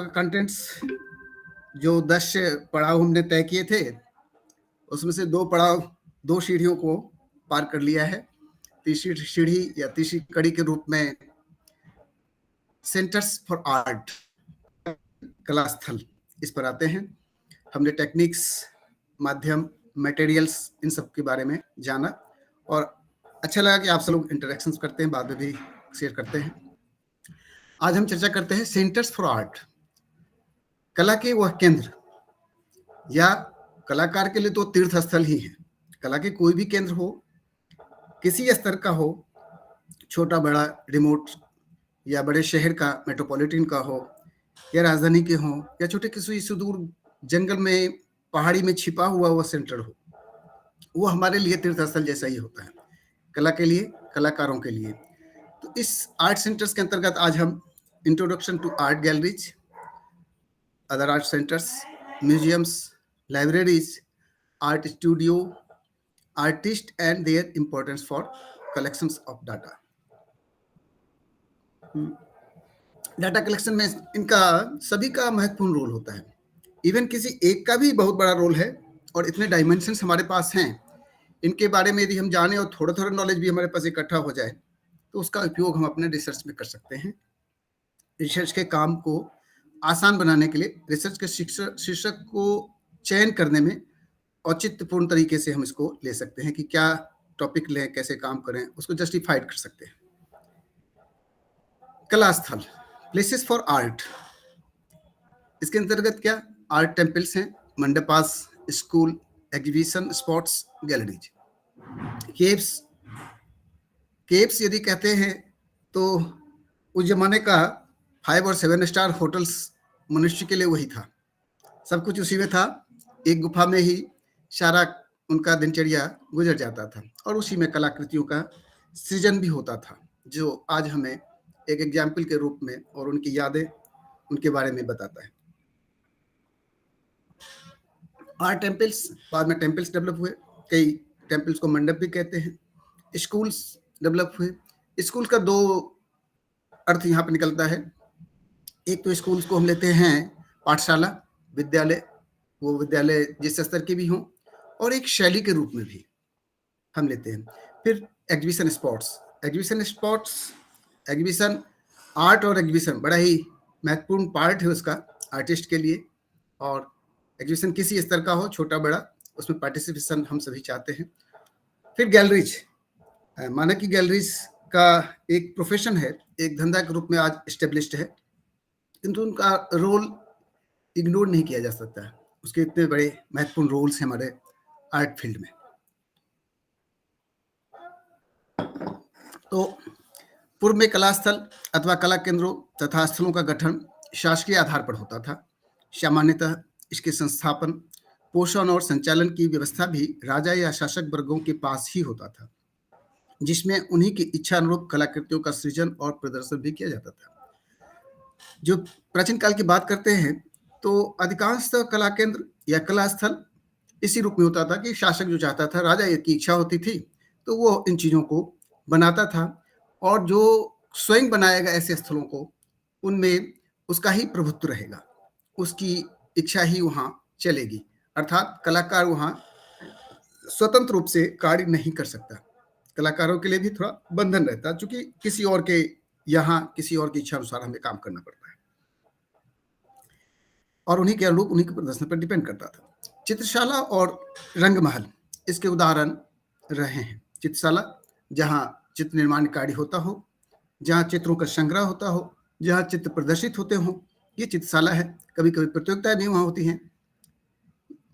Contents जो 10 पड़ाव हमने तय किए थे, उसमें से 2 पड़ाव 2 सीढ़ियों को पार कर लिया है। तीसरी सीढ़ी या तीसरी कड़ी के रूप में सेंटर्स फॉर आर्ट, कला स्थल, इस पर आते हैं। हमने टेक्निक्स, माध्यम, मटेरियल्स, इन सब के बारे में जाना और अच्छा लगा कि आप सब लोग इंटरेक्शंस करते हैं, बाद में भी शेयर करते हैं। आज हम चर्चा करते हैं सेंटर्स फॉर आर्ट, कला के वह केंद्र या कलाकार के लिए तो तीर्थ स्थल ही है। कला के कोई भी केंद्र हो, किसी स्तर का हो, छोटा बड़ा, रिमोट या बड़े शहर का, मेट्रोपॉलिटन का हो या राजधानी के हो या छोटे किसी सुदूर जंगल में, पहाड़ी में छिपा हुआ वो सेंटर हो, वो हमारे लिए तीर्थ स्थल जैसा ही होता है, कला के लिए, कलाकारों के लिए। तो इस आर्ट सेंटर्स के अंतर्गत आज हम introduction to art galleries, other art centres, museums, libraries, art studio, artist and their importance for collections of data. Data collection में इनका सभी का महत्वपूर्ण रोल होता है। इवन किसी एक का भी बहुत बड़ा रोल है और इतने डायमेंशंस हमारे पास हैं, इनके बारे में यदि हम जाने और थोड़ा थोड़ा नॉलेज भी हमारे पास इकट्ठा हो जाए तो उसका उपयोग हम अपने रिसर्च में कर सकते हैं। रिसर्च के काम को आसान बनाने के लिए रिसर्च के शीर्षक को चयन करने में औचित्यपूर्ण तरीके से हम इसको ले सकते हैं कि क्या टॉपिक लें, कैसे काम करें, उसको जस्टिफाइड कर सकते हैं। कला स्थल, प्लेसेस फॉर आर्ट, इसके अंतर्गत क्या आर्ट टेम्पल्स हैं, mandapas, school, exhibition spots, galleries. Caves यदि कहते हैं तो उस जमाने का 5 और 7 स्टार होटल्स मनुष्य के लिए वही था, सब कुछ उसी में था। एक गुफा में ही सारा उनका दिनचर्या गुजर जाता था और उसी में कलाकृतियों का सृजन भी होता था, जो आज हमें एक एग्जाम्पल के रूप में और उनकी यादें, उनके बारे में बताता है। आर्ट टेम्पल्स, बाद में टेम्पल्स डेवलप हुए, कई टेम्पल्स को मंडप भी कहते हैं। स्कूल्स डेवलप हुए। स्कूल का 2 अर्थ यहाँ पे निकलता है। एक तो स्कूल्स को हम लेते हैं पाठशाला, विद्यालय, वो विद्यालय जिस स्तर के भी हों, और एक शैली के रूप में भी हम लेते हैं। फिर एग्जीबिशन आर्ट और एग्जीबिशन बड़ा ही महत्वपूर्ण पार्ट है उसका आर्टिस्ट के लिए, और एग्जीबिशन किसी स्तर का हो, छोटा बड़ा, उसमें पार्टिसिपेशन हम सभी चाहते हैं। फिर गैलरीज, माना कि गैलरीज का एक प्रोफेशन है, एक धंधा के रूप में आज एस्टेब्लिश्ड है, किंतु उनका रोल इग्नोर नहीं किया जा सकता है। उसके इतने बड़े महत्वपूर्ण रोल्स हैं हमारे आर्ट फील्ड में। तो पूर्व में कला स्थल अथवा कला केंद्रों तथा स्थलों का गठन शासकीय आधार पर होता था। सामान्यतः इसके संस्थापन, पोषण और संचालन की व्यवस्था भी राजा या शासक वर्गों के पास ही होता था, जिसमें उन्हीं की इच्छा अनुरूप कलाकृतियों का सृजन और प्रदर्शन भी किया जाता था। जो प्राचीन काल की बात करते हैं तो अधिकांशतः कला केंद्र या कला स्थल इसी रूप में होता था कि शासक जो चाहता था, राजा की इच्छा होती थी तो वो इन चीजों को बनाता था, और जो स्वयं बनाएगा ऐसे स्थलों को, उनमें उसका ही प्रभुत्व रहेगा, उसकी इच्छा ही वहां चलेगी, अर्थात कलाकार वहां स्वतंत्र रूप से कार्य नहीं कर सकता। कलाकारों के लिए भी थोड़ा बंधन रहता है, क्योंकि किसी और के यहाँ किसी और की इच्छा अनुसार हमें काम करना पड़ता है और उन्हीं के अनुरूप उन्हीं के प्रदर्शन पर डिपेंड करता था। चित्रशाला और रंगमहल इसके उदाहरण रहे हैं। चित्रशाला जहाँ चित्र निर्माण कार्य होता हो, जहाँ चित्रों का संग्रह होता हो, जहाँ चित्र प्रदर्शित होते हो, ये चित्रशाला है। कभी कभी प्रतियोगिताएं भी वहाँ होती हैं।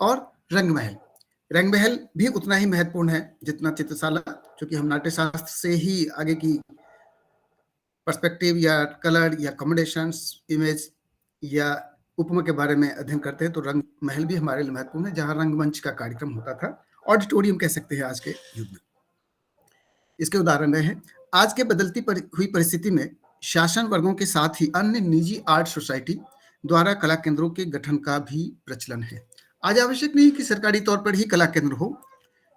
और रंगमहल भी उतना ही महत्वपूर्ण है जितना चित्रशाला, क्योंकि हम नाट्य शास्त्र से ही आगे की पर्सपेक्टिव या कलर या कॉम्बिनेशंस, इमेज या उपमा के बारे में अध्ययन करते हैं। तो रंग महल भी हमारे लिए महत्वपूर्ण है, जहाँ रंगमंच का कार्यक्रम होता था, ऑडिटोरियम कह सकते हैं आज के युग में। इसके उदाहरण रहे हैं। आज के बदलती हुई परिस्थिति में शासन वर्गों के साथ ही अन्य निजी आर्ट सोसाइटी द्वारा कला केंद्रों के गठन का भी प्रचलन है। आज आवश्यक नहीं कि सरकारी तौर पर ही कला केंद्र हो,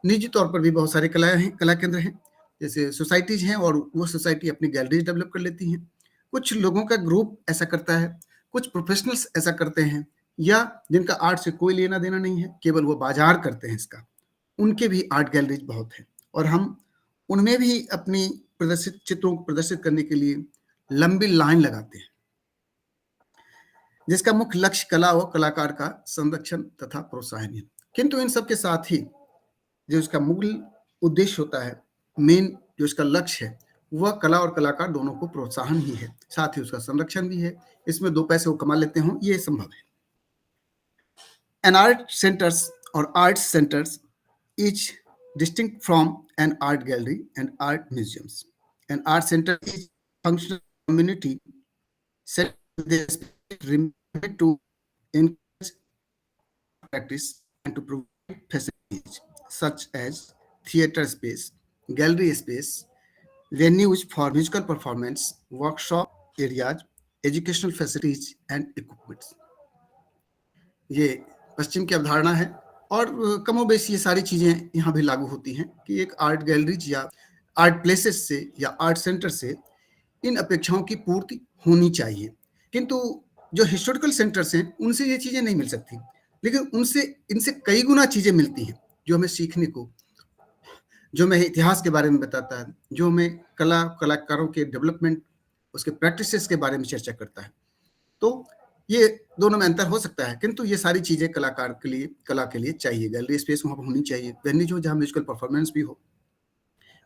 निजी तौर पर भी बहुत सारे कला केंद्र हैं, जैसे सोसाइटीज हैं, और वो सोसाइटी अपनी गैलरीज डेवलप कर लेती हैं। कुछ लोगों का ग्रुप ऐसा करता है, कुछ प्रोफेशनल्स ऐसा करते हैं, या जिनका आर्ट से कोई लेना देना नहीं है, केवल वो बाजार करते हैं इसका, उनके भी आर्ट गैलरीज बहुत हैं, और हम उनमें भी अपनी प्रदर्शित चित्रों को प्रदर्शित करने के लिए लंबी लाइन लगाते हैं, जिसका मुख्य लक्ष्य कला व कलाकार का संरक्षण तथा प्रोत्साहन है। किंतु इन सब के साथ ही जो इसका मूल उद्देश्य होता है, मेन जो इसका लक्ष्य है, वह कला और कलाकार दोनों को प्रोत्साहन ही है, साथ ही उसका संरक्षण भी है। इसमें दो पैसे वो कमा लेते हों, ये संभव है। An art centers or art centers each distinct from an art gallery and art museums. An art center is a functional community set with a spirit remembered to encourage practice and to provide facilities such as theater space, gallery space, venues for musical performance, workshop areas, educational facilities, and equipments. ये पश्चिम की अवधारणा है, और कमोबेश ये सारी चीज़ें यहाँ भी लागू होती हैं कि एक आर्ट गैलरीज या आर्ट प्लेसेस से या आर्ट सेंटर से इन अपेक्षाओं की पूर्ति होनी चाहिए। किंतु जो हिस्टोरिकल सेंटर्स हैं, उनसे ये चीज़ें नहीं मिल सकती, लेकिन उनसे इनसे कई गुना चीज़ें मिलती हैं जो हमें सीखने को, जो हमें इतिहास के बारे में बताता है, जो हमें कलाकारों के डेवलपमेंट, उसके प्रैक्टिसेस के बारे में चर्चा करता है। तो ये दोनों में अंतर हो सकता है, किंतु ये सारी चीजें कलाकार के लिए, कला के लिए चाहिए। गैलरी स्पेस वहाँ पर होनी चाहिए, वेन्यू जो जहाँ म्यूजिकल परफॉर्मेंस भी हो,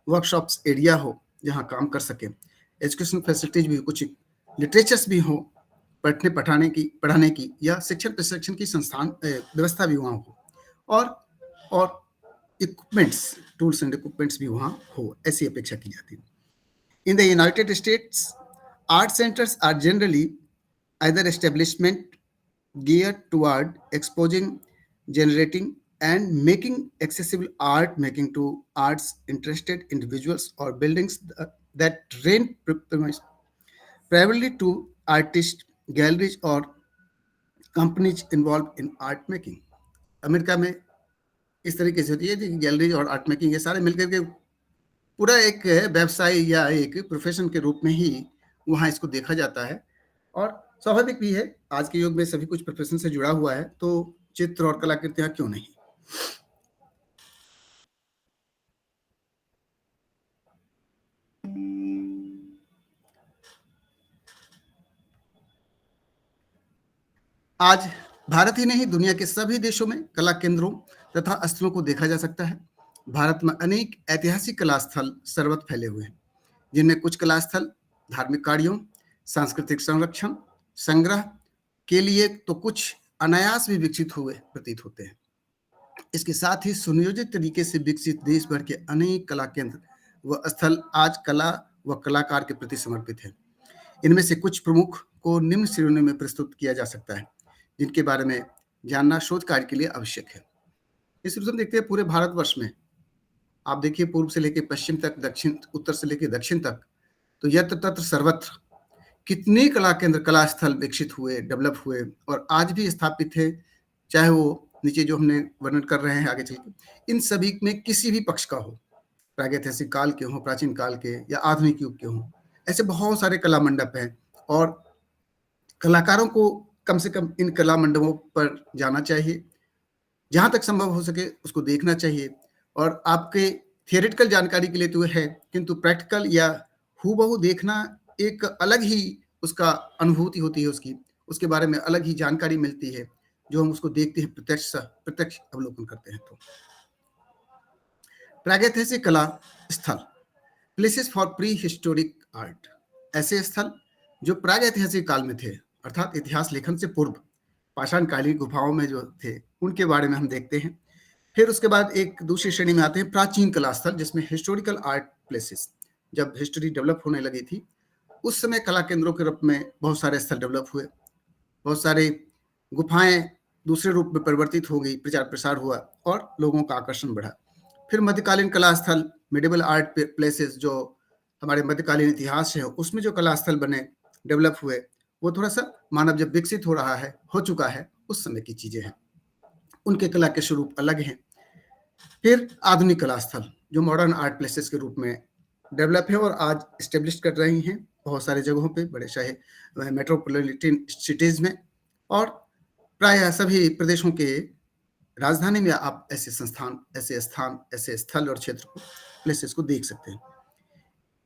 वर्कशॉप्स एरिया हो जहाँ काम कर सके, एजुकेशनल फैसिलिटीज भी, कुछ लिटरेचर्स भी हो, पढ़ाने की या शिक्षण प्रशिक्षण की संस्थान व्यवस्था भी वहाँ हो, और इक्विपमेंट्स, टूल्स एंड इक्विपमेंट्स भी वहाँ हो, ऐसी अपेक्षा की जाती है। In the United States, art centres are generally either establishment geared toward exposing, generating, and making accessible art making to arts interested individuals, or buildings that rent primarily to artists, galleries, or companies involved in art making. America में इस तरीके से होती है कि galleries और art making ये सारे मिलकर के पूरा एक व्यवसाय या एक प्रोफेशन के रूप में ही वहाँ इसको देखा जाता है, और स्वाभाविक भी है, आज के युग में सभी कुछ प्रोफेशन से जुड़ा हुआ है, तो चित्र और कलाकृतियां क्यों नहीं। आज भारत ही नहीं, दुनिया के सभी देशों में कला केंद्रों तथा स्थलों को देखा जा सकता है। भारत में अनेक ऐतिहासिक कला स्थल सर्वत्र फैले हुए हैं, जिनमें कुछ कला स्थल धार्मिक कार्यों, सांस्कृतिक संरक्षण, संग्रह के लिए तो कुछ अनायास भी विकसित हुए प्रतीत होते हैं। इसके साथ ही सुनियोजित तरीके से विकसित देश भर के अनेक कला केंद्र व स्थल आज कला व कलाकार के प्रति समर्पित हैं। इनमें से कुछ प्रमुख को निम्न श्रेणियों में प्रस्तुत किया जा सकता है, जिनके बारे में जानना शोध कार्य के लिए आवश्यक है। इस रूप से देखते हैं पूरे भारतवर्ष में, आप देखिए पूर्व से लेकर पश्चिम तक, दक्षिण, उत्तर से लेकर दक्षिण तक, तो यत्र तत्र सर्वत्र कितने कला केंद्र, कला स्थल विकसित हुए, डेवलप हुए, और आज भी स्थापित है। चाहे वो नीचे जो हमने वर्णन कर रहे हैं आगे चलकर, इन सभी में किसी भी पक्ष का हो, प्रागैतिहासिक काल के हों, प्राचीन काल के या आधुनिक युग के हों, ऐसे बहुत सारे कला मंडप हैं, और कलाकारों को कम से कम इन कला मंडपों पर जाना चाहिए, जहां तक संभव हो सके उसको देखना चाहिए। और आपके थियोरेटिकल जानकारी के लिए तो है, किंतु प्रैक्टिकल या हूबहू देखना एक अलग ही उसका अनुभूति होती है, उसके बारे में अलग ही जानकारी मिलती है, जो हम उसको देखते हैं, प्रत्यक्ष अवलोकन करते हैं। तो प्रागैतिहासिक कला स्थल, places for pre historic art, ऐसे स्थल जो प्रागैतिहासिक काल में थे, अर्थात इतिहास लेखन से पूर्व पाषाणकालीन गुफाओं में जो थे, उनके बारे में हम देखते हैं। फिर उसके बाद एक दूसरी श्रेणी में आते हैं प्राचीन कला स्थल, जिसमें हिस्टोरिकल आर्ट प्लेसेस, जब हिस्ट्री डेवलप होने लगी थी उस समय कला केंद्रों के रूप में बहुत सारे स्थल डेवलप हुए, बहुत सारे गुफाएं दूसरे रूप में परिवर्तित हो गई, प्रचार प्रसार हुआ और लोगों का आकर्षण बढ़ा। फिर मध्यकालीन कला स्थल, मेडिवल आर्ट प्लेसेस, जो हमारे मध्यकालीन इतिहास है उसमें जो कला स्थल बने, डेवलप हुए, वो थोड़ा सा मानव जब विकसित हो रहा है, हो चुका है, उस समय की चीजें हैं, उनके कला के स्वरूप अलग हैं। फिर आधुनिक कला स्थल जो मॉडर्न आर्ट प्लेसेस के रूप में डेवलप है और आज स्टेब्लिश कर रही हैं बहुत सारे जगहों पे, बड़े चाहे मेट्रोपॉलिटन सिटीज़ में और प्रायः सभी प्रदेशों के राजधानी में आप ऐसे संस्थान, ऐसे स्थान, ऐसे स्थल और क्षेत्र को, प्लेसेस को देख सकते हैं।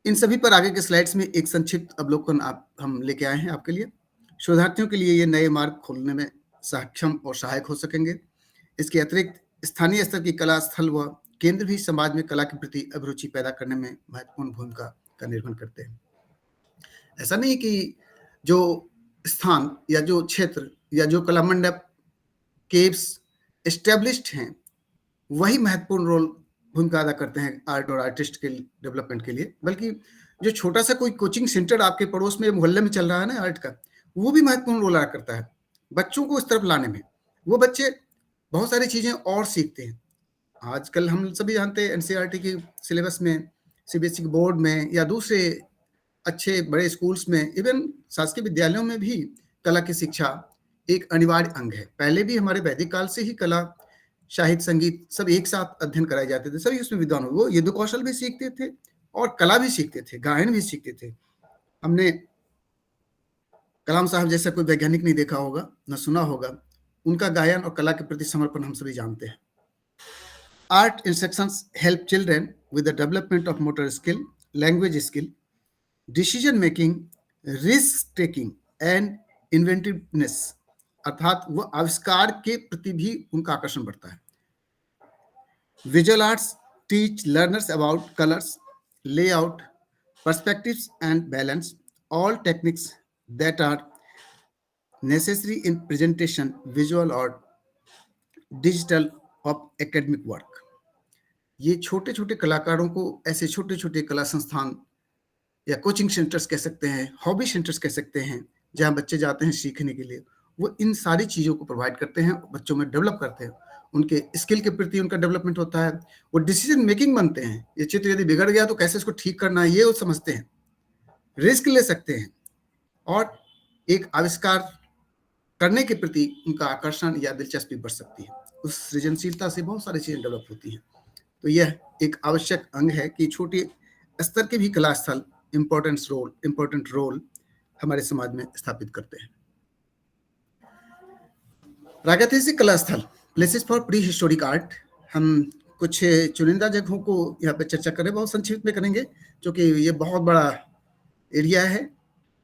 इन सभी पर आगे के स्लाइड्स में एक संक्षिप्त अवलोकन हम लेके आए हैं आपके लिए। शोधार्थियों के लिए ये नए मार्ग खोलने में सक्षम और सहायक हो सकेंगे। इसके अतिरिक्त स्थानीय स्तर की कला स्थल व केंद्र भी समाज में कला के प्रति अभिरुचि पैदा करने में महत्वपूर्ण भूमिका का निर्वहन करते हैं। ऐसा नहीं कि जो स्थान या जो क्षेत्र या जो कला मंडप, केव्स एस्टेब्लिश्ड हैं, वही महत्वपूर्ण रोल भूमिका अदा करते हैं आर्ट और आर्टिस्ट के डेवलपमेंट के लिए, बल्कि जो छोटा सा कोई कोचिंग सेंटर आपके पड़ोस में, मोहल्ले में चल रहा है ना आर्ट का, वो भी महत्वपूर्ण रोल अदा करता है बच्चों को इस तरफ लाने में। वो बच्चे बहुत सारी चीजें और सीखते हैं। आजकल हम सभी जानते हैं एनसीईआरटी की सिलेबस में, सीबीएसई बोर्ड में या दूसरे अच्छे बड़े स्कूल्स में, इवन शासकीय विद्यालयों में भी कला की शिक्षा एक अनिवार्य अंग है। पहले भी हमारे वैदिक काल से ही कला, साहित्य, संगीत सब एक साथ अध्ययन कराए जाते थे। सभी उसमें विद्वान, वो युद्ध कौशल भी सीखते थे और कला भी सीखते थे, गायन भी सीखते थे। हमने कलाम साहब जैसा कोई वैज्ञानिक नहीं देखा होगा, न सुना होगा। उनका गायन और कला के प्रति समर्पण हम सभी जानते हैं। Art instructions help children with the development of motor skill, language skill, decision making, risk taking and inventiveness, अर्थात वो आविष्कार के प्रति भी उनका आकर्षण बढ़ता है। Visual arts teach learners about colours, layout, perspectives and balance, all techniques that are necessary in presentation, visual or digital of academic work. ये छोटे छोटे कलाकारों को ऐसे छोटे छोटे कला संस्थान या कोचिंग सेंटर्स कह सकते हैं, हॉबी सेंटर्स कह सकते हैं, जहाँ बच्चे जाते हैं सीखने के लिए, वो इन सारी चीज़ों को प्रोवाइड करते हैं, बच्चों में डेवलप करते हैं, उनके स्किल के प्रति उनका डेवलपमेंट होता है, वो डिसीजन मेकिंग बनते हैं। ये चित्र यदि बिगड़ गया तो कैसे इसको ठीक करना है, ये वो समझते हैं, रिस्क ले सकते हैं और एक आविष्कार करने के प्रति उनका आकर्षण या दिलचस्पी बढ़ सकती है। उस सृजनशीलता से बहुत सारी चीजें डेवलप होती हैं। तो यह एक आवश्यक अंग है कि छोटे स्तर के भी कला स्थल इम्पोर्टेंट रोल हमारे समाज में स्थापित करते हैं। प्रागैतिहासिक कला स्थल, places for pre historic art, हम कुछ चुनिंदा जगहों को यहाँ पे चर्चा करें, बहुत संक्षिप्त में करेंगे क्योंकि ये बहुत बड़ा एरिया है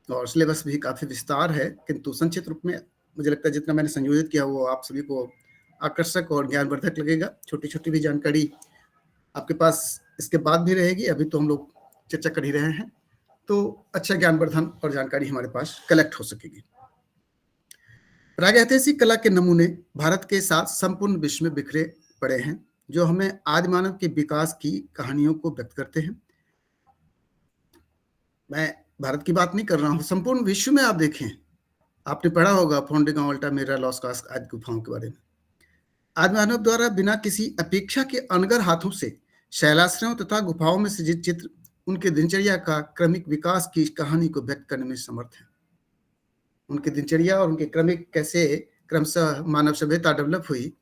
और सिलेबस भी काफी विस्तार है, किंतु संक्षिप्त रूप में मुझे लगता है जितना मैंने संयोजित किया वो आप सभी को आकर्षक और ज्ञानवर्धक लगेगा। छोटी छोटी भी जानकारी आपके पास इसके बाद भी रहेगी, अभी तो हम लोग चर्चा कर ही रहे हैं, तो अच्छा ज्ञानवर्धन और जानकारी हमारे पास कलेक्ट हो सकेगी। प्रागैतिहासिक कला के नमूने भारत के साथ संपूर्ण विश्व में बिखरे पड़े हैं, जो हमें आदि मानव के विकास की कहानियों को व्यक्त करते हैं। मैं भारत की बात नहीं कर रहा हूँ, संपूर्ण विश्व में आप देखें, आपने पढ़ा होगा फोंडिगांव, अल्टामिरा, लॉस कास्क आदि गुफाओं के बारे में। आदि मानव द्वारा बिना किसी अपेक्षा के अनगर हाथों से शैलाश्रयों तथा गुफाओं में सृजित चित्र उनके दिनचर्या का क्रमिक विकास की कहानी को व्यक्त करने में समर्थ है। उनकी दिनचर्या और उनके क्रमिक कैसे क्रमशः मानव सभ्यता डेवलप हुई,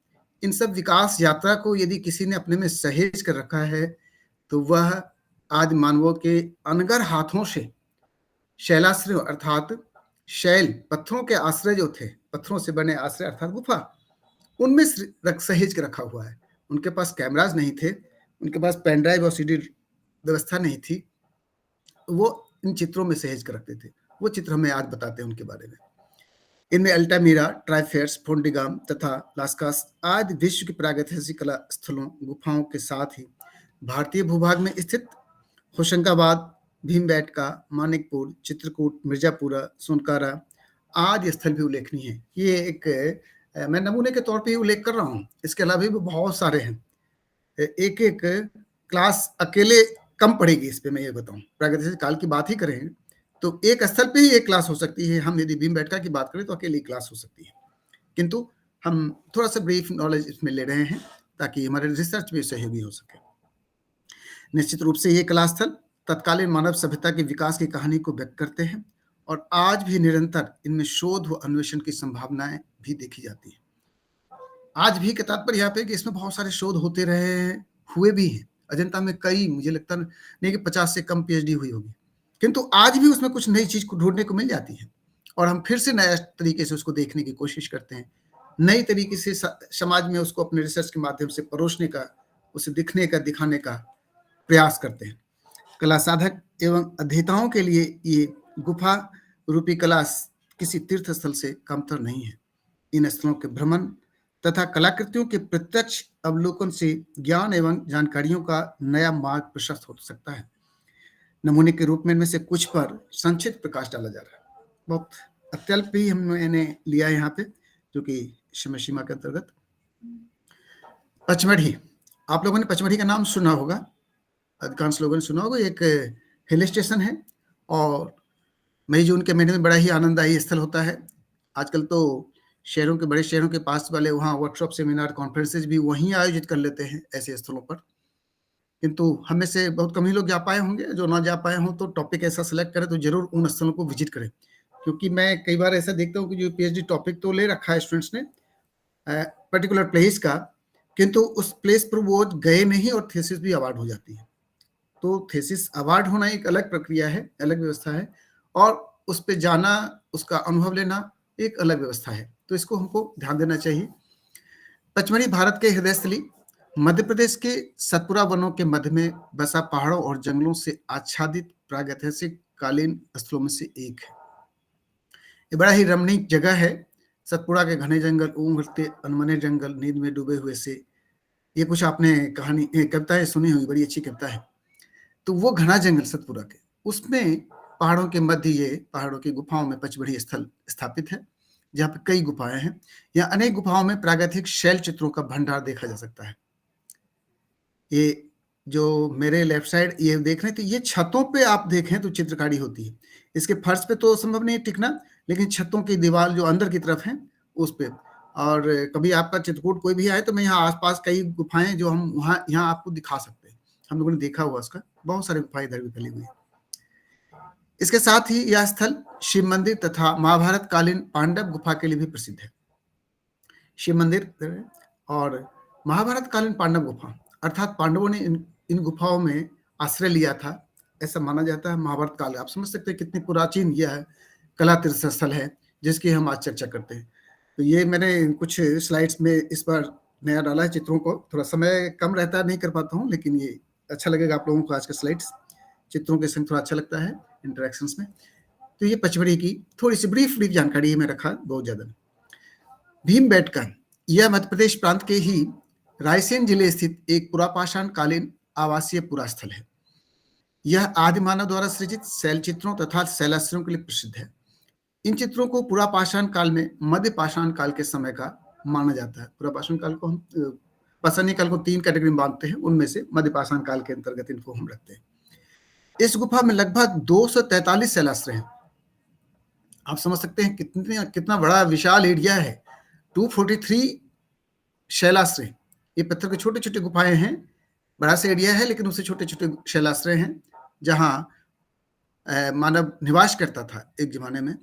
इन सब विकास यात्रा को यदि किसी ने अपने में सहेज कर रखा है तो वह आदि मानवों के अनगर हाथों से शैलाश्रयों अर्थात शैल, पत्थरों के आश्रय जो थे, पत्थरों से बने आश्रय अर्थात गुफा, उनमें सहेज के रखा हुआ है। उनके पास कैमराज नहीं थे, उनके पास पेन ड्राइव और सीडी व्यवस्था नहीं थी, वो इन चित्रों में सहेज कर रखते थे। वो चित्र हमें आज बताते हैं उनके बारे में। इनमें अल्टामिरा, ट्राइफेर्स, फोंडिगाम तथा लास्कास आदि विश्व के प्रागैतिहासिक कला स्थलों, गुफाओं के साथ ही भारतीय भूभाग में स्थित होशंगाबाद, भीमबेटका, मानिकपुर, चित्रकूट, मिर्जापुरा, सोनकारा आदि स्थल भी उल्लेखनीय है। ये एक मैं नमूने के तौर पे ही उल्लेख कर रहा हूँ, इसके अलावा भी बहुत सारे हैं। एक एक क्लास अकेले कम पड़ेगी इस पे, मैं ये बताऊं। प्रागैतिहासिक काल की बात ही करें तो एक स्थल पे ही एक क्लास हो सकती है। हम यदि भीमबेटका की बात करें तो अकेली क्लास हो सकती है, किंतु हम थोड़ा सा ब्रीफ नॉलेज इसमें ले रहे हैं ताकि हमारे रिसर्च में सहयोगी हो सके। निश्चित रूप से ये कला स्थल तत्कालीन मानव सभ्यता के विकास की कहानी को व्यक्त करते हैं और आज भी निरंतर इनमें शोध व अन्वेषण की संभावनाएं भी देखी जाती है। आज भी के तात्पर्य यहाँ पे कि इसमें बहुत सारे शोध होते रहे हैं, हुए भी हैं। अजंता में कई, मुझे लगता नहीं कि 50 से कम पीएचडी हुई होगी, किंतु आज भी उसमें कुछ नई चीज को ढूंढने को मिल जाती है और हम फिर से नया तरीके से उसको देखने की कोशिश करते हैं, नई तरीके से समाज में उसको अपने रिसर्च के माध्यम से परोसने का, उसे दिखने का, दिखाने का प्रयास करते हैं। कला साधक एवं अध्येताओं के लिए ये गुफा रूपी कला किसी तीर्थ स्थल से कमतर नहीं है। इन स्थलों के भ्रमण तथा कलाकृतियों के प्रत्यक्ष अवलोकन से ज्ञान एवं जानकारियों का नया मार्ग प्रशस्त हो सकता है। नमूने के रूप में इनमें से कुछ पर संक्षिप्त प्रकाश डाला जा रहा है। बहुत अत्यल्प ही हमने लिया है यहाँ पे, जो कि समय सीमा के अंतर्गत। पचमढ़ी, आप लोगों ने पचमढ़ी का नाम सुना होगा, अधिकांश लोगों ने सुना होगा। एक हिल स्टेशन है और मई जून के महीने में बड़ा ही आनंददायी स्थल होता है। आजकल तो शहरों के, बड़े शहरों के पास वाले वहाँ वर्कशॉप, सेमिनार, कॉन्फ्रेंसेज भी वहीं आयोजित कर लेते हैं ऐसे स्थलों पर। किंतु हम में से बहुत कम ही लोग जा पाए होंगे। जो ना जा पाए हों तो टॉपिक ऐसा सेलेक्ट करें तो जरूर उन स्थलों को विजिट करें, क्योंकि मैं कई बार ऐसा देखता हूँ कि जो पीएचडी टॉपिक तो ले रखा है स्टूडेंट्स ने पर्टिकुलर प्लेस का, किंतु उस प्लेस पर वो गए नहीं और थीसिस भी अवार्ड हो जाती है। तो थीसिस अवार्ड होना एक अलग प्रक्रिया है, अलग व्यवस्था है, और उस पे जाना, उसका अनुभव लेना एक अलग व्यवस्था है। तो इसको हमको ध्यान देना चाहिए। पचमढ़ी भारत के हृदय स्थली मध्य प्रदेश के सतपुरा वनों के मध्य में बसा पहाड़ों और जंगलों से आच्छादित प्रागैतिहासिक कालीन स्थलों में से एक है। ये बड़ा ही रमणीक जगह है। सतपुड़ा के घने जंगल, उमड़ते अनमने जंगल, नींद में डूबे हुए से, ये कुछ आपने कहानी, कविताएं सुनी हुई, बड़ी अच्छी कविता है। तो वो घना जंगल सतपुड़ा के, उसमें पहाड़ों के मध्य, ये पहाड़ों की गुफाओं में पचमढ़ी स्थल स्थापित है, जहाँ पे कई गुफाएं हैं। यहाँ अनेक गुफाओं में प्रागैतिक शैल चित्रों का भंडार देखा जा सकता है। ये जो मेरे लेफ्ट साइड ये देख रहे हैं, तो ये छतों पे आप देखें तो चित्रकारी होती है। इसके फर्श पे तो संभव नहीं टिकना, लेकिन छतों की दीवार जो अंदर की तरफ है उस पे। और कभी आपका चित्रकूट कोई भी आए तो मैं यहाँ आसपास कई गुफाएं जो हम वहाँ यहाँ आपको दिखा सकते हैं, हम लोगों ने देखा हुआ उसका, बहुत सारी गुफाएं इधर भी फैली हुई है। इसके साथ ही यह स्थल शिव मंदिर तथा महाभारत कालीन पांडव गुफा के लिए भी प्रसिद्ध है। शिव मंदिर और महाभारत कालीन पांडव गुफा, अर्थात पांडवों ने इन गुफाओं में आश्रय लिया था, ऐसा माना जाता है। महाभारत काल, आप समझ सकते हैं कितनी प्राचीन यह कला तीर्थ स्थल है जिसकी हम आज चर्चा करते हैं। तो ये मैंने कुछ स्लाइड्स में इस बार नया डाला है चित्रों को, थोड़ा समय कम रहता है, नहीं कर पाता हूँ, लेकिन ये अच्छा लगेगा आप लोगों को। आज के स्लाइड्स चित्रों के संग थोड़ा अच्छा लगता है इंटरेक्शंस में। तो ये पचमढ़ी की थोड़ी सी ब्रीफ जानकारी में रखा, बहुत ज्यादा। भीमबेटका, यह मध्य प्रदेश प्रांत के ही रायसेन जिले स्थित एक पुरापाषाण कालीन आवासीय पुरास्थल है। यह आदि मानव द्वारा सृजित शैल चित्रों तथा शैलाश्रयों के लिए प्रसिद्ध है। इन चित्रों को पुरापाषाण काल में मध्य पाषाण काल के समय का माना जाता है। पुरापाषाण काल को हम पाषाणी काल को 3 कैटेगरी में बांटते हैं, उनमें से मध्य पाषाण काल के अंतर्गत इनको हम रखते हैं। इस गुफा में लगभग 243 शैलाश्रय हैं। आप समझ सकते हैं कितना बड़ा विशाल एरिया है। 243 शैलाश्रय, ये पत्थर के छोटे छोटे गुफाएं हैं, बड़ा सा एरिया है, लेकिन उससे छोटे छोटे शैलाश्रय हैं जहां मानव निवास करता था एक जमाने में।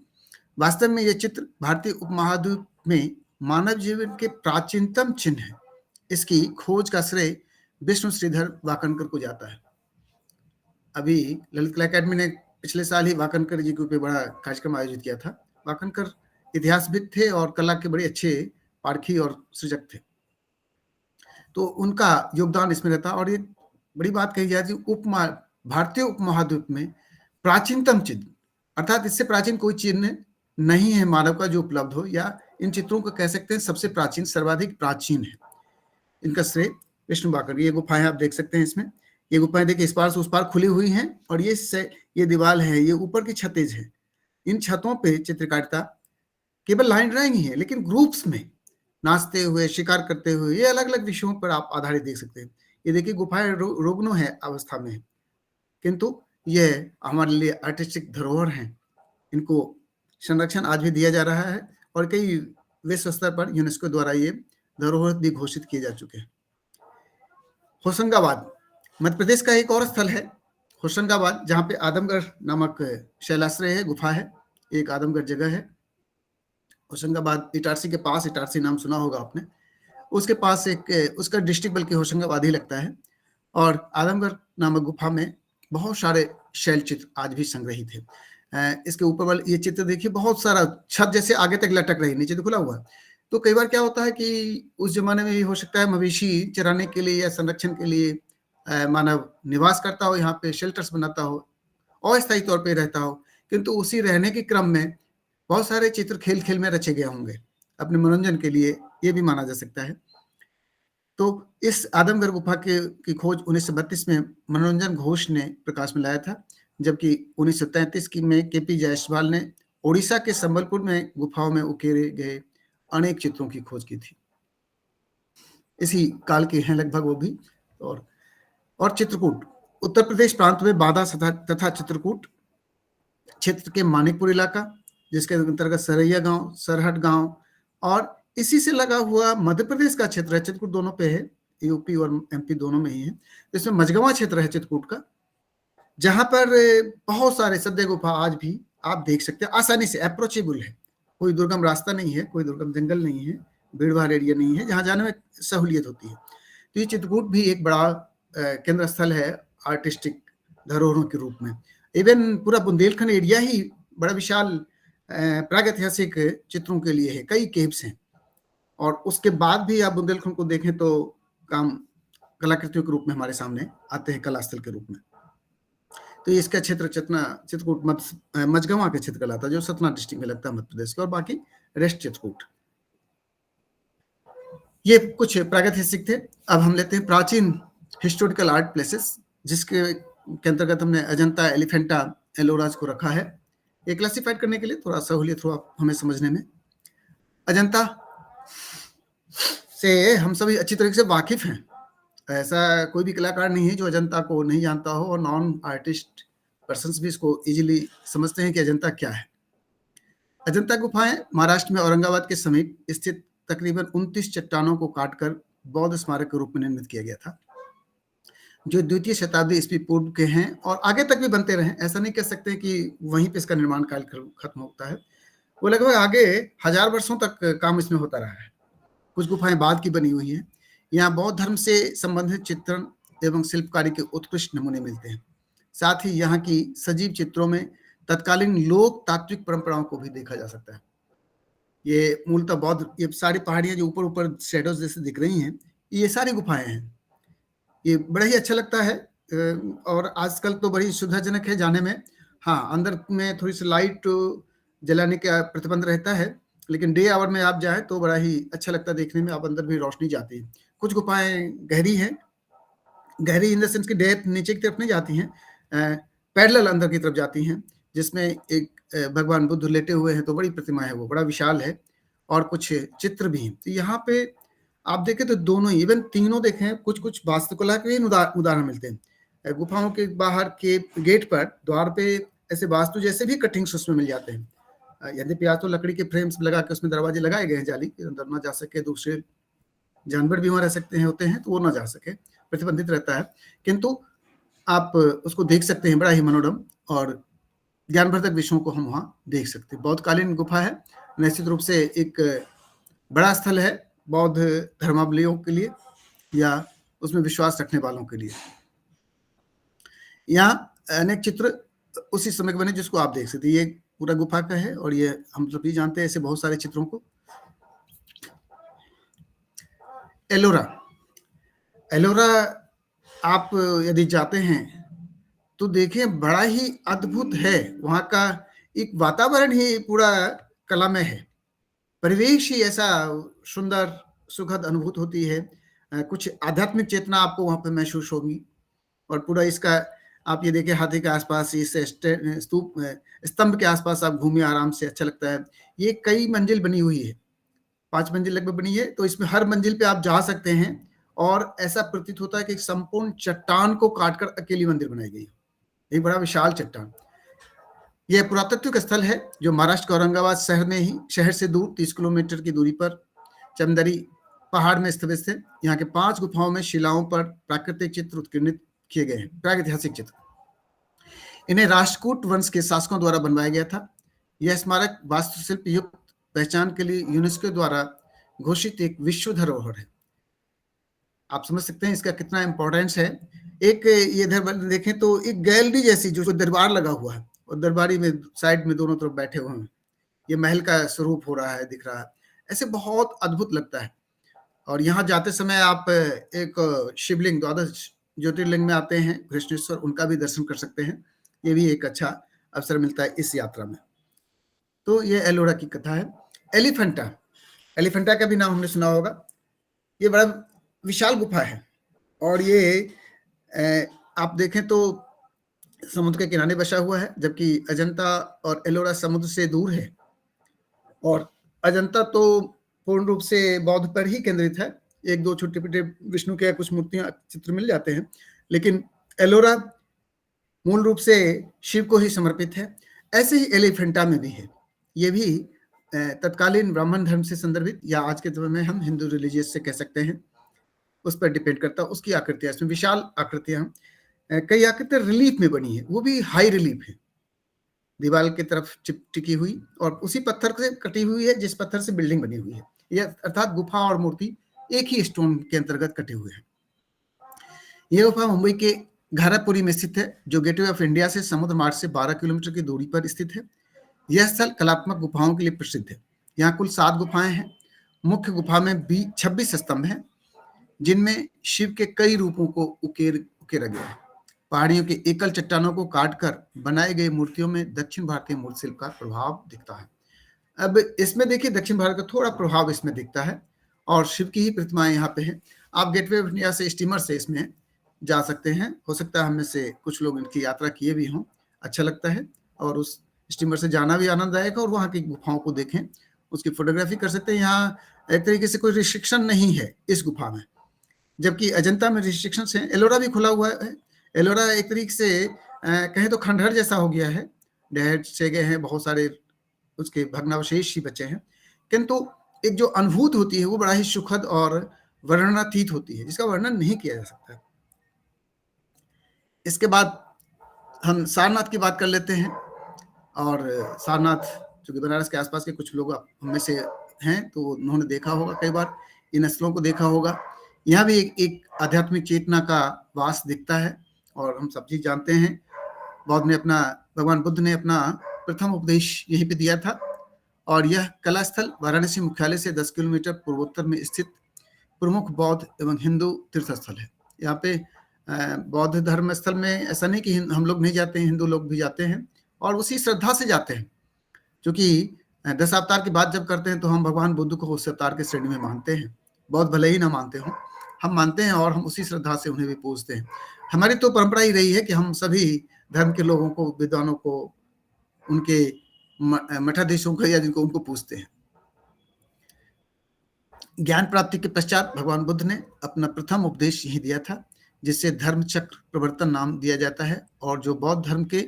वास्तव में ये चित्र भारतीय उपमहाद्वीप में मानव जीवन के प्राचीनतम चिन्ह है। इसकी खोज का श्रेय विष्णु श्रीधर वाकनकर को जाता है। अभी ललित कला अकादमी ने पिछले साल ही वाकनकर जी के ऊपर बड़ा कार्यक्रम आयोजित किया था। वाकनकर इतिहासविद थे और कला के बड़े अच्छे पारखी और सृजक थे, तो उनका योगदान इसमें रहता। और ये बड़ी बात कही जाती है, भारतीय उपमहाद्वीप में प्राचीनतम चिन्ह, अर्थात इससे प्राचीन कोई चिन्ह नहीं है मानव का जो उपलब्ध हो, या इन चित्रों को कह सकते हैं सबसे प्राचीन, सर्वाधिक प्राचीन है। इनका श्रेय विष्णु वाकनकर। ये गुफाएं आप देख सकते हैं, इसमें ये गुफाएं देखिए इस पार से उस पार खुली हुई हैं, और ये दीवार है, ये ऊपर की छतेज है। इन छतों पे चित्रकारिता केवल लाइन ड्राइंग ही है, लेकिन ग्रुप्स में नाचते हुए, शिकार करते हुए, ये अलग अलग विषयों पर आप आधारित देख सकते हैं। ये देखिए गुफाएं रुग्ण है अवस्था में, किंतु ये हमारे लिए आर्टिस्टिक धरोहर हैं। इनको संरक्षण आज भी दिया जा रहा है और कई विश्व स्तर पर यूनेस्को द्वारा ये धरोहर भी घोषित किए जा चुके हैं। होशंगाबाद मध्य प्रदेश का एक और स्थल है, होशंगाबाद, जहाँ पे आदमगढ़ नामक शैलाश्रय है, गुफा है, एक आदमगढ़ जगह है। होशंगाबाद इटारसी के पास, इटारसी नाम सुना होगा आपने, उसके पास एक, उसका डिस्ट्रिक्ट बल्कि होशंगाबाद ही लगता है। और आदमगढ़ नामक गुफा में बहुत सारे शैल चित्र आज भी संग्रहित है। इसके ऊपर वाले ये चित्र देखिए, बहुत सारा छत जैसे आगे तक लटक रही, नीचे तो खुला हुआ है। तो कई बार क्या होता है कि उस जमाने में ये हो सकता है मवेशी चराने के लिए या संरक्षण के लिए मानव निवास करता हो, यहाँ पे शेल्टर्स बनाता हो, अस्थायी तौर पे रहता हो, किंतु उसी रहने के क्रम में बहुत सारे चित्र खेल खेल में रचे गए होंगे अपने मनोरंजन के लिए, ये भी माना जा सकता है। तो इस आदमगढ़ गुफा की खोज 1932 में मनोरंजन घोष ने प्रकाश में लाया था, जबकि 1933 में केपी जायसवाल ने ओडिशा के संबलपुर में गुफाओं में उकेरे गए अनेक चित्रों की खोज की थी। इसी काल के हैं लगभग वो भी। और चित्रकूट, उत्तर प्रदेश प्रांत में बांदा तथा चित्रकूट क्षेत्र के मानिकपुर इलाका, जिसके अंतर्गत सरैया गांव, सरहट गांव और इसी से लगा हुआ मध्य प्रदेश का क्षेत्र है। चित्रकूट दोनों पे है, यूपी और एमपी दोनों में ही है। इसमें मझगवां क्षेत्र है चित्रकूट का, जहां पर बहुत सारे सद्य गुफा आज भी आप देख सकते हैं, आसानी से अप्रोचेबल है। कोई दुर्गम रास्ता नहीं है, कोई दुर्गम जंगल नहीं है, भीड़ भाड़ एरिया नहीं है, जहां जाने में सहूलियत होती है। तो ये चित्रकूट भी एक बड़ा केंद्र स्थल है आर्टिस्टिक धरोहरों के रूप में। इवन पूरा बुंदेलखंड एरिया ही बड़ा विशाल प्रागैतिहासिक चित्रों के लिए है, कई केव्स हैं। और उसके बाद भी आप बुंदेलखंड को देखें तो काम कलाकृतियों के रूप में हमारे सामने आते हैं, कलास्थल के रूप में। तो इसका क्षेत्र चित्रकूट मझगवां का क्षेत्र कहलाता है, जो सतना डिस्ट्रिक्ट में लगता है मध्य प्रदेश के, और बाकी रेस्ट चित्रकूट। ये कुछ प्रागैतिहासिक थे। अब हम लेते हैं प्राचीन हिस्टोरिकल आर्ट प्लेसेस, जिसके अंतर्गत हमने अजंता, एलिफेंटा, एलोराज को रखा है। ये क्लासिफाइड करने के लिए थोड़ा सहूलियत हुआ हमें समझने में। अजंता से हम सभी अच्छी तरीके से वाकिफ हैं, ऐसा कोई भी कलाकार नहीं है जो अजंता को नहीं जानता हो, और नॉन आर्टिस्ट पर्सन्स भी इसको इजीली समझते हैं कि अजंता क्या है। अजंता गुफाएं महाराष्ट्र में औरंगाबाद के समीप स्थित तकरीबन 29 चट्टानों को काटकर बौद्ध स्मारक के रूप में निर्मित किया गया था, जो द्वितीय शताब्दी ईस्वी पूर्व के हैं और आगे तक भी बनते रहे। ऐसा नहीं कह सकते कि वहीं पे इसका निर्माण काल खत्म होता है, वो लगभग आगे 1000 वर्षों तक काम इसमें होता रहा है। कुछ गुफाएं बाद की बनी हुई हैं। यहाँ बौद्ध धर्म से संबंधित चित्रण एवं शिल्पकारी के उत्कृष्ट नमूने मिलते हैं। साथ ही यहाँ की सजीव चित्रों में तत्कालीन लोक तात्विक परंपराओं को भी देखा जा सकता है। ये मूलतः बौद्ध, ये सारी पहाड़ियां जो ऊपर ऊपर शेडोज जैसे दिख रही हैं, ये सारी गुफाएं हैं। ये बड़ा ही अच्छा लगता है, और आजकल तो बड़ी सुविधाजनक है जाने में। हाँ, अंदर में थोड़ी सी लाइट जलाने का प्रतिबंध रहता है, लेकिन डे आवर में आप जाएं तो बड़ा ही अच्छा लगता है देखने में। आप अंदर भी रोशनी जाती है। कुछ गुफाएं गहरी हैं, गहरी इन द सेंस की डेप्थ नीचे की तरफ नहीं जाती हैं, पैरेलल अंदर की तरफ जाती हैं, जिसमें एक भगवान बुद्ध लेटे हुए हैं, तो बड़ी प्रतिमा है, वो बड़ा विशाल है, और कुछ चित्र भी हैं। तो यहाँ पे आप देखें तो दोनों ही, इवन तीनों देखें, कुछ कुछ वास्तुकला के उदाहरण मिलते हैं। गुफाओं के बाहर के गेट पर, द्वार पे ऐसे वास्तु जैसे भी कटिंग्स उसमें मिल जाते हैं। यद्यपि आज तो लकड़ी के फ्रेम्स लगा के उसमें दरवाजे लगाए गए हैं जाली, अंदर ना जा सके, दूसरे जानवर भी वहां रह सकते हैं, होते हैं, तो वो ना जा सके, प्रतिबंधित रहता है। किंतु आप उसको देख सकते हैं, बड़ा ही मनोरम और ज्ञानवर्धक विषयों को हम वहां देख सकते हैं। बौद्धकालीन गुफा है, निश्चित रूप से एक बड़ा स्थल है बौद्ध धर्मावलंबियों के लिए या उसमें विश्वास रखने वालों के लिए। यहाँ अनेक चित्र उसी समय के बने जिसको आप देख सकते हैं। ये पूरा गुफा का है, और ये हम सभी जानते हैं ऐसे बहुत सारे चित्रों को। एलोरा, एलोरा आप यदि जाते हैं तो देखिए, बड़ा ही अद्भुत है। वहां का एक वातावरण ही पूरा कलामय है, परिवेश ही ऐसा सुंदर सुखद अनुभूत होती है। कुछ आध्यात्मिक चेतना आपको वहां पर महसूस होगी। और पूरा इसका आप ये देखिए, हाथी के आसपास, इस स्तूप स्तंभ के आसपास आप घूमिए आराम से, अच्छा लगता है। ये कई मंजिल बनी हुई है, 5 मंजिल लगभग बनी है, तो इसमें हर मंजिल पे आप जा सकते हैं, और ऐसा प्रतीत होता है कि संपूर्ण चट्टान को काटकर अकेली मंदिर बनाई गई, एक बड़ा विशाल चट्टान। यह पुरातत्विक स्थल है जो महाराष्ट्र के औरंगाबाद शहर से दूर 30 किलोमीटर की दूरी पर चमदरी पहाड़ में स्थित है। यहाँ के 5 गुफाओं में शिलाओं पर प्राकृतिक चित्र उत्कीर्णित किए गए हैं, प्रागैतिहासिक चित्र। इन्हें राष्ट्रकूट वंश के शासकों द्वारा बनवाया गया था। यह स्मारक वास्तुशिल्प युक्त पहचान के लिए यूनेस्को द्वारा घोषित एक विश्व धरोहर है। आप समझ सकते हैं इसका कितना इम्पोर्टेंस है। एक ये इधर देखें तो एक गैलरी जैसी जो दरबार लगा हुआ है, और दरबारी में साइड में दोनों तरफ बैठे हुए हैं, ये महल का स्वरूप हो रहा है, दिख रहा है, ऐसे बहुत अद्भुत लगता है। और यहाँ जाते समय आप एक शिवलिंग, द्वादश ज्योतिर्लिंग में आते हैं कृष्णेश्वर, उनका भी दर्शन कर सकते हैं। ये भी एक अच्छा अवसर मिलता है इस यात्रा में। तो ये एलोरा की कथा है। एलिफेंटा, एलिफेंटा का भी नाम हमने सुना होगा। ये बड़ा विशाल गुफा है, और ये आप देखें तो समुद्र के किनारे बसा हुआ है, जबकि अजंता और एलोरा समुद्र से दूर है। और अजंता तो पूर्ण रूप से बौद्ध पर ही केंद्रित है, एक दो छोटे छोटे विष्णु के कुछ मूर्तियां चित्र मिल जाते हैं, लेकिन एलोरा मूल रूप से शिव को ही समर्पित है। ऐसे ही एलिफेंटा में भी है। ये भी तत्कालीन ब्राह्मण धर्म से संदर्भित, या आज के समय में हम हिंदू रिलीजियस से कह सकते हैं, उस पर डिपेंड करता है। उसकी आकृतियां, इसमें विशाल आकृतियां, कई आकृतियां रिलीफ में बनी है, वो भी हाई रिलीफ है, दीवार की तरफ टिकी हुई, और उसी पत्थर से कटी हुई है जिस पत्थर से बिल्डिंग बनी हुई है। यह अर्थात गुफा और मूर्ति एक ही स्टोन के अंतर्गत कटे हुए हैं। यह गुफा मुंबई के घारापुरी में स्थित है, जो गेटवे ऑफ इंडिया से समुद्र मार्ग से 12 किलोमीटर की दूरी पर स्थित है। यह स्थल कलात्मक गुफाओं के लिए प्रसिद्ध है। यहाँ कुल 7 गुफाएं हैं। मुख्य गुफा में 26 स्तंभ हैं, जिनमें शिव के कई रूपों को उकेरा गया है। पहाड़ियों के एकल चट्टानों को काटकर बनाए गए मूर्तियों में दक्षिण भारतीय मूर्ति शिल्प का प्रभाव दिखता है। अब इसमें देखिए दक्षिण भारत का थोड़ा प्रभाव इसमें दिखता है, और शिव की ही प्रतिमाएं यहाँ पे हैं। आप गेटवे ऑफ इंडिया से स्टीमर से इसमें जा सकते हैं। हो सकता है हमें से कुछ लोग इनकी यात्रा किए भी हों, अच्छा लगता है, और उस स्टीमर से जाना भी आनंददायक है, और वहाँ की गुफाओं को देखें, उसकी फोटोग्राफी कर सकते हैं। यहाँ एक तरीके से कोई रिस्ट्रिक्शन नहीं है इस गुफा में, जबकि अजंता में रिस्ट्रिक्शन है। एलोरा भी खुला हुआ है। एलोरा एक तरीके से कहें तो खंडहर जैसा हो गया है, ढह से गए हैं, बहुत सारे उसके भग्नावशेष ही बचे हैं, किंतु एक जो अनुभूति होती है वो बड़ा ही सुखद और वर्णनातीत होती है, जिसका वर्णन नहीं किया जा सकता। इसके बाद हम सारनाथ की बात कर लेते हैं। और सारनाथ, जो कि बनारस के आसपास के कुछ लोग हम में से हैं, तो उन्होंने देखा होगा, कई बार इन स्थलों को देखा होगा। यहाँ भी एक आध्यात्मिक चेतना का वास दिखता है, और हम सब चीज जानते हैं, भगवान बुद्ध ने अपना प्रथम उपदेश यहीं पे दिया था। और यह कला स्थल वाराणसी मुख्यालय से 10 किलोमीटर पूर्वोत्तर में स्थित प्रमुख बौद्ध एवं हिंदू तीर्थ स्थल है। यहाँ पे बौद्ध धर्म स्थल में ऐसा नहीं कि हम लोग नहीं जाते हैं, हिंदू लोग भी जाते हैं, और उसी श्रद्धा से जाते हैं, क्योंकि 10 अवतार की बात जब करते हैं तो हम भगवान बुद्ध को उस अवतार के श्रेणी में मानते हैं। बौद्ध भले ही ना मानते हो, हम मानते हैं, और हम उसी श्रद्धा से उन्हें भी पूजते हैं। हमारी तो परंपरा ही रही है कि हम सभी धर्म के लोगों को, विद्वानों को, उनके मठाधीशों को, या जिनको उनको पूजते हैं। ज्ञान प्राप्ति के पश्चात भगवान बुद्ध ने अपना प्रथम उपदेश यही दिया था, जिससे धर्म चक्र प्रवर्तन नाम दिया जाता है, और जो बौद्ध धर्म के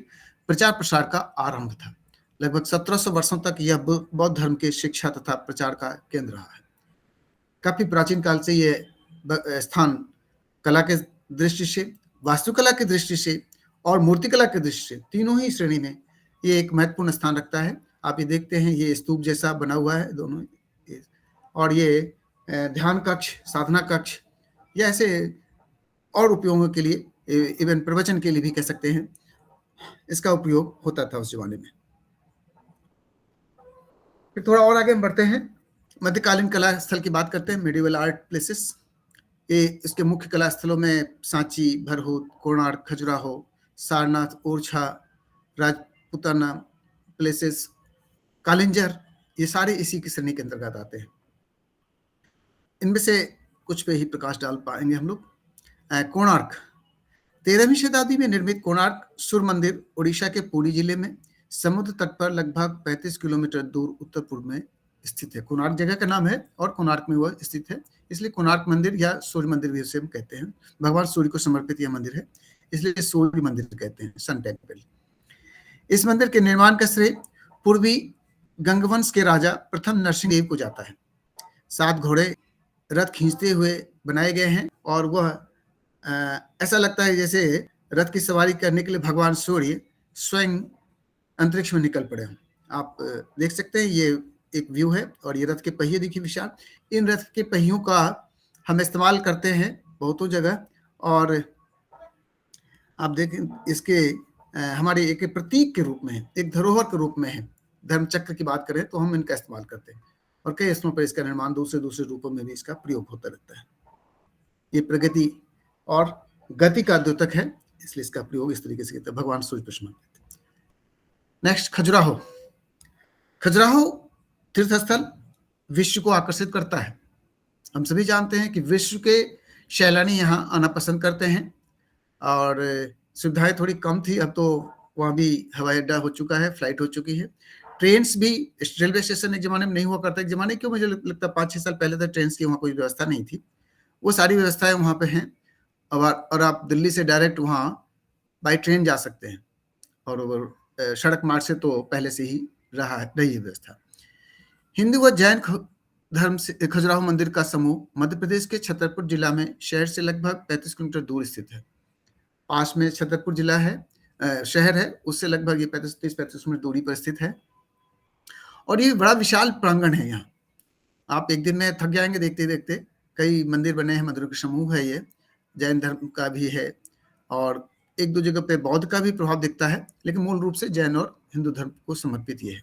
प्रचार प्रसार का आरंभ था। लगभग 1700 वर्षों तक यह बौद्ध धर्म के शिक्षा तथा प्रचार का केंद्र रहा है। काफी प्राचीन काल से यह स्थान कला के दृष्टि से, वास्तुकला की दृष्टि से और मूर्तिकला की दृष्टि से, तीनों ही श्रेणी में ये एक महत्वपूर्ण स्थान रखता है। आप ये देखते हैं, ये स्तूप जैसा बना हुआ है दोनों, और ये ध्यान कक्ष, साधना कक्ष, या ऐसे और उपयोगों के लिए, इवन प्रवचन के लिए भी कह सकते हैं, इसका उपयोग होता था उस जमाने में। फिर थोड़ा और आगे हम बढ़ते हैं, मध्यकालीन कला स्थल की बात करते हैं, मेडिवल आर्ट प्लेसेस। ये इसके मुख्य कला स्थलों में सांची, भरहुत, कोणार्क, खजुराहो, सारनाथ, ओरछा, राजपुताना प्लेसेस, कालिंजर, ये सारे इसी की श्रेणी के अंतर्गत आते हैं। इनमें से कुछ पे ही प्रकाश डाल पाएंगे हम लोग। कोणार्क, 13वीं शताब्दी में निर्मित कोणार्क सूर्य मंदिर उड़ीसा के पुरी जिले में समुद्र तट पर लगभग 35 किलोमीटर दूर उत्तर पूर्व में स्थित है। कोणार्क जगह का नाम है, और कोणार्क में वह स्थित है, इसलिए कोणार्क मंदिर या सूर्य मंदिर भी उसे हम कहते हैं। भगवान सूर्य को समर्पित यह मंदिर है, इसलिए सूर्य मंदिर कहते हैं, सन टेम्पल। इस मंदिर के निर्माण का श्रेय पूर्वी गंगवंश के राजा प्रथम नरसिंह देव को जाता है। 7 घोड़े रथ खींचते हुए बनाए गए हैं, और वह ऐसा लगता है जैसे रथ की सवारी करने के लिए भगवान सूर्य स्वयं अंतरिक्ष में निकल पड़े हैं। आप देख सकते हैं, ये एक व्यू है, और ये रथ के पहिए देखिए विशाल। इन रथ के पहियों का हम इस्तेमाल करते हैं बहुतों जगह। और आप देखें इसके हमारे एक प्रतीक के रूप में है, एक धरोहर के रूप में है। धर्म चक्र की बात करें तो हम इनका इस्तेमाल करते हैं, और कई स्थलों पर इसका निर्माण दूसरे दूसरे रूपों में भी इसका प्रयोग होता रहता है। ये प्रगति और गति का द्योतक है, इसलिए इसका प्रयोग इस तरीके से करते हैं। भगवान सूर्य प्रश्न। नेक्स्ट, खजुराहो। खजुराहो तीर्थ स्थल विश्व को आकर्षित करता है। हम सभी जानते हैं कि विश्व के सैलानी यहाँ आना पसंद करते हैं, और सुविधाएं थोड़ी कम थी, अब तो वहाँ भी हवाई अड्डा हो चुका है, फ्लाइट हो चुकी है। ट्रेन्स भी, रेलवे स्टेशन एक जमाने में नहीं हुआ करता, एक जमाने क्यों, मुझे लगता है 5-6 साल पहले तक ट्रेन्स की वहाँ कोई व्यवस्था नहीं थी। वो सारी व्यवस्थाएं वहाँ पे हैं, और आप दिल्ली से डायरेक्ट वहाँ बाई ट्रेन जा सकते हैं, और सड़क मार्ग से तो पहले से ही रही है व्यवस्था। हिंदू व जैन धर्म से खजुराहो मंदिर का समूह मध्य प्रदेश के छतरपुर जिला में शहर से लगभग 35 किलोमीटर दूर स्थित है। पास में छतरपुर जिला है, शहर है, उससे लगभग ये 35 मिनट दूरी पर स्थित है। और ये बड़ा विशाल प्रांगण है। यहाँ आप एक दिन में थक जाएंगे देखते देखते। कई मंदिर बने हैं, मंदिरों के समूह है। ये जैन धर्म का भी है, और एक दो जगह पे बौद्ध का भी प्रभाव दिखता है, लेकिन मूल रूप से जैन और हिंदू धर्म को समर्पित ये है।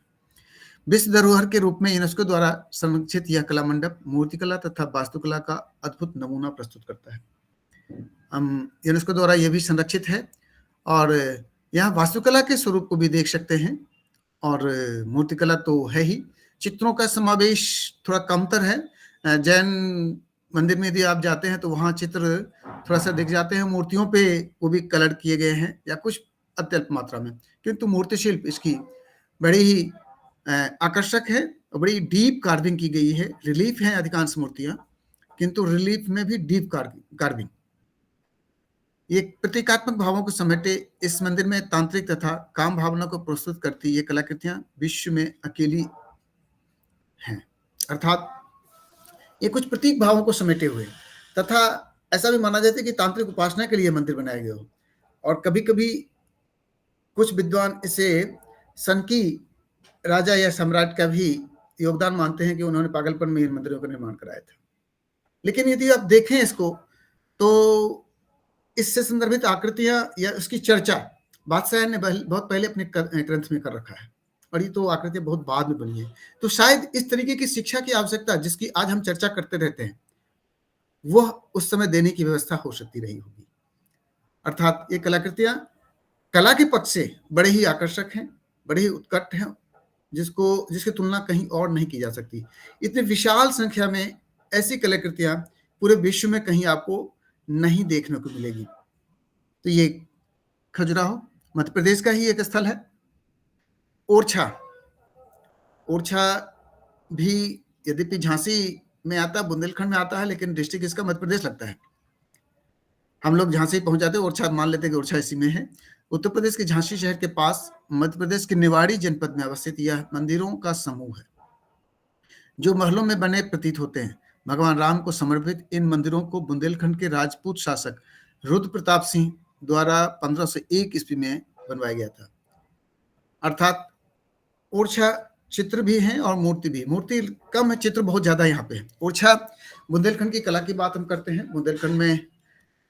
विश्व धरोहर के रूप में यूनेस्को द्वारा संरक्षित यह कला मंडप मूर्तिकला तथा वास्तुकला का अद्भुत नमूना प्रस्तुत करता है। यूनेस्को द्वारा यह भी संरक्षित है, और यहाँ वास्तुकला के स्वरूप को भी देख सकते हैं, और मूर्तिकला तो है ही। चित्रों का समावेश थोड़ा कमतर है। जैन मंदिर में यदि आप जाते हैं तो वहाँ चित्र थोड़ा सा दिख जाते हैं, मूर्तियों पे वो भी कलर किए गए हैं, या कुछ अत्यल्प मात्रा में, किंतु मूर्ति शिल्प इसकी बड़ी ही आकर्षक है, और बड़ी डीप कार्विंग की गई है। रिलीफ है अधिकांश मूर्तियां, किंतु रिलीफ में भी डीप कार्विंग। ये प्रतीकात्मक भावों को समेटे इस मंदिर में तांत्रिक तथा काम भावना को प्रस्तुत करती ये कलाकृतियां विश्व में अकेली हैं। अर्थात ये कुछ प्रतीक भावों को समेटे हुए, तथा ऐसा भी माना जाता है कि तांत्रिक उपासना के लिए मंदिर बनाया गया हो। और कभी कभी कुछ विद्वान इसे सनकी राजा या सम्राट का भी योगदान मानते हैं कि उन्होंने पागलपन में इन मंदिरों का निर्माण कराया था। लेकिन यदि आप देखें इसको, तो इससे संदर्भित आकृतियां या उसकी चर्चा बादशाह ने बहुत पहले अपने ग्रंथ में कर रखा है, और ये तो आकृतियां बहुत बाद में बनी है। तो शायद इस तरीके की शिक्षा की आवश्यकता जिसकी आज हम चर्चा करते रहते हैं, वह उस समय देने की व्यवस्था हो सकती रही होगी। अर्थात ये कलाकृतियां कला के पक्ष से बड़े ही आकर्षक हैं, बड़े ही उत्कट हैं, जिसकी तुलना कहीं और नहीं की जा सकती। इतनी विशाल संख्या में ऐसी कलाकृतियां पूरे विश्व में कहीं आपको नहीं देखने को मिलेगी। तो ये खजुराहो मध्य प्रदेश का ही एक स्थल है। ओरछा भी यद्यपि झांसी में आता है, बुंदेलखंड में आता है, लेकिन डिस्ट्रिक्ट इसका मध्य प्रदेश लगता है। हम लोग झांसी पहुंच जाते हैं, ओरछा मान लेते हैं कि ओरछा इसी में है। उत्तर प्रदेश के झांसी शहर के पास मध्य प्रदेश के निवाड़ी जनपद में अवस्थित यह मंदिरों का समूह है, जो महलों में बने प्रतीत होते हैं। भगवान राम को समर्पित इन मंदिरों को बुंदेलखंड के राजपूत शासक रुद्र प्रताप सिंह द्वारा 1501 ईस्वी में बनवाया गया था। अर्थात ओरछा चित्र भी हैं और मूर्ति भी। मूर्ति कम है, चित्र बहुत ज्यादा यहाँ पे है। ओरछा बुंदेलखंड की कला की बात हम करते हैं, बुंदेलखंड में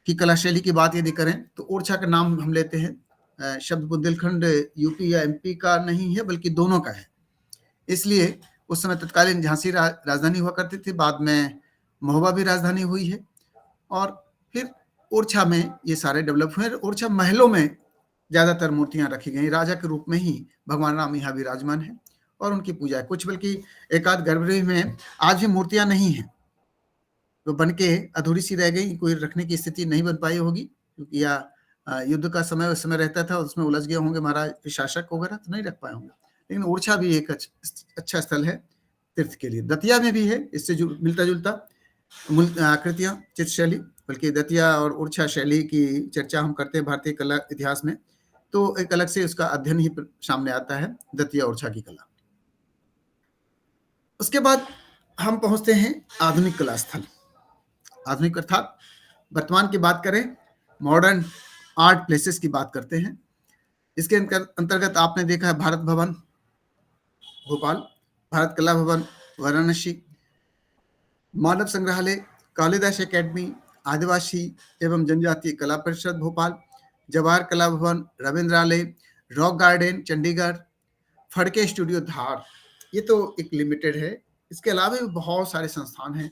की कला शैली की बात यदि करें तो ओरछा का नाम हम लेते हैं। शब्द बुंदेलखंड यूपी या एमपी का नहीं है, बल्कि दोनों का है। इसलिए उस समय तत्कालीन झांसी राजधानी हुआ करती थी, बाद में महोबा भी राजधानी हुई है, और फिर ओरछा में ये सारे डेवलप हुए। ओरछा महलों में ज्यादातर मूर्तियां रखी गई, राजा के रूप में ही भगवान राम यहाँ विराजमान है, और उनकी पूजा है। कुछ बल्कि एक आध गर्भगृह में आज भी मूर्तियां नहीं है, तो बन के अधूरी सी रह गई, कोई रखने की स्थिति नहीं बन पाई होगी, क्योंकि या युद्ध का समय उस समय रहता था, उसमें उलझ गए होंगे महाराज शासक वगैरह, तो नहीं रख पाए होंगे। लेकिन ओरछा भी एक अच्छा स्थल है तीर्थ के लिए। दतिया में भी है इससे मिलता जुलता आकृतियां, चित्र शैली, बल्कि दतिया और ओरछा शैली की चर्चा हम करते हैं भारतीय कला इतिहास में, तो एक अलग से उसका अध्ययन ही सामने आता है, दतिया ओरछा की कला। उसके बाद हम पहुंचते हैं आधुनिक कला स्थल। आधुनिक अर्थात वर्तमान की बात करें, मॉडर्न आर्ट प्लेसेस की बात करते हैं। इसके अंतर्गत आपने देखा है भारत भवन भोपाल, भारत कला भवन वाराणसी, मानव संग्रहालय, कालिदास एकेडमी, आदिवासी एवं जनजातीय कला परिषद Bhopal, Jawahar Kala Bhavan, Ravindralaya, rock garden Chandigarh, Phadke studio Dhar, ये तो एक लिमिटेड है। इसके अलावा भी बहुत सारे संस्थान हैं,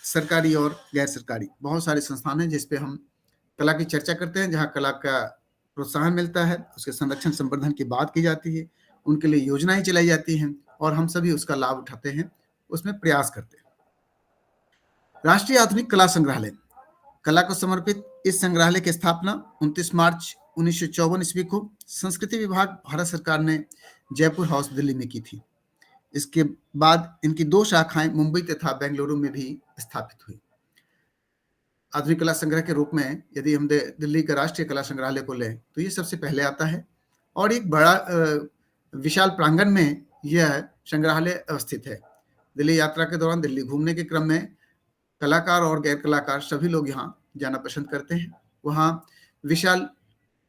सरकारी और गैर सरकारी बहुत सारे संस्थान हैं जिस पे हम कला की चर्चा करते हैं, जहाँ कला का प्रोत्साहन मिलता है, उसके संरक्षण संवर्धन की बात की जाती है, उनके लिए योजनाएं चलाई जाती हैं और हम सभी उसका लाभ उठाते हैं, उसमें प्रयास करते हैं। राष्ट्रीय आधुनिक कला संग्रहालय, कला को समर्पित इस संग्रहालय की स्थापना 29 मार्च 1954 ईस्वी को संस्कृति विभाग भारत सरकार ने जयपुर हाउस दिल्ली में की थी। इसके बाद इनकी 2 शाखाएं मुंबई तथा बेंगलुरु में भी स्थापित हुई। आधुनिक कला संग्रह के रूप में यदि हम दिल्ली का राष्ट्रीय कला संग्रहालय को लें तो ये सबसे पहले आता है और एक बड़ा विशाल प्रांगण में यह संग्रहालय अवस्थित है। दिल्ली यात्रा के दौरान दिल्ली घूमने के क्रम में कलाकार और गैर कलाकार सभी लोग यहाँ जाना पसंद करते हैं। वहाँ विशाल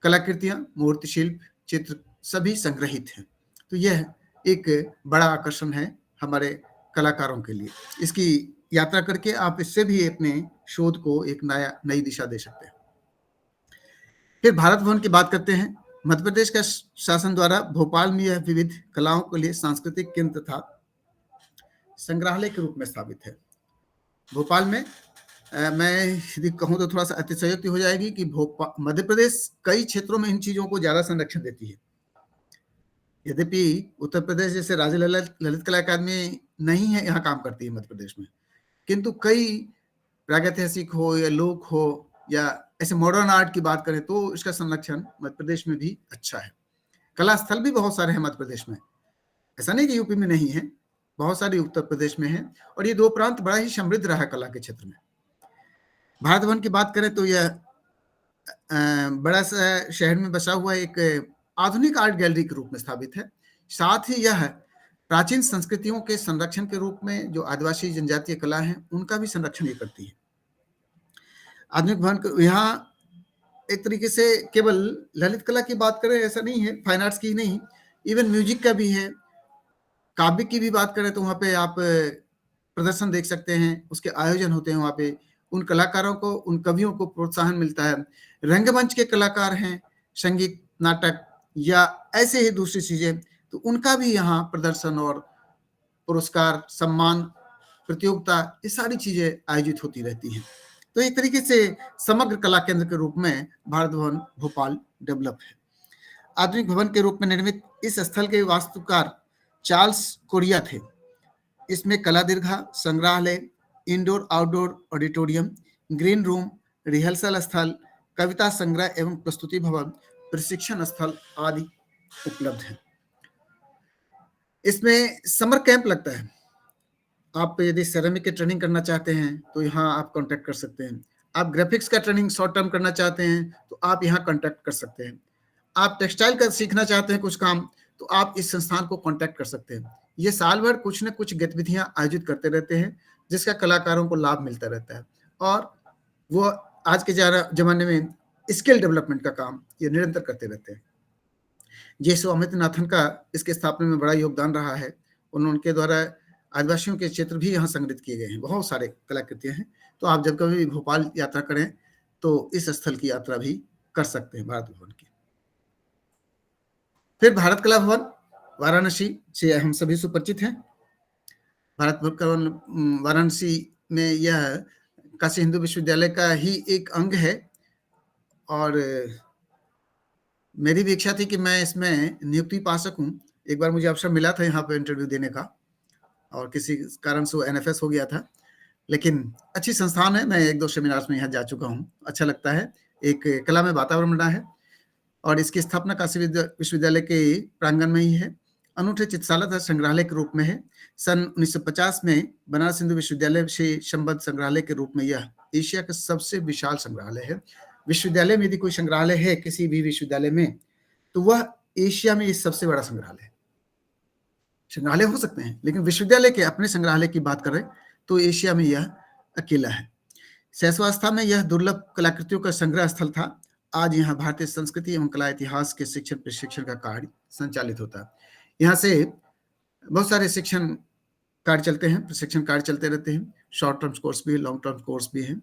कलाकृतियां, मूर्ति शिल्प, चित्र सभी संग्रहित हैं। तो यह एक बड़ा आकर्षण है हमारे कलाकारों के लिए। इसकी यात्रा करके आप इससे भी अपने शोध को एक नई दिशा दे सकते हैं। फिर भारत भवन की बात करते हैं। मध्य प्रदेश का शासन द्वारा भोपाल में यह विविध कलाओं के लिए सांस्कृतिक केंद्र तथा संग्रहालय के रूप में स्थापित है। भोपाल में मैं यदि कहूँ तो थोड़ा सा अतिशयोक्ति हो जाएगी कि मध्य प्रदेश कई क्षेत्रों में इन चीजों को ज्यादा संरक्षण देती है। यद्यपि उत्तर प्रदेश जैसे राज्य ललित कला अकादमी नहीं है, यहाँ काम करती है मध्य प्रदेश में, किंतु कई प्रागैतिहासिक हो या लोक हो या ऐसे मॉडर्न आर्ट की बात करें तो इसका संरक्षण मध्य प्रदेश में भी अच्छा है। कला स्थल भी बहुत सारे हैं मध्य प्रदेश में, ऐसा नहीं कि यूपी में नहीं है, बहुत सारे उत्तर प्रदेश में है और ये 2 प्रांत बड़ा ही समृद्ध रहा है कला के क्षेत्र में। भारत भवन की बात करें तो यह बड़ा सा शहर में बसा हुआ एक आधुनिक आर्ट गैलरी के रूप में स्थापित है। साथ ही यह प्राचीन संस्कृतियों के संरक्षण के रूप में जो आदिवासी जनजातीय कला है उनका भी संरक्षण ये करती है। आधुनिक भवन यहाँ एक तरीके से केवल ललित कला की बात करें ऐसा नहीं है, फाइन आर्ट्स की नहीं, इवन म्यूजिक का भी है। काव्य की भी बात करें तो वहाँ पे आप प्रदर्शन देख सकते हैं, उसके आयोजन होते हैं वहाँ पे, उन कलाकारों को, उन कवियों को प्रोत्साहन मिलता है। रंगमंच के कलाकार हैं, संगीत, नाटक या ऐसे ही दूसरी चीजें, तो उनका भी यहाँ प्रदर्शन और पुरस्कार, सम्मान, प्रतियोगिता, ये सारी चीजें आयोजित होती रहती हैं। तो एक तरीके से समग्र कला केंद्र के रूप में भारत भवन भोपाल डेवलप है। आधुनिक भवन के रूप में निर्मित इस स्थल के वास्तुकार चार्ल्स कोरिया थे। इसमें कला दीर्घा, संग्रहालय, indoor outdoor auditorium, green room, rehearsal स्थल, कविता संग्रह एवं प्रस्तुति भवन, प्रशिक्षण स्थल आदि उपलब्ध है। इसमें समर कैंप लगता है। आप यदि सेरेमिक की ट्रेनिंग करना चाहते हैं तो यहाँ आप कांटेक्ट कर सकते हैं। आप ग्राफिक्स का ट्रेनिंग शॉर्ट टर्म करना चाहते हैं तो आप यहाँ कांटेक्ट कर सकते हैं। आप टेक्सटाइल का सीखना चाहते हैं कुछ काम तो आप इस संस्थान को कांटेक्ट कर सकते हैं। ये साल भर कुछ न कुछ गतिविधियां आयोजित करते रहते हैं जिसका कलाकारों को लाभ मिलता रहता है और वो आज के जमाने में स्किल डेवलपमेंट का काम ये निरंतर करते रहते हैं। जे अमितनाथन का इसके स्थापना में बड़ा योगदान रहा है। उनके द्वारा आदिवासियों के चित्र भी यहाँ संग्रहित किए गए हैं, बहुत सारे कलाकृतियां हैं। तो आप जब कभी भोपाल यात्रा करें तो इस स्थल की यात्रा भी कर सकते हैं, भारत भवन की। फिर भारत कला भवन वाराणसी से हम सभी सुपरिचित हैं। भारत भवन वाराणसी में यह काशी हिंदू विश्वविद्यालय का ही एक अंग है और मेरी भी इच्छा थी कि मैं इसमें नियुक्ति पा सकूं। एक बार मुझे अवसर मिला था यहाँ पे इंटरव्यू देने का और किसी कारण से वो NFS हो गया था, लेकिन अच्छी संस्थान है। मैं 1-2 सेमिनार्स में यहाँ जा चुका हूँ, अच्छा लगता है। एक कला में वातावरण बना है और इसकी स्थापना काशी विश्वविद्यालय के प्रांगण में ही है। अनूठे चित्रशाला तथा संग्रहालय के रूप में है। सन 1950 में बनारस हिंदू विश्वविद्यालय से संबद्ध संग्रहालय के रूप में यह एशिया का सबसे विशाल संग्रहालय है। विश्वविद्यालय में यदि कोई संग्रहालय है किसी भी विश्वविद्यालय में तो वह एशिया में सबसे बड़ा संग्रहालय है। संग्रहालय हो सकते हैं लेकिन विश्वविद्यालय के अपने संग्रहालय की बात करें तो एशिया में यह अकेला है। शैशवावस्था में यह दुर्लभ कलाकृतियों का संग्रह स्थल था। आज यहाँ भारतीय संस्कृति एवं कला इतिहास के शिक्षण प्रशिक्षण का कार्य संचालित होता है। यहाँ से बहुत सारे शिक्षण कार्य चलते हैं, प्रशिक्षण कार्य चलते रहते हैं। शॉर्ट टर्म कोर्स भी है, लॉन्ग टर्म कोर्स भी है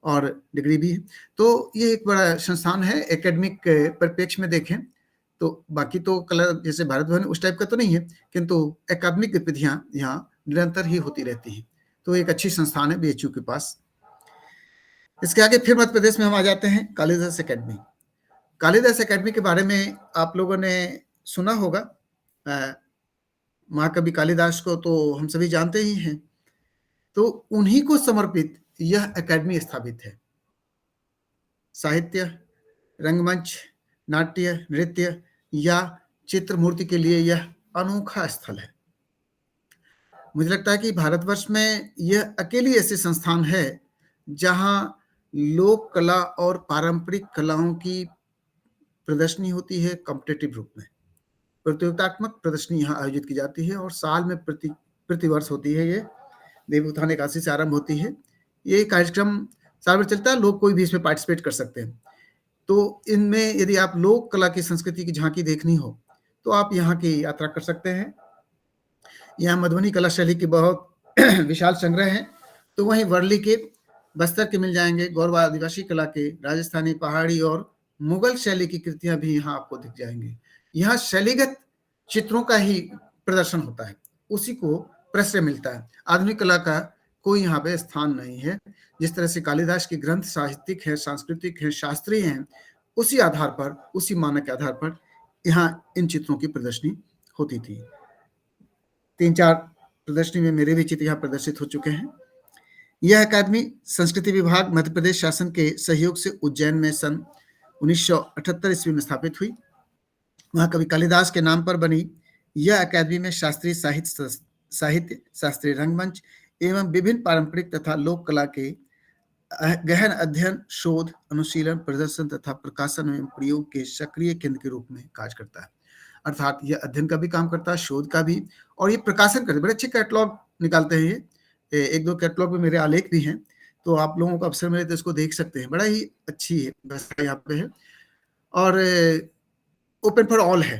और डिग्री भी है। तो ये एक बड़ा संस्थान है। एकेडमिक परिप्रेक्ष्य में देखें तो बाकी तो कला जैसे भारत भवन उस टाइप का तो नहीं है, किंतु एकेडमिक गतिविधियां यहाँ निरंतर ही होती रहती हैं। तो एक अच्छी संस्थान है बीएचयू के पास। इसके आगे फिर मध्य प्रदेश में हम आ जाते हैं कालिदास एकेडमी। कालिदास एकेडमी के बारे में आप लोगों ने सुना होगा। महाकवि कालिदास को तो हम सभी जानते ही हैं। तो उन्हीं को समर्पित यह एकेडमी स्थापित है। साहित्य, रंगमंच, नाट्य, नृत्य या चित्र मूर्ति के लिए यह अनोखा स्थल है। मुझे लगता है कि भारतवर्ष में यह अकेली ऐसी संस्थान है जहां लोक कला और पारंपरिक कलाओं की प्रदर्शनी होती है कॉम्पिटिटिव रूप में। प्रतियोगितात्मक प्रदर्शनी यहाँ आयोजित की जाती है और साल में प्रतिवर्ष होती है। ये देवउत्थान एकादशी से आरंभ होती है। ये कार्यक्रम साल भर चलता है, लोग कोई भी इसमें पार्टिसिपेट कर सकते हैं। तो इनमें यदि आप लोक कला की संस्कृति की झांकी देखनी हो तो आप यहाँ की यात्रा कर सकते हैं। यहाँ मधुबनी कला शैली की बहुत विशाल संग्रह है। तो वहीं वर्ली के, बस्तर के मिल जाएंगे, गौरवा आदिवासी कला के, राजस्थानी, पहाड़ी और मुगल शैली की कृतियां भी यहाँ आपको दिख जाएंगी। यहाँ शैलीगत चित्रों का ही प्रदर्शन होता है, उसी को प्रश्रय मिलता है। आधुनिक कला का कोई यहाँ पे स्थान नहीं है। जिस तरह से कालिदास के ग्रंथ साहित्यिक है, सांस्कृतिक है, शास्त्रीय हैं, उसी आधार पर, उसी मानक के आधार पर यहाँ इन चित्रों की प्रदर्शनी होती थी। 3-4 प्रदर्शनी में मेरे भी चित्र यहाँ प्रदर्शित हो चुके हैं। यह अकादमी संस्कृति विभाग मध्य प्रदेश शासन के सहयोग से उज्जैन में सन 1978 ईस्वी में स्थापित हुई। महाकवि कालिदास के नाम पर बनी यह अकादमी में शास्त्रीय साहित्य, शास्त्रीय रंगमंच एवं विभिन्न पारंपरिक तथा लोक कला के गहन अध्ययन, शोध, अनुशीलन, प्रदर्शन तथा प्रकाशन एवं प्रयोग के सक्रिय केंद्र के रूप में कार्य करता है। अर्थात यह अध्ययन का भी काम करता है, शोध का भी, और ये प्रकाशन करते, बड़े अच्छे कैटलॉग निकालते हैं। ये 1-2 कैटलॉग में मेरे आलेख भी हैं, तो आप लोगों को अवसर मिले तो इसको देख सकते हैं। बड़ा ही अच्छी है व्यवस्था यहाँ पे है और ओपन फॉर ऑल है।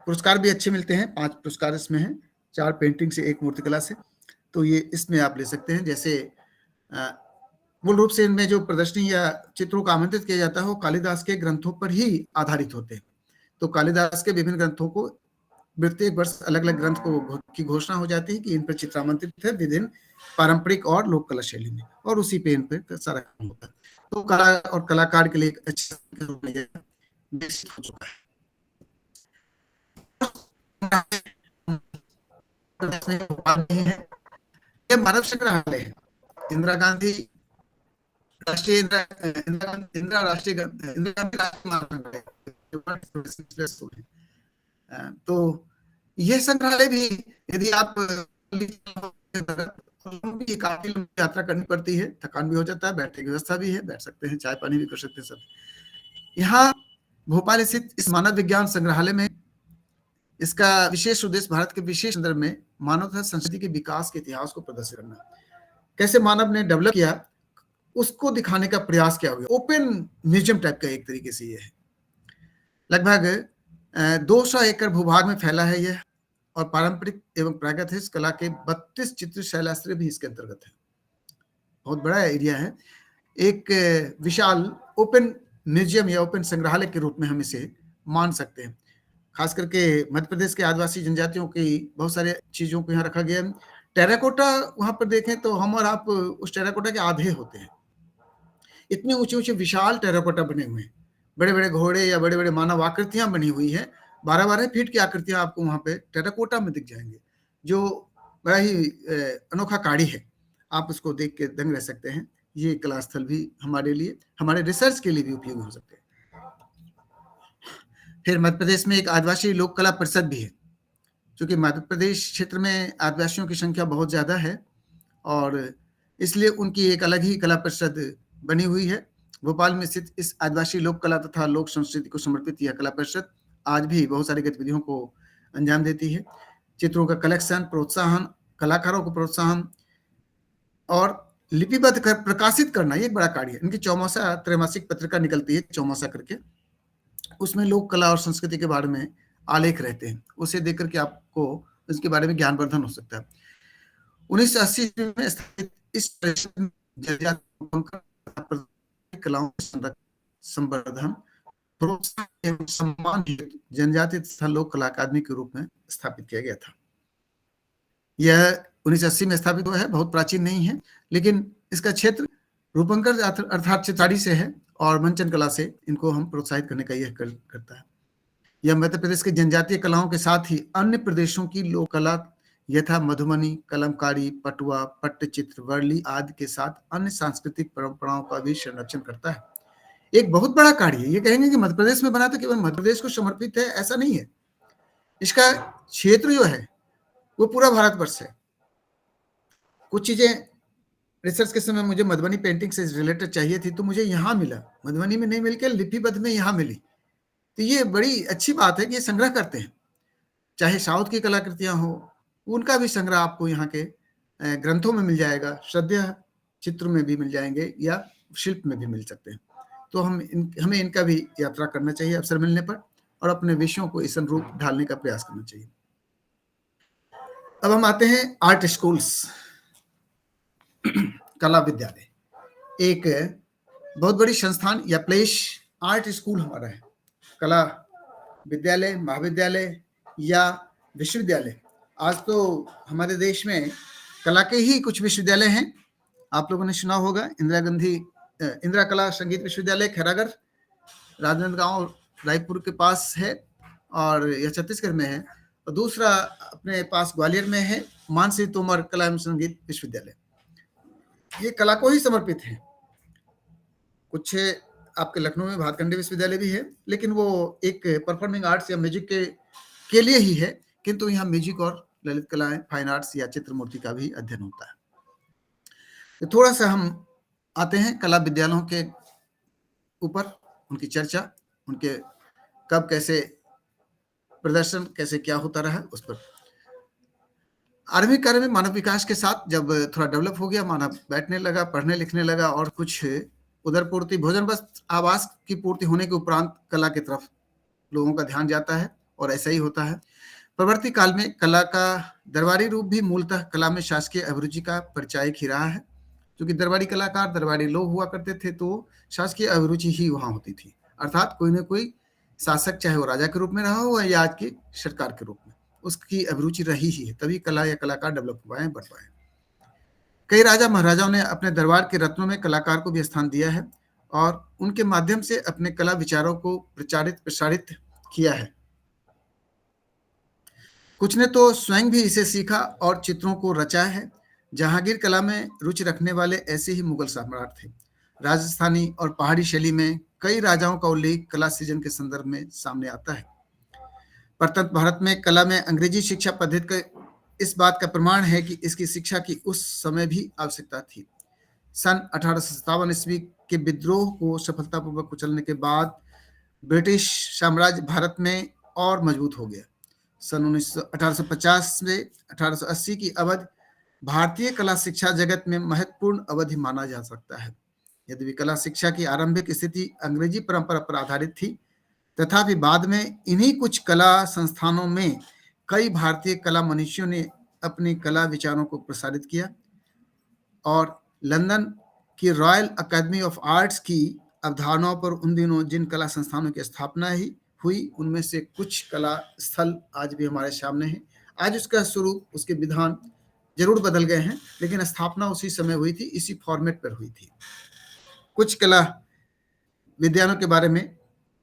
पुरस्कार भी अच्छे मिलते हैं। 5 पुरस्कार इसमें हैं, 4 पेंटिंग से, 1 मूर्तिकला से। तो ये इसमें आप ले सकते हैं। जैसे मूल रूप से इनमें जो प्रदर्शनी या चित्रों का आमंत्रित किया जाता है वो कालिदास के ग्रंथों पर ही आधारित होते हैं। तो कालिदास के विभिन्न ग्रंथों को प्रत्येक वर्ष अलग अलग ग्रंथ को की घोषणा हो जाती है कि इन पर चित्र आमंत्रित है विभिन्न पारंपरिक और लोक कला शैली में, और उसी पे इन पर सारा काम होता है। तो कला और कलाकार के लिए एक अच्छा विकसित हो चुका है। ये मानव संग्रहालय है। इंदिरा गांधी राष्ट्रीय तो यह संग्रहालय भी, यदि आप काफी लंबी यात्रा करनी पड़ती है, थकान भी हो जाता है, बैठने की व्यवस्था भी है, बैठ सकते हैं, चाय पानी भी कर सकते हैं सब। यहाँ भोपाल स्थित इस मानव विज्ञान संग्रहालय में इसका विशेष उद्देश्य भारत के विशेष संदर्भ में मानव तथा संस्कृति के विकास के इतिहास को प्रदर्शित करना, कैसे मानव ने डेवलप किया उसको दिखाने का प्रयास किया हुआ। ओपन म्यूजियम टाइप का एक तरीके से ये है। लगभग 200 एकड़ भूभाग में फैला है यह, और पारंपरिक एवं प्रागैतिहासिक कला के 32 चित्र शैलास्त्र भी इसके अंतर्गत है। बहुत बड़ा एरिया है। एक विशाल ओपन म्यूजियम या ओपन संग्रहालय के रूप में हम इसे मान सकते हैं। खास करके मध्य प्रदेश के आदिवासी जनजातियों की बहुत सारे चीजों को यहाँ रखा गया है। टेराकोटा वहां पर देखें तो हम और आप उस टेराकोटा के आधे होते हैं। इतने ऊंचे ऊंचे विशाल टेराकोटा बने हुए हैं, बड़े बड़े घोड़े या बड़े बड़े मानव आकृतियां बनी हुई है। 12-12 फीट की आकृतियां आपको वहां पे टेराकोटा में दिख जाएंगे, जो बड़ा ही अनोखा कार्य है। आप उसको देख के दंग रह सकते हैं। ये कला स्थल भी हमारे लिए, हमारे रिसर्च के लिए भी उपयोगी हो सकते हैं। फिर मध्य प्रदेश में एक आदिवासी लोक कला परिषद भी है, क्योंकि मध्य प्रदेश क्षेत्र में आदिवासियों की संख्या बहुत ज्यादा है और इसलिए उनकी एक अलग ही कला परिषद बनी हुई है। भोपाल में स्थित इस आदिवासी लोक कला तथा लोक संस्कृति को समर्पित यह कला परिषद आज भी बहुत सारी गतिविधियों को अंजाम देती है। चित्रों का कलेक्शन, प्रोत्साहन, कलाकारों को प्रोत्साहन और लिपिबद्ध कर प्रकाशित करना, ये एक बड़ा कार्य है। इनकी चौमासा त्रैमासिक पत्रिका निकलती है, चौमासा करके, उसमें लोक कला और संस्कृति के बारे में आलेख रहते हैं। उसे देख करके आपको इसके बारे में ज्ञानवर्धन हो सकता है। 1980 में स्थापित इस परिषद कलाओं के संवर्धन, प्रोत्साहन एवं सम्मान हेतु जनजातीय तथा लोक कला अकादमी के रूप में स्थापित किया गया था। यह 1980 में स्थापित हुआ है, बहुत प्राचीन नहीं है, लेकिन इसका क्षेत्र रूपंकर अर्थात चित्राड़ी से है और मंचन कला से इनको हम प्रोत्साहित करने का यह करता है। यह मध्य प्रदेश के जनजातीय कलाओं के साथ ही अन्य प्रदेशों की लोक कला यथा मधुबनी, कलमकारी, पटुआ, पट्टचित्र, वर्ली आदि के साथ अन्य सांस्कृतिक परंपराओं का भी संरक्षण करता है। एक बहुत बड़ा कार्य है। ये कहेंगे कि मध्य प्रदेश में बना तो केवल मध्य प्रदेश को समर्पित है, ऐसा नहीं है। इसका क्षेत्र जो है वो पूरा भारतवर्ष है। कुछ चीजें रिसर्च के समय मुझे मधुबनी पेंटिंग से रिलेटेड चाहिए थी, तो मुझे यहाँ मिला, मधुबनी में नहीं मिलकर लिपिबद्ध में यहाँ मिली। तो ये बड़ी अच्छी बात है कि ये संग्रह करते हैं, चाहे साउथ की कलाकृतियां हो, उनका भी संग्रह आपको यहाँ के ग्रंथों में मिल जाएगा, श्रद्धेय चित्र में भी मिल जाएंगे या शिल्प में भी मिल सकते हैं। तो हमें इनका भी यात्रा करना चाहिए अवसर मिलने पर, और अपने विषयों को इस अनुरूप ढालने का प्रयास करना चाहिए। अब हम आते हैं आर्ट स्कूल्स, कला विद्यालय। एक बहुत बड़ी संस्थान या प्लेस आर्ट स्कूल हमारा है। कला विद्यालय, महाविद्यालय या विश्वविद्यालय, आज तो हमारे देश में कला के ही कुछ विश्वविद्यालय हैं। आप लोगों ने सुना होगा इंदिरा कला संगीत विश्वविद्यालय खैरागढ़, राजनांदगांव रायपुर के पास है और यह छत्तीसगढ़ में है। और दूसरा अपने पास ग्वालियर में है, मानसी तोमर कला एवं संगीत विश्वविद्यालय। ये कला को ही समर्पित है। कुछ आपके लखनऊ में भातखंडे विश्वविद्यालय भी है, लेकिन वो एक परफॉर्मिंग आर्ट्स या म्यूजिक के लिए ही है, किंतु यहाँ म्यूजिक और ललित कलाएं, फाइन आर्ट्स या चित्र मूर्ति का भी अध्ययन होता है। तो थोड़ा सा हम आते हैं कला विद्यालयों के ऊपर, उनकी चर्चा, उनके कब कैसे प्रदर्शन, कैसे क्या होता रहा उस पर। आरंभिक कार्य में मानव विकास के साथ जब थोड़ा डेवलप हो गया, मानव बैठने लगा, पढ़ने लिखने लगा और कुछ उदर पूर्ति, भोजन वस्त्र आवास की पूर्ति होने के उपरांत कला की तरफ लोगों का ध्यान जाता है, और ऐसा ही होता है। परवर्ती काल में कला का दरबारी रूप भी मूलतः कला में शासकीय अभिरुचि का परिचायक ही रहा है, क्योंकि दरबारी कलाकार, दरबारी लोग हुआ करते थे, तो शासकीय अभिरुचि ही वहां होती थी। अर्थात कोई न कोई शासक, चाहे वो राजा के रूप में रहा हो या आज की सरकार के रूप में, उसकी अभिरुचि रही ही है, तभी कला या कलाकार डेवलप हुआ है, बढ़ पाए। कई राजा महाराजाओं ने अपने दरबार के रत्नों में कलाकार को भी स्थान दिया है और उनके माध्यम से अपने कला विचारों को प्रसारित किया है। कुछ ने तो स्वयं भी इसे सीखा और चित्रों को रचा है। जहांगीर कला में रुचि रखने वाले ऐसे ही मुगल सम्राट थे। राजस्थानी और पहाड़ी शैली में कई राजाओं का उल्लेख कला सृजन के संदर्भ में सामने आता है। परतंत्र भारत में कला में अंग्रेजी शिक्षा पद्धति का इस बात का प्रमाण है कि इसकी शिक्षा की उस समय भी आवश्यकता थी। सन 1857 ईस्वी के विद्रोह को सफलतापूर्वक कुचलने के बाद ब्रिटिश साम्राज्य भारत में और मजबूत हो गया। सन 1850 से 1880 की अवधि भारतीय कला शिक्षा जगत में महत्वपूर्ण अवधि माना जा सकता है। यद्यपि कला शिक्षा की आरंभिक स्थिति अंग्रेजी परंपरा पर आधारित थी, तथापि बाद में इन्हीं कुछ कला संस्थानों में कई भारतीय कला मनीषियों ने अपने कला विचारों को प्रसारित किया और लंदन की रॉयल अकेडमी ऑफ आर्ट्स की अवधारणाओं पर उन दिनों जिन कला संस्थानों की स्थापना ही हुई, उनमें से कुछ कला स्थल आज भी हमारे सामने हैं। आज उसका स्वरूप, उसके विधान जरूर बदल गए हैं, लेकिन स्थापना उसी समय हुई थी, इसी फॉर्मेट पर हुई थी। कुछ कला विद्यालयों के बारे में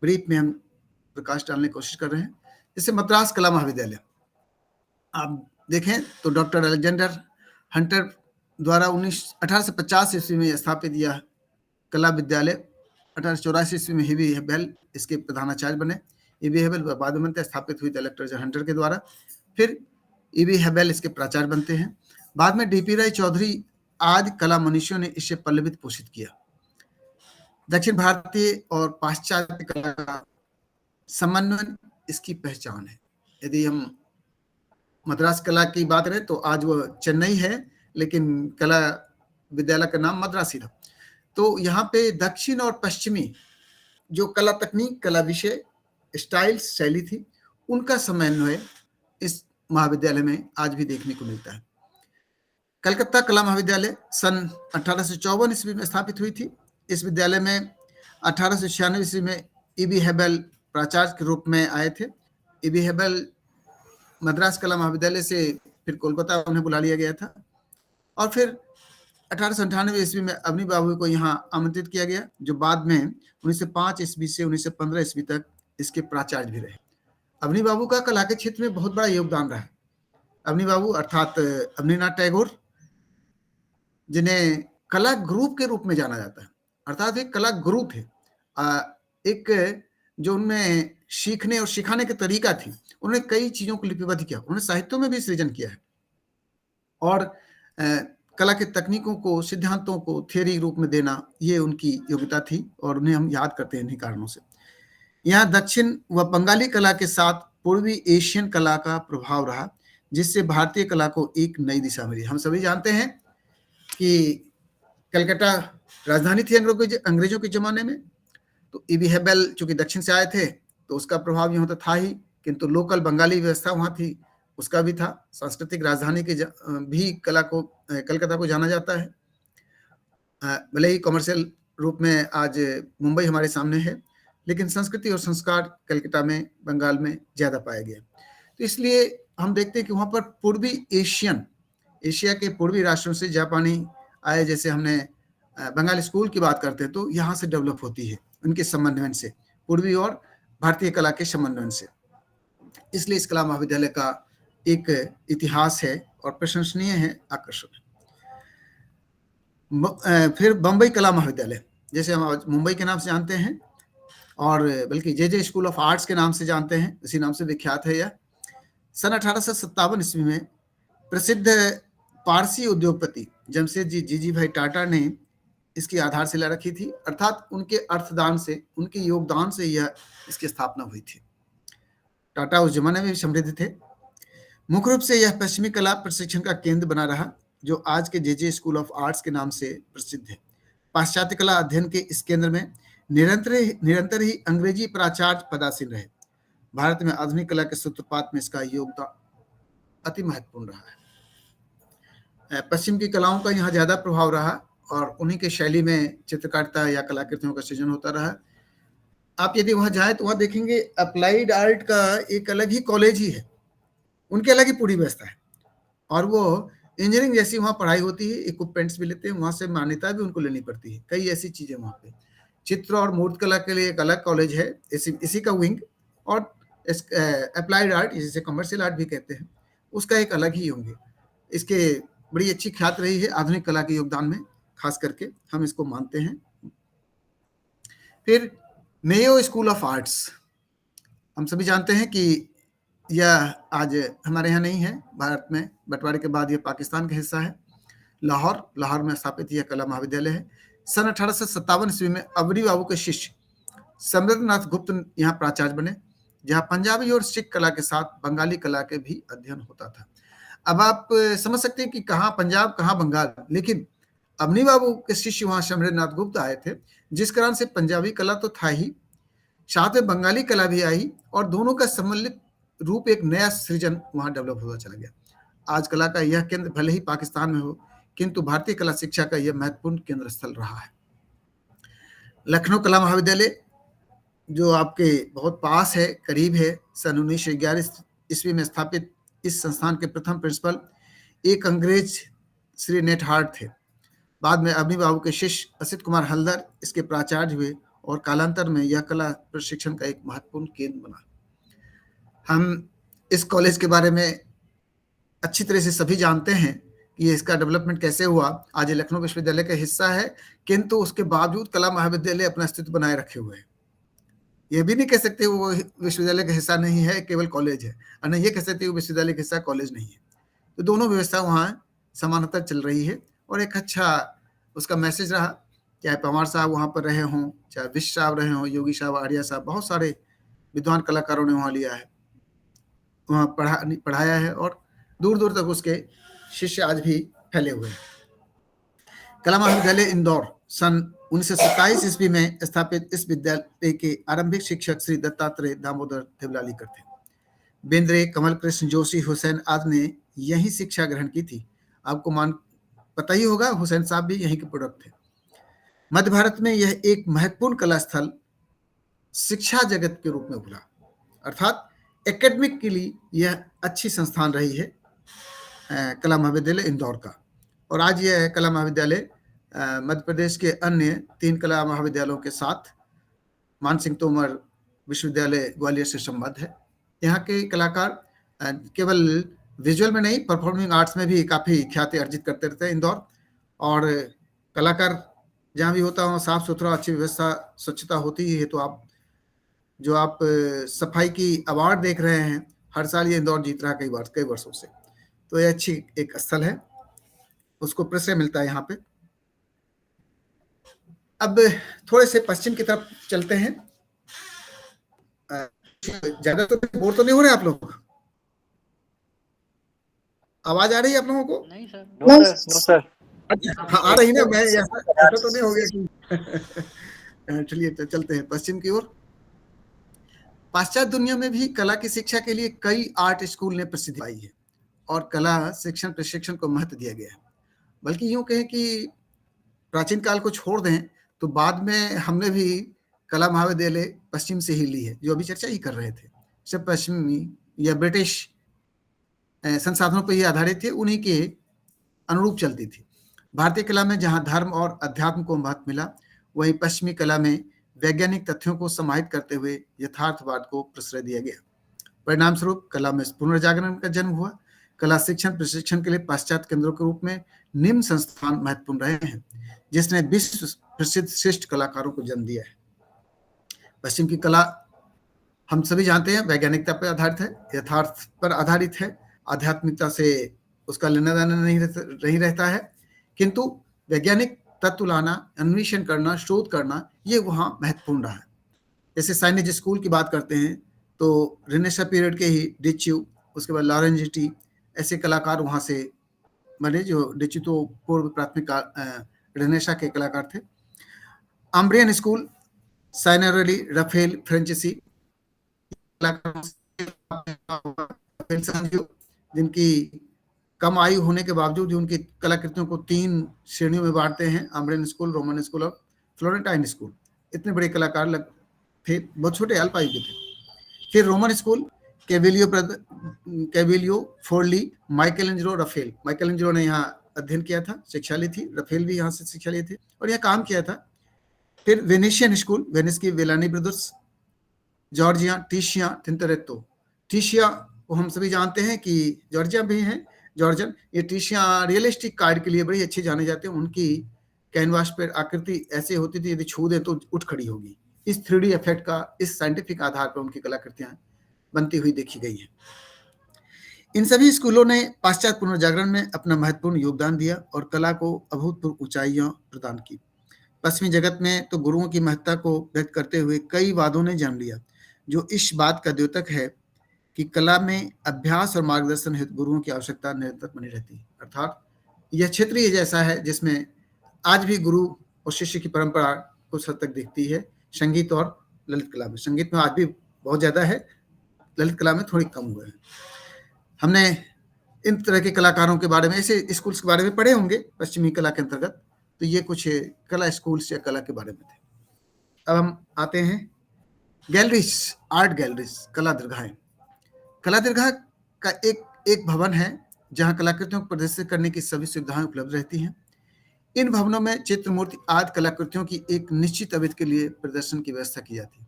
ब्रीफ में हम प्रकाश डालने की कोशिश कर रहे हैं। जैसे मद्रास कला महाविद्यालय आप देखें तो डॉक्टर अलेक्जेंडर हंटर द्वारा 1850 ईस्वी में स्थापित यह कला विद्यालय 1884 ईस्वी में हीवी हेबेल इसके प्रधानाचार्य बने। ईवी हेबेल बाद में स्थापित हुई अलेक्जेंडर हंटर के द्वारा, फिर ईवी हेबेल इसके प्राचार्य बनते हैं। बाद में डीपी राय चौधरी आदि कला मनीषियों ने इसे पल्लवित पोषित किया। दक्षिण भारतीय और पाश्चात्य कला का समन्वय इसकी पहचान है। यदि हम मद्रास कला की बात करें तो आज वो चेन्नई है, लेकिन कला विद्यालय का नाम मद्रासी था। तो यहाँ पे दक्षिण और पश्चिमी जो कला तकनीक, कला विषय, स्टाइल, शैली थी, उनका समन्वय इस महाविद्यालय में आज भी देखने को मिलता है। कलकत्ता कला महाविद्यालय सन 1854 ईस्वी में स्थापित हुई थी इस विद्यालय में 1896 ईस्वी में ईबी हेबल प्राचार्य के रूप में आए थे। ईबी हेबल मद्रास कला महाविद्यालय से फिर कोलकाता उन्हें बुला लिया गया था और फिर 1898 ईस्वी में अवनी बाबू को यहाँ आमंत्रित किया गया, जो बाद में 1905 ईस्वी से 1915 ईस्वी तक इसके प्राचार्य भी रहे। अवनी बाबू का कला के क्षेत्र में बहुत बड़ा योगदान रहा। अवनी बाबू अर्थात अवनीनाथ टैगोर, जिन्हें कला ग्रुप के रूप में जाना जाता है, अर्थात एक कला गुरु थे। एक जो उनमें सीखने और सिखाने की तरीका थी, उन्होंने कई चीजों को लिपिबद्ध किया, उन्होंने साहित्यों में भी सृजन किया है और कला के तकनीकों को, सिद्धांतों को थियरी रूप में देना, ये उनकी योग्यता थी और उन्हें हम याद करते हैं इन्हीं कारणों से। यहाँ दक्षिण व बंगाली कला के साथ पूर्वी एशियन कला का प्रभाव रहा, जिससे भारतीय कला को एक नई दिशा मिली। हम सभी जानते हैं कि कलकत्ता राजधानी थी अंग्रेजों के जमाने में, तो ईबी हेबल चूंकि दक्षिण से आए थे तो उसका प्रभाव यहाँ तो था ही, किंतु लोकल बंगाली व्यवस्था वहाँ थी, उसका भी था। सांस्कृतिक राजधानी के भी कला को, कलकत्ता को जाना जाता है। भले ही कमर्शियल रूप में आज मुंबई हमारे सामने है, लेकिन संस्कृति और संस्कार कलकत्ता में, बंगाल में ज्यादा पाया गया। तो इसलिए हम देखते हैं कि वहाँ पर पूर्वी एशिया के पूर्वी राष्ट्रों से जापानी आए, जैसे हमने बंगाली स्कूल की बात करते हैं तो यहाँ से डेवलप होती है, उनके समन्वयन से, पूर्वी और भारतीय कला के समन्वयन से। इसलिए इस कला महाविद्यालय का एक इतिहास है और प्रशंसनीय है, आकर्षक है। फिर बम्बई कला महाविद्यालय, जैसे हम आज मुंबई के नाम से जानते हैं और बल्कि जे स्कूल ऑफ आर्ट्स के नाम से जानते हैं, इसी नाम से विख्यात है यह। सन 1857 ईस्वी में प्रसिद्ध पारसी उद्योगपति जमशेदजी जीजी भाई टाटा ने इसकी आधारशिला रखी थी, अर्थात उनके अर्थदान से, उनके योगदान से यह इसकी स्थापना हुई थी। टाटा उस जमाने में भी समृद्ध थे। मुख्य रूप से यह पश्चिमी कला प्रशिक्षण का केंद्र बना रहा, जो आज के जे स्कूल ऑफ आर्ट्स के नाम से प्रसिद्ध है। पाश्चात्य कला अध्ययन के इस केंद्र में निरंतर ही अंग्रेजी प्राचार्य पदासीन रहे। भारत में आधुनिक कला के सूत्रपात में इसका योगदान अति महत्वपूर्ण रहा है। पश्चिम की कलाओं का यहाँ ज्यादा प्रभाव रहा और उन्हीं के शैली में चित्रकारिता या कलाकृतियों का सृजन होता रहा। आप यदि वहां जाए तो वहां देखेंगे अप्लाइड आर्ट का एक अलग ही कॉलेज ही है, उनकी अलग ही पूरी व्यवस्था है और वो इंजीनियरिंग जैसी वहाँ पढ़ाई होती है, इक्विपमेंट्स भी लेते हैं, वहाँ से मान्यता भी उनको लेनी पड़ती है। कई ऐसी चीजें वहाँ पे, चित्र और मूर्त कला के लिए एक अलग कॉलेज है, इसी का विंग, और अप्लाइड आर्ट जिसे कमर्शियल आर्ट भी कहते हैं, उसका एक अलग ही होंगे। इसके बड़ी अच्छी ख्यात रही है आधुनिक कला के योगदान में, खास करके हम इसको मानते हैं। फिर मेयो स्कूल ऑफ आर्ट्स, हम सभी जानते हैं कि यह आज हमारे यहाँ नहीं है, भारत में बंटवारे के बाद यह पाकिस्तान का हिस्सा है। लाहौर में स्थापित यह कला महाविद्यालय है। सन 1857 ईस्वी में अवनी बाबू के शिष्य समरेंद्रनाथ गुप्त यहाँ प्राचार्य बने, जहाँ पंजाबी और सिख कला के साथ बंगाली कला के भी अध्ययन होता था। अब आप समझ सकते हैं कि कहाँ पंजाब कहाँ बंगाल, लेकिन अवनी बाबू के शिष्य वहाँ समरेंद्रनाथ गुप्त आए थे, जिस कारण से पंजाबी कला तो था ही, साथ में बंगाली कला भी आई और दोनों का सम्मिलित रूप एक नया सृजन वहां डेवलप होता चला गया। आज कला का यह केंद्र भले ही पाकिस्तान में हो, किंतु भारतीय कला शिक्षा का यह महत्वपूर्ण केंद्र स्थल रहा है। लखनऊ कला महाविद्यालय, जो आपके बहुत पास है, करीब है, सन 1911 ईस्वी में स्थापित इस संस्थान के प्रथम प्रिंसिपल एक अंग्रेज श्री नेट हार्ट थे। बाद में अवनी बाबू के शिष्य असित कुमार हल्दर इसके प्राचार्य हुए और कालांतर में यह कला प्रशिक्षण का एक महत्वपूर्ण केंद्र बना। हम इस कॉलेज के बारे में अच्छी तरह से सभी जानते हैं कि इसका डेवलपमेंट कैसे हुआ। आज लखनऊ विश्वविद्यालय का हिस्सा है, किंतु उसके बावजूद कला महाविद्यालय अपना अस्तित्व बनाए रखे हुए है। यह भी नहीं कह सकते वो विश्वविद्यालय का हिस्सा नहीं है, केवल कॉलेज है, और नहीं ये कह सकते वो विश्वविद्यालय का हिस्सा कॉलेज नहीं है। तो दोनों व्यवस्था वहाँ समानांतर चल रही है और एक अच्छा उसका मैसेज रहा। चाहे पवार साहब वहाँ पर रहे हों, चाहे विश्व साहब रहे हों, योगी साहब, आर्या साहब, बहुत सारे विद्वान कलाकारों ने वहाँ लिया है, वहाँ पढ़ाया है और दूर दूर तक उसके शिष्य आज भी फैले हुए हैं। कला महाविद्यालय इंदौर सन 1927 ईस्वी में स्थापित इस विद्यालय के आरंभिक शिक्षक श्री दत्तात्रेय दामोदर देवलालीकर थे। बेंद्रे, कमल कृष्ण जोशी, हुसैन आदि ने यही शिक्षा ग्रहण की थी। आपको पता ही होगा, हुसैन साहब भी यहीं के प्रोडक्ट थे। मध्य भारत में यह एक महत्वपूर्ण कला स्थल शिक्षा जगत के रूप में उभरा, अर्थात एकेडमिक के लिए यह अच्छी संस्थान रही है कला महाविद्यालय इंदौर का। और आज यह कला महाविद्यालय मध्य प्रदेश के अन्य 3 कला महाविद्यालयों के साथ मान सिंह तोमर विश्वविद्यालय ग्वालियर से संबद्ध है। यहाँ के कलाकार केवल विजुअल में नहीं, परफॉर्मिंग आर्ट्स में भी काफ़ी ख्याति अर्जित करते रहते हैं इंदौर। और कलाकार जहाँ भी होता है साफ सुथरा, अच्छी व्यवस्था, स्वच्छता होती ही है। तो आप सफाई की अवार्ड देख रहे हैं, हर साल ये इंदौर जीत रहा है कई वर्षों से। तो ये अच्छी एक स्थल है, उसको प्रश्रय मिलता है यहाँ पे। अब थोड़े से पश्चिम की तरफ चलते हैं। ज्यादा तो बोर तो नहीं हो रहे आप लोग? आवाज आ रही है आप लोगों को? नहीं सर, नो सर। हाँ, आ रही ना, मैं ऐसा तो नहीं हो गया कि चलिए तो चलते हैं पश्चिम की ओर। पाश्चात्य दुनिया में भी कला की शिक्षा के लिए कई आर्ट स्कूल ने प्रसिद्धि पाई है और कला शिक्षण प्रशिक्षण को महत्व दिया गया है। बल्कि यूं कहें कि प्राचीन काल को छोड़ दें तो बाद में हमने भी कला महाविद्यालय पश्चिम से ही ली है, जो अभी चर्चा ही कर रहे थे। सब पश्चिमी या ब्रिटिश संसाधनों पर ही आधारित थे, उन्हीं के अनुरूप चलती थी। भारतीय कला में जहां धर्म और अध्यात्म को महत्व मिला, वहीं पश्चिमी कला में वैज्ञानिक तथ्यों को समाहित करते हुए यथार्थवाद को प्रश्रय दिया गया। परिणाम स्वरूप कला में पुनर्जागरण का जन्म हुआ। कला शिक्षण प्रशिक्षण के लिए पाश्चात्य केंद्रों के रूप में निम्न संस्थान महत्वपूर्ण रहे हैं, जिसने विश्व प्रसिद्ध श्रेष्ठ कलाकारों को जन्म दिया है। पश्चिम की कला हम सभी जानते हैं वैज्ञानिकता पर आधारित है, यथार्थ पर आधारित है, आध्यात्मिकता से उसका लेना देना नहीं रहता है, किंतु वैज्ञानिक तत्व लाना, अन्वेषण करना, शोध करना, ये वहाँ महत्वपूर्ण रहा है। जैसे साइनेज स्कूल की बात करते हैं तो रेनेसां पीरियड के ही डिच्यू, उसके बाद लॉरेंजेटी, ऐसे कलाकार वहाँ से बने, जो डिच्यू तो पूर्व प्राथमिक रेनेसां के कलाकार थे। अम्ब्रियन स्कूल, साइनेरेली, रफेल, फ्रेंचिसी, जिनकी कम आयु होने के बावजूद उनकी कलाकृतियों को 3 श्रेणियों में बांटते हैं, अम्ब्रियन स्कूल, रोमन स्कूल और फ्लोरेंटाइन स्कूल। इतने बड़े कलाकार थे, बहुत छोटे अल्प आयु के थे। फिर रोमन स्कूल, कैविलियो, फोर्ली, माइकलएंजेलो, रफेल। माइकलएंजेलो ने यहाँ अध्ययन किया था, शिक्षा ली थी, रफेल भी यहाँ से शिक्षा लिए थे और यहाँ काम किया था। फिर वेनेशियन स्कूल, वेनिस की वेलानी ब्रदर्स, जॉर्जिया, टिशिया, टिंटोरेत्तो। टिशिया को हम सभी जानते हैं कि जॉर्जिया भी हैं, जॉर्जन। ये टिशिया रियलिस्टिक कार्ड के लिए बड़ी अच्छी जाने जाते हैं। उनकी कैनवास पर आकृति ऐसे होती थी, यदि छू दे तो उठ खड़ी होगी। इस 3D इफेक्ट का, इस साइंटिफिक आधार पर उनकी कलाकृतियां बनती हुई देखी गई हैं। इन सभी स्कूलों ने पाश्चात्य पुनर्जागरण में अपना महत्वपूर्ण योगदान दिया और कला को अभूतपूर्व ऊंचाइयां प्रदान की। पश्चिमी जगत में तो गुरुओं की महत्ता को व्यक्त करते हुए कई वादों ने जन्म लिया, जो इस बात का द्योतक है कि कला में अभ्यास और मार्गदर्शन हेतु गुरुओं की आवश्यकता निरंतर बनी रहती है। अर्थात यह क्षेत्रीय जैसा है, जिसमें आज भी गुरु और शिष्य की परंपरा कुछ हद तक दिखती है। संगीत और ललित कला में, संगीत में आज भी बहुत ज्यादा है, ललित कला में थोड़ी कम हुआ है। हमने इन तरह के कलाकारों के बारे में, ऐसे स्कूल्स के बारे में पढ़े होंगे पश्चिमी कला के अंतर्गत। तो ये कुछ कला स्कूल्स या कला के बारे में थे। अब हम आते हैं गैलरीज, आर्ट गैलरीज, कला दीर्घाएं। कला दीर्घा का एक भवन है जहां कलाकृतियों को प्रदर्शित करने की सभी सुविधाएं उपलब्ध रहती हैं। इन भवनों में चित्र, मूर्ति आदि कलाकृतियों की एक निश्चित अवधि के लिए प्रदर्शन की व्यवस्था की जाती है।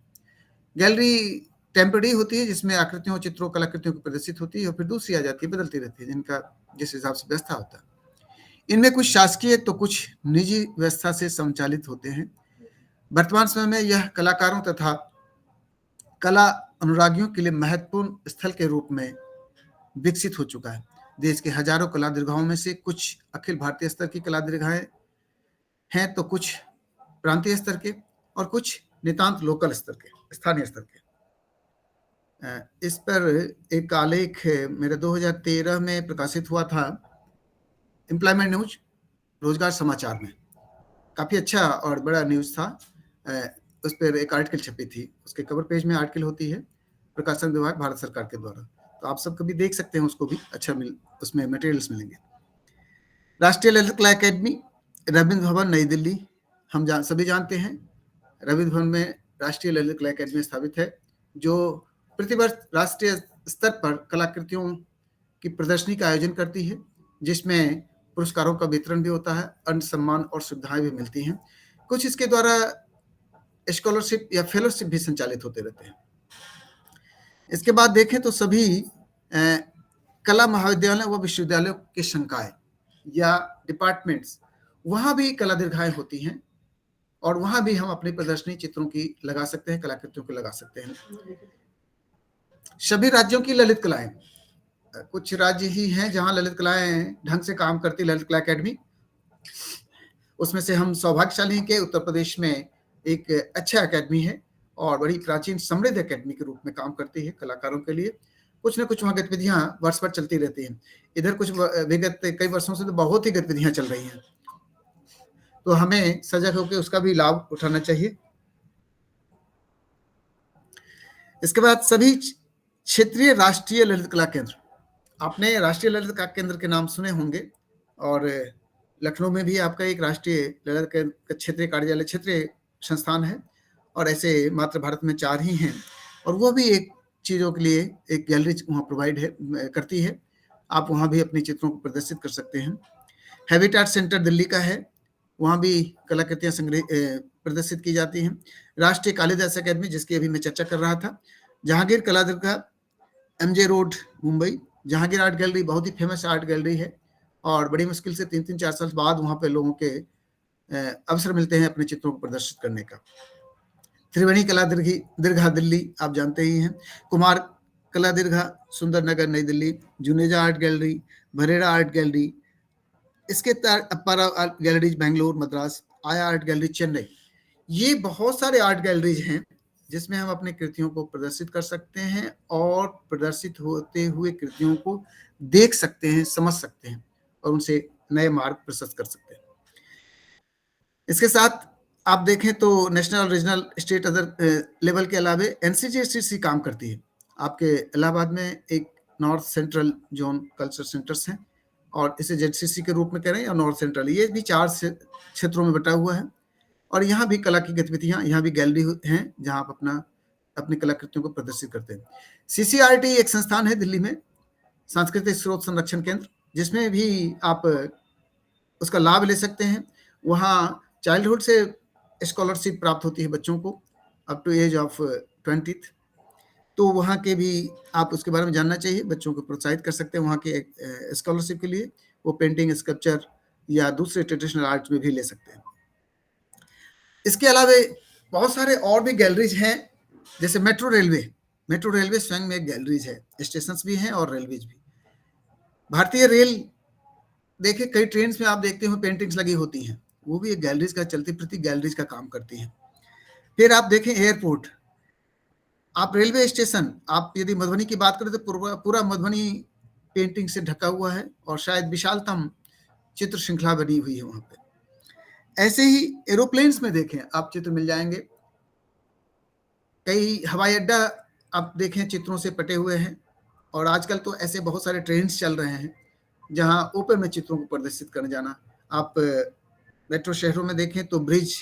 गैलरी टेम्पररी होती है, जिसमें आकृतियों, चित्रों, कलाकृतियों की प्रदर्शित होती है और फिर दूसरी आ जाती है, बदलती रहती है, जिनका जिस हिसाब से व्यवस्था होता है। इनमें कुछ शासकीय तो कुछ निजी व्यवस्था से संचालित होते हैं। वर्तमान समय में यह कलाकारों तथा कला अनुरागियों के लिए महत्वपूर्ण स्थल के रूप में विकसित हो चुका है। देश के हजारों कला दीर्घाओं में से कुछ अखिल भारतीय स्तर की कला दीर्घाएं हैं, तो कुछ प्रांतीय स्तर के और कुछ नितांत लोकल स्तर के, स्थानीय स्तर के। इस पर एक आलेख मेरा 2013 में प्रकाशित हुआ था एम्प्लॉयमेंट न्यूज, रोजगार समाचार में। काफी अच्छा और बड़ा न्यूज था। उस पर एक आर्टिकल छपी थी, उसके कवर पेज में आर्टिकल होती है, प्रकाशन विभाग भारत सरकार के द्वारा। तो आप सब कभी देख सकते हैं उसको भी, अच्छा उसमें मटेरियल्स मिलेंगे। राष्ट्रीय ललित कला अकेडमी, रविंद्र भवन, नई दिल्ली, हम सभी जानते हैं, रविंद्र भवन में राष्ट्रीय ललित कला अकादमी स्थापित है, जो प्रतिवर्ष राष्ट्रीय स्तर पर कलाकृतियों की प्रदर्शनी का आयोजन करती है, जिसमें पुरस्कारों का वितरण भी होता है, अन्य सम्मान और सुविधाएं भी मिलती हैं। कुछ इसके द्वारा स्कॉलरशिप या फेलोशिप भी संचालित होते रहते हैं। इसके बाद देखें तो सभी कला महाविद्यालयों व विश्वविद्यालयों के संकाय या डिपार्टमेंट्स, वहां भी कला दीर्घाएं होती हैं और वहां भी हम अपनी प्रदर्शनी चित्रों की लगा सकते हैं, कलाकृतियों की लगा सकते हैं। सभी राज्यों की ललित कलाएं, कुछ राज्य ही हैं जहां ललित कलाएं ढंग से काम करती, ललित कला अकेडमी, उसमें से हम सौभाग्यशाली हैं कि उत्तर प्रदेश में एक अच्छा अकेडमी है और बड़ी प्राचीन समृद्ध अकेडमी के रूप में काम करती है। कलाकारों के लिए कुछ न कुछ वहाँ गतिविधियां वर्ष भर चलती रहती हैं। इधर कुछ विगत कई वर्षों से तो बहुत ही गतिविधियां चल रही हैं, तो हमें सजग होकर उसका भी लाभ उठाना चाहिए। इसके बाद सभी क्षेत्रीय राष्ट्रीय ललित कला केंद्र, आपने राष्ट्रीय ललित कला केंद्र के नाम सुने होंगे, और लखनऊ में भी आपका एक राष्ट्रीय ललित क्षेत्रीय कार्यालय, क्षेत्रीय संस्थान है, और ऐसे मात्र भारत में 4 ही हैं, और वो भी एक चीज़ों के लिए एक गैलरी वहाँ प्रोवाइड करती है। आप वहाँ भी अपने चित्रों को प्रदर्शित कर सकते हैं। हैबिटेट सेंटर दिल्ली का है, वहाँ भी कलाकृतियाँ प्रदर्शित की जाती हैं। राष्ट्रीय कालिदास अकेडमी, जिसकी अभी मैं चर्चा कर रहा था। जहांगीर कला दीर्घा, MJ road, Mumbai. Jahangir art gallery बहुत ही फेमस आर्ट गैलरी है, और बड़ी मुश्किल से 3-4 साल बाद वहाँ पे लोगों के अवसर मिलते हैं अपने चित्रों को प्रदर्शित करने का। त्रिवेणी कला दीर्घा दिल्ली, आप जानते ही हैं। कुमार कला दीर्घा, Sundar Nagar, Nai Delhi. Juneja art gallery, Bhareda art gallery, इसके अपारा आर्ट गैलरीज बेंगलोर, मद्रास। आया आर्ट गैलरी, चेन्नई। ये बहुत सारे आर्ट गैलरीज हैं जिसमें हम अपनी कृतियों को प्रदर्शित कर सकते हैं और प्रदर्शित होते हुए कृतियों को देख सकते हैं, समझ सकते हैं और उनसे नए मार्ग प्रशस्त कर सकते हैं। इसके साथ आप देखें तो national, regional, state, other level के अलावा NCGSTC काम करती है। आपके इलाहाबाद में एक north central zone culture centres हैं, और इसे ZCC के रूप में करें या नॉर्थ सेंट्रल, ये भी 4 क्षेत्रों में बटा हुआ है, और यहाँ भी कला की गतिविधियाँ, यहाँ भी गैलरी हैं जहाँ आप अपनी कलाकृतियों को प्रदर्शित करते हैं। CCRT एक संस्थान है दिल्ली में, सांस्कृतिक स्रोत संरक्षण केंद्र, जिसमें भी आप उसका लाभ ले सकते हैं। वहाँ चाइल्डहुड से स्कॉलरशिप प्राप्त होती है बच्चों को अप टू एज ऑफ 20, तो वहाँ के भी आप उसके बारे में जानना चाहिए, बच्चों को प्रोत्साहित कर सकते हैं वहाँ के स्कॉलरशिप के लिए। वो पेंटिंग, स्कल्पचर या दूसरे ट्रेडिशनल आर्ट्स में भी ले सकते हैं। इसके अलावा बहुत सारे और भी गैलरीज हैं, जैसे मेट्रो रेलवे स्वयं में एक गैलरीज है, स्टेशन भी हैं और रेलवेज भी। भारतीय रेल, देखिए कई ट्रेन में आप देखते हो पेंटिंग्स लगी होती हैं, वो भी एक गैलरीज का, चलती प्रति गैलरीज का काम करती हैं। फिर आप देखें एयरपोर्ट, आप रेलवे स्टेशन, आप यदि मधुबनी की बात करें तो पूरा मधुबनी पेंटिंग से ढका हुआ है, और शायद विशालतम चित्र श्रृंखला बनी हुई है वहां पे। ऐसे ही एरोप्लेन्स में देखें आप चित्र मिल जाएंगे। कई हवाई अड्डा आप देखें चित्रों से पटे हुए हैं, और आजकल तो ऐसे बहुत सारे ट्रेंड्स चल रहे हैं जहां ओपन में चित्रों को प्रदर्शित करने जाना। आप मेट्रो शहरों में देखें तो ब्रिज,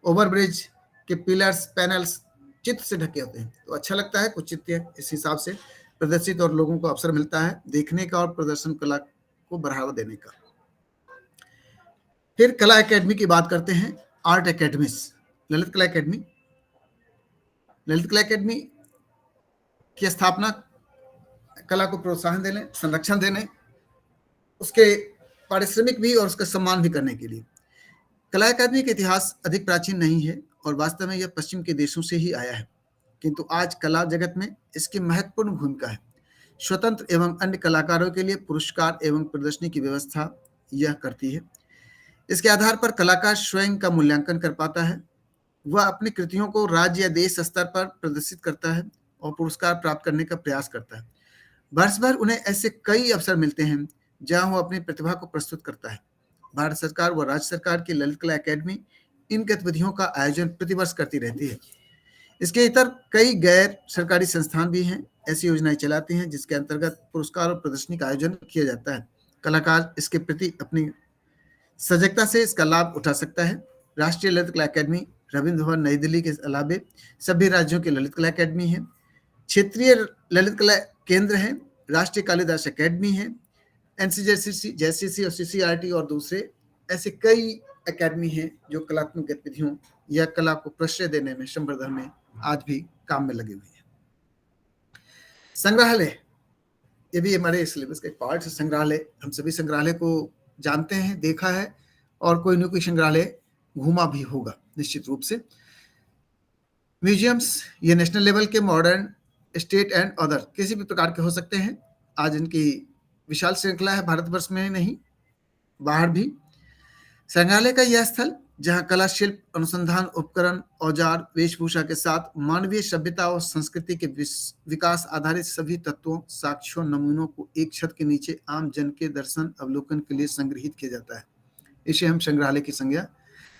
ओवर ब्रिज के पिलर्स, पैनल्स चित्र से ढके होते हैं, तो अच्छा लगता है कुछ चित्र इस हिसाब से प्रदर्शित, और लोगों को अवसर मिलता है देखने का और प्रदर्शन कला को बढ़ावा देने का। फिर कला एकेडमी की बात करते हैं, आर्ट एकेडमीज। ललित कला एकेडमी की स्थापना कला को प्रोत्साहन देने, संरक्षण देने, उसके पारिश्रमिक भी और उसका सम्मान भी करने के लिए। कला अकादमी का इतिहास अधिक प्राचीन नहीं है, और वास्तव में यह पश्चिम के देशों से ही आया है, किंतु आज कला जगत में इसकी महत्वपूर्ण भूमिका है। स्वतंत्र एवं अन्य कलाकारों के लिए पुरस्कार एवं प्रदर्शनी की व्यवस्था यह करती है। इसके आधार पर कलाकार स्वयं का मूल्यांकन कर पाता है, वह अपनी कृतियों को राज्य या देश स्तर पर प्रदर्शित करता है और पुरस्कार प्राप्त करने का प्रयास करता है। वर्ष भर उन्हें ऐसे कई अवसर मिलते हैं जहां वो अपनी प्रतिभा को प्रस्तुत करता है। भारत सरकार व राज्य सरकार की ललित कला अकेडमी इन गतिविधियों का आयोजन प्रतिवर्ष करती रहती है। इसके इतर कई गैर सरकारी संस्थान भी हैं, ऐसी योजनाएं चलाती हैं जिसके अंतर्गत पुरस्कार और प्रदर्शनी का आयोजन किया जाता है। कलाकार इसके प्रति अपनी सजगता से इसका लाभ उठा सकता है। राष्ट्रीय ललित कला अकादमी, रविंद्र भवन नई दिल्ली के अलावे सभी राज्यों की ललित कला अकादमी है, क्षेत्रीय ललित कला केंद्र है, राष्ट्रीय कालिदास अकादमी है, एनसीजेसीसी, जेसीसी और सीसीआरटी और दूसरे ऐसे कई अकादमी हैं जो कलात्मक गतिविधियों या कला को प्रश्रय देने में, संवर्धन में आज भी काम में लगे हुए हैं। संग्रहालय, ये भी हमारे सिलेबस का एक पार्ट है। संग्रहालय, हम सभी संग्रहालय को जानते हैं, देखा है, और कोई न कोई संग्रहालय घूमा भी होगा निश्चित रूप से। म्यूजियम्स, ये नेशनल लेवल के, मॉडर्न, स्टेट एंड अदर किसी भी प्रकार के हो सकते हैं। आज इनकी विशाल श्रृंखला है, भारतवर्ष में नहीं बाहर भी। संग्रहालय का यह स्थल जहां कला, शिल्प, अनुसंधान, उपकरण, औजार, वेशभूषा के साथ मानवीय सभ्यता और संस्कृति के विकास आधारित सभी तत्वों, साक्ष्यों, नमूनों को एक छत के नीचे आम जन के दर्शन अवलोकन के लिए संग्रहित किया जाता है। इसे हम संग्रहालय की संज्ञा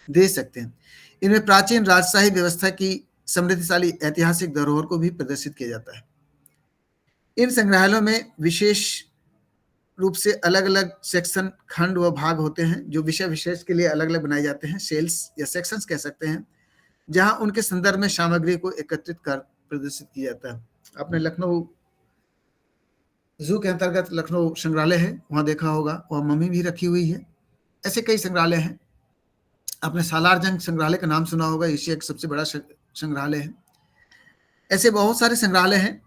दे सकते हैं। इनमें प्राचीन राजशाही व्यवस्था की समृद्धशाली ऐतिहासिक धरोहर को भी प्रदर्शित किया जाता है। इन संग्रहालयों में विशेष रूप से अलग अलग सेक्शन, खंड व भाग होते हैं जो विषय विशेष के लिए अलग अलग बनाए जाते हैं, सेल्स या सेक्शंस कह सकते हैं, जहां उनके संदर्भ में सामग्री को एकत्रित कर प्रदर्शित किया जाता है। आपने लखनऊ जू के अंतर्गत लखनऊ संग्रहालय है, वहां देखा होगा, वहां मम्मी भी रखी हुई है। ऐसे कई संग्रहालय हैं। आपने सालार जंग संग्रहालय का नाम सुना होगा, एशिया का सबसे बड़ा संग्रहालय है। ऐसे बहुत सारे संग्रहालय हैं